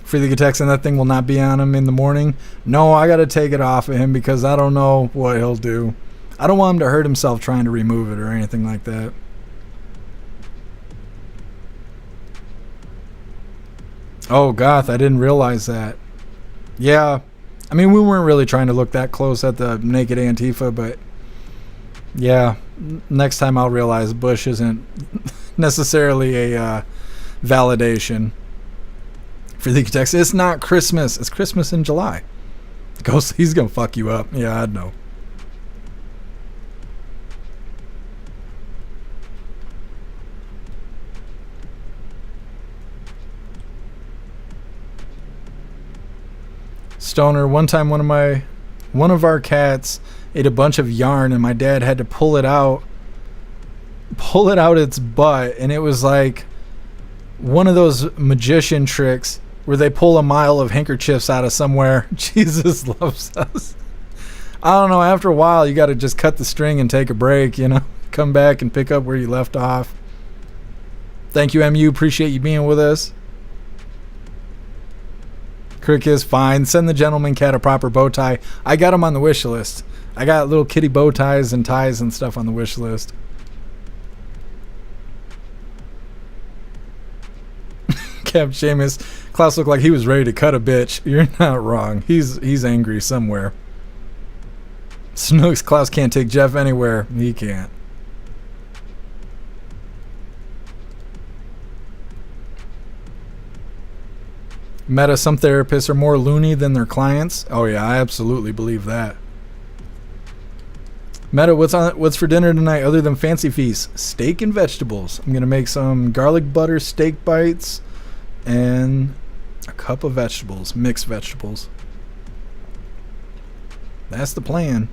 Free the text and that thing will not be on him in the morning. No, I gotta take it off of him because I don't know what he'll do. I don't want him to hurt himself trying to remove it or anything like that. Oh, Goth, I didn't realize that. Yeah. I mean, we weren't really trying to look that close at the naked Antifa, but yeah, next time I'll realize Bush isn't necessarily a validation. For the text, it's not Christmas. It's Christmas in July. Ghost, he's gonna fuck you up. Yeah, I know. Stoner, one time one of our cats ate a bunch of yarn and my dad had to pull it out its butt, and it was like one of those magician tricks where they pull a mile of handkerchiefs out of somewhere. Jesus loves us. I don't know, after a while you got to just cut the string and take a break, you know, come back and pick up where you left off. Thank you, MU, appreciate you being with us. Crick is fine. Send the gentleman cat a proper bow tie. I got him on the wish list. I got little kitty bow ties and ties and stuff on the wish list. Kev Seamus, Klaus looked like he was ready to cut a bitch. You're not wrong. He's angry somewhere. Snooks, Klaus can't take Jeff anywhere. He can't. Meta, some therapists are more loony than their clients. Oh yeah, I absolutely believe that. Meta, what's for dinner tonight other than Fancy Feast? Steak and vegetables. I'm gonna make some garlic butter steak bites and a cup of vegetables, mixed vegetables. That's the plan.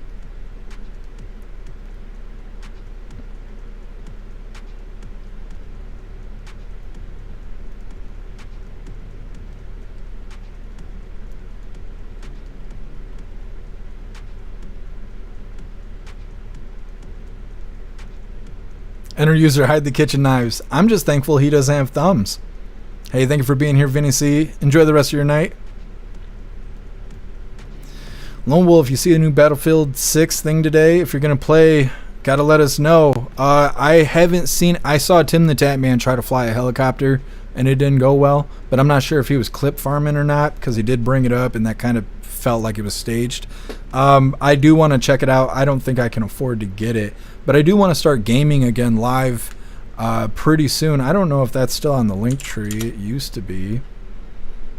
Enter user, hide the kitchen knives. I'm just thankful he doesn't have thumbs. Hey, thank you for being here, Vinny C. Enjoy the rest of your night. Lone Wolf, you see a new Battlefield 6 thing today? If you're going to play, gotta let us know. I haven't seen... I saw Tim the Tatman try to fly a helicopter, and it didn't go well. But I'm not sure if he was clip farming or not, because he did bring it up, and that kind of felt like it was staged. I do want to check it out. I don't think I can afford to get it. But I do want to start gaming again live pretty soon. I don't know if that's still on the link tree. It used to be.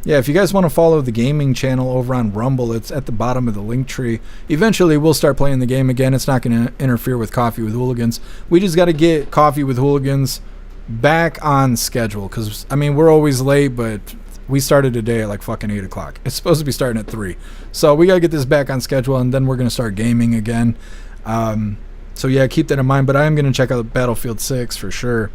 Yeah, if you guys want to follow the gaming channel over on Rumble, it's at the bottom of the link tree. Eventually, we'll start playing the game again. It's not going to interfere with Coffee with Hooligans. We just got to get Coffee with Hooligans back on schedule. Because, I mean, we're always late, but we started today at like fucking 8 o'clock. It's supposed to be starting at 3. So we got to get this back on schedule, and then we're going to start gaming again. So yeah, keep that in mind, but I am going to check out Battlefield 6 for sure.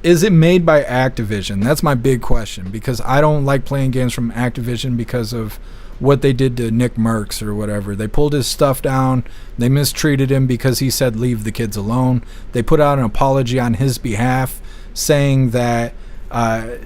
Is it made by Activision? That's my big question, because I don't like playing games from Activision because of what they did to Nick Merckx or whatever. They pulled his stuff down. They mistreated him because he said leave the kids alone. They put out an apology on his behalf saying that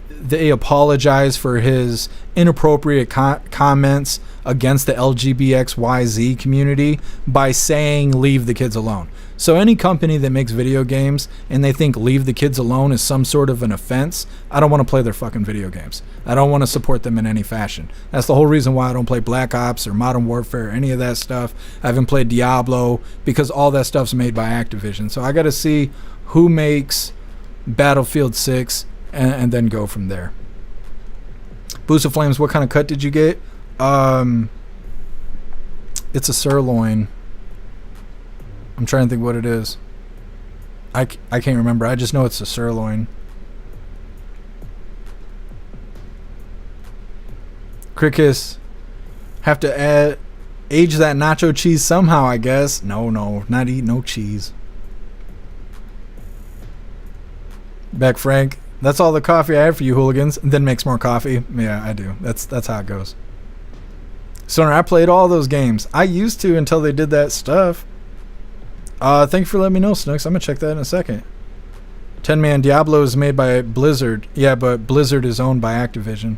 they apologize for his inappropriate comments against the LGBTQIZ community by saying leave the kids alone. So any company that makes video games and they think leave the kids alone is some sort of an offense, I don't want to play their fucking video games. I don't want to support them in any fashion. That's the whole reason why I don't play Black Ops or Modern Warfare or any of that stuff. I haven't played Diablo because all that stuff's made by Activision. So I got to see who makes Battlefield 6 and then go from there. Boost of Flames, what kind of cut did you get? It's a sirloin. I'm trying to think what it is. I can't remember. I just know it's a sirloin. Crickus, have to age that nacho cheese somehow, I guess. No, not eat no cheese. Beck Frank, that's all the coffee I have for you, hooligans. And then makes more coffee. Yeah, I do. That's how it goes. Stoner, I played all those games. I used to until they did that stuff. Thank you for letting me know, Snooks. I'm going to check that in a second. 10-Man Diablo is made by Blizzard. Yeah, but Blizzard is owned by Activision.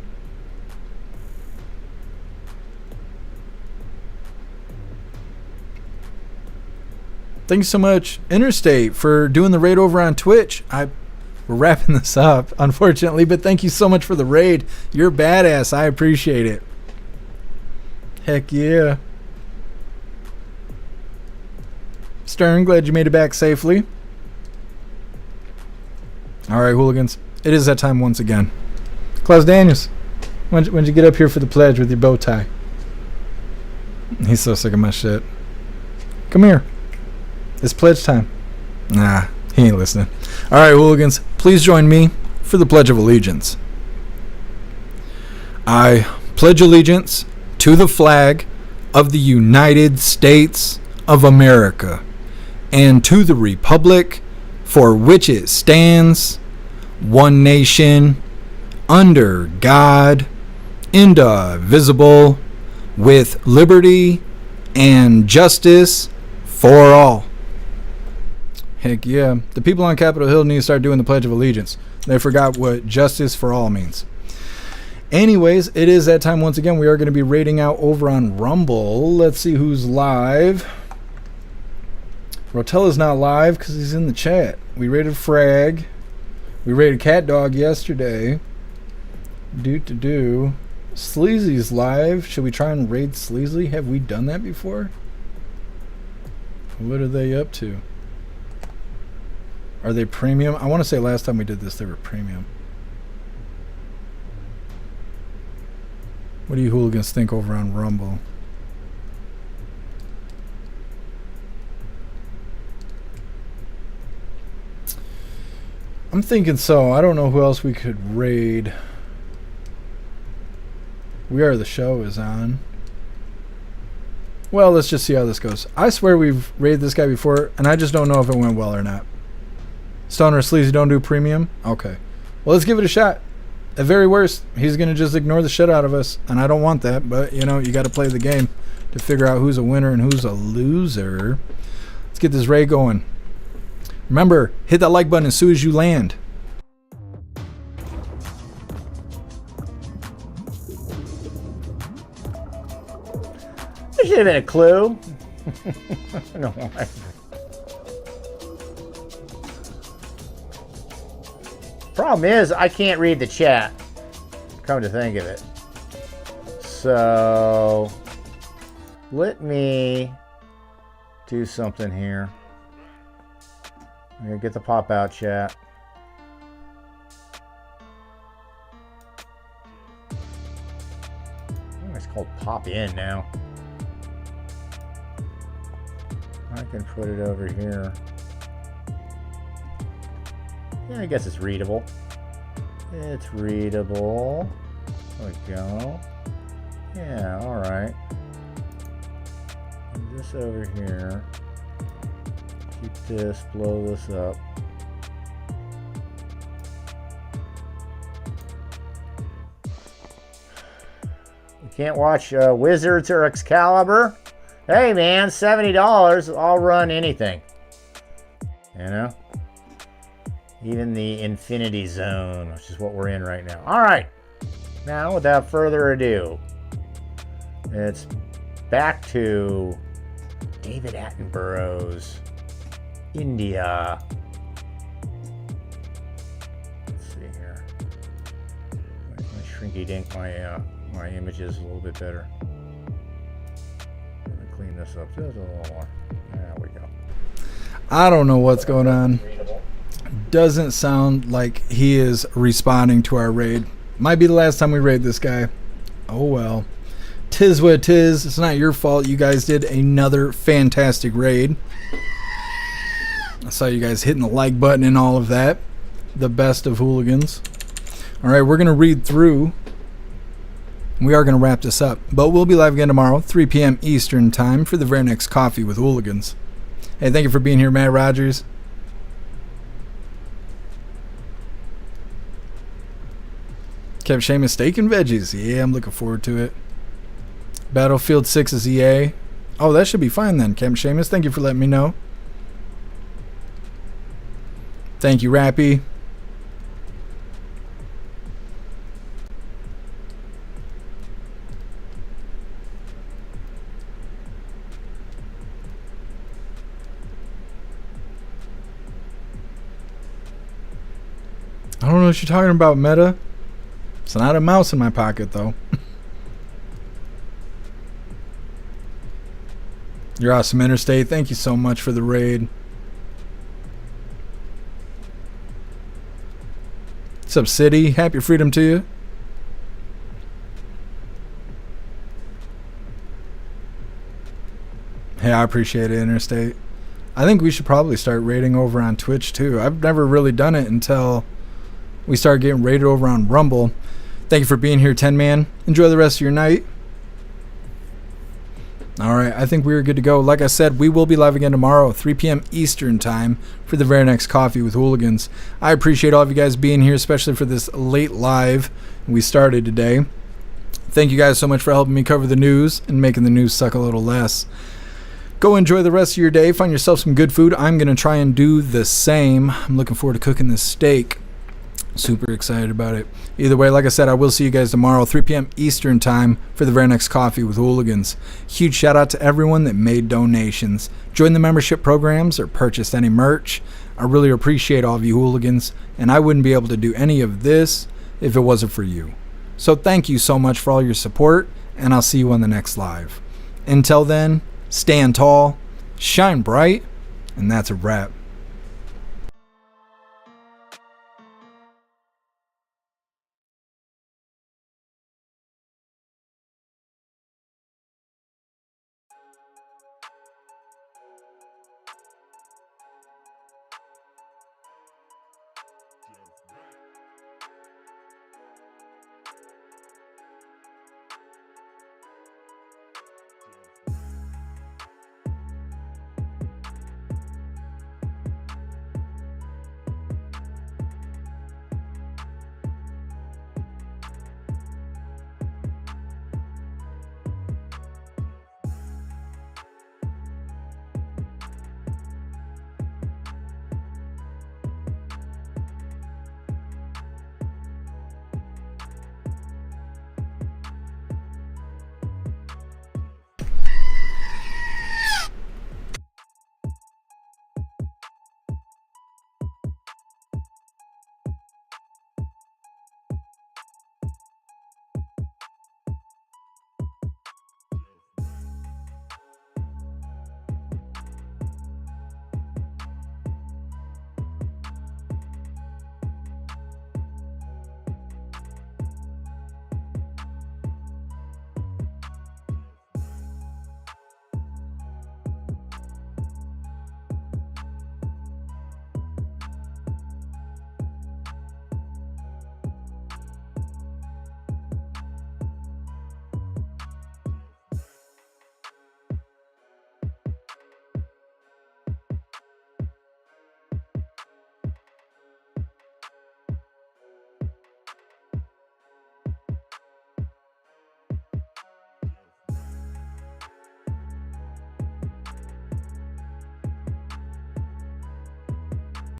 Thank you so much, Interstate, for doing the raid over on Twitch. We're wrapping this up, unfortunately, but thank you so much for the raid. You're badass. I appreciate it. Heck yeah. Stern, glad you made it back safely. All right, hooligans. It is that time once again. Klaus Daniels, when'd you get up here for the pledge with your bow tie? He's so sick of my shit. Come here. It's pledge time. Nah, he ain't listening. All right, hooligans, please join me for the Pledge of Allegiance. I pledge allegiance to the flag of the United States of America and to the republic for which it stands, one nation, under God, indivisible, with liberty and justice for all. Heck yeah. The people on Capitol Hill need to start doing the Pledge of Allegiance. They forgot what justice for all means. Anyways, it is that time once again. We are going to be rating out over on Rumble. Let's see who's live. Rotella's not live because he's in the chat. We rated Frag. We rated Cat Dog yesterday. Sleazy's live. Should we try and raid Sleazy? Have we done that before? What are they up to? Are they premium? I want to say last time we did this they were premium. What do you hooligans think over on Rumble? I'm thinking so. I don't know who else we could raid. We Are the Show is on. Well, let's just see how this goes. I swear we've raided this guy before, and I just don't know if it went well or not. Stoner Sleazy don't do premium? Okay. Well, let's give it a shot. At very worst, he's going to just ignore the shit out of us, and I don't want that, but, you know, you got to play the game to figure out who's a winner and who's a loser. Let's get this raid going. Remember, hit that like button as soon as you land. There should have been a clue. No. Problem is, I can't read the chat. Come to think of it. So, let me do something here. I'm going to get the pop-out chat. Oh, it's called pop-in now. I can put it over here. Yeah, I guess it's readable. It's readable. There we go. Yeah, alright. This over here. Keep this, blow this up. can't watch Wizards or Excalibur? Hey man, $70, I'll run anything. You know? Even the Infinity Zone, which is what we're in right now. All right, now without further ado, it's back to David Attenborough's India. Let's see here. Let me shrinky dink my images a little bit better. Let me clean this up just a little more. There we go. I don't know what's going on. Doesn't sound like he is responding to our raid. Might be the last time we raid this guy. Oh well. Tis what it is. It's not your fault. You guys did another fantastic raid. I saw you guys hitting the like button and all of that. The best of hooligans. Alright, we're going to read through. We are going to wrap this up. But we'll be live again tomorrow, 3 p.m. Eastern time for the very next Coffee with Hooligans. Hey, thank you for being here, Matt Rogers. Kev Seamus, steak and veggies. Yeah, I'm looking forward to it. Battlefield 6 is EA. Oh, that should be fine then, Kev Seamus. Thank you for letting me know. Thank you, Rappy. I don't know what you're talking about, Meta. It's not a mouse in my pocket, though. You're awesome, Interstate. Thank you so much for the raid. What's up, City? Happy freedom to you. Hey, I appreciate it, Interstate. I think we should probably start raiding over on Twitch, too. I've never really done it until we started getting raided over on Rumble. Thank you for being here, 10-man. Enjoy the rest of your night. Alright, I think we are good to go. Like I said, we will be live again tomorrow, 3 p.m. Eastern time for the very next Coffee with Hooligans. I appreciate all of you guys being here, especially for this late live we started today. Thank you guys so much for helping me cover the news and making the news suck a little less. Go enjoy the rest of your day. Find yourself some good food. I'm going to try and do the same. I'm looking forward to cooking this steak. Super excited about it. Either way, like I said, I will see you guys tomorrow, 3 p.m. Eastern time for the very next Coffee with Hooligans. Huge shout out to everyone that made donations, joined the membership programs, or purchased any merch. I really appreciate all of you hooligans, and I wouldn't be able to do any of this if it wasn't for you. So thank you so much for all your support, and I'll see you on the next live. Until then, stand tall, shine bright, and that's a wrap.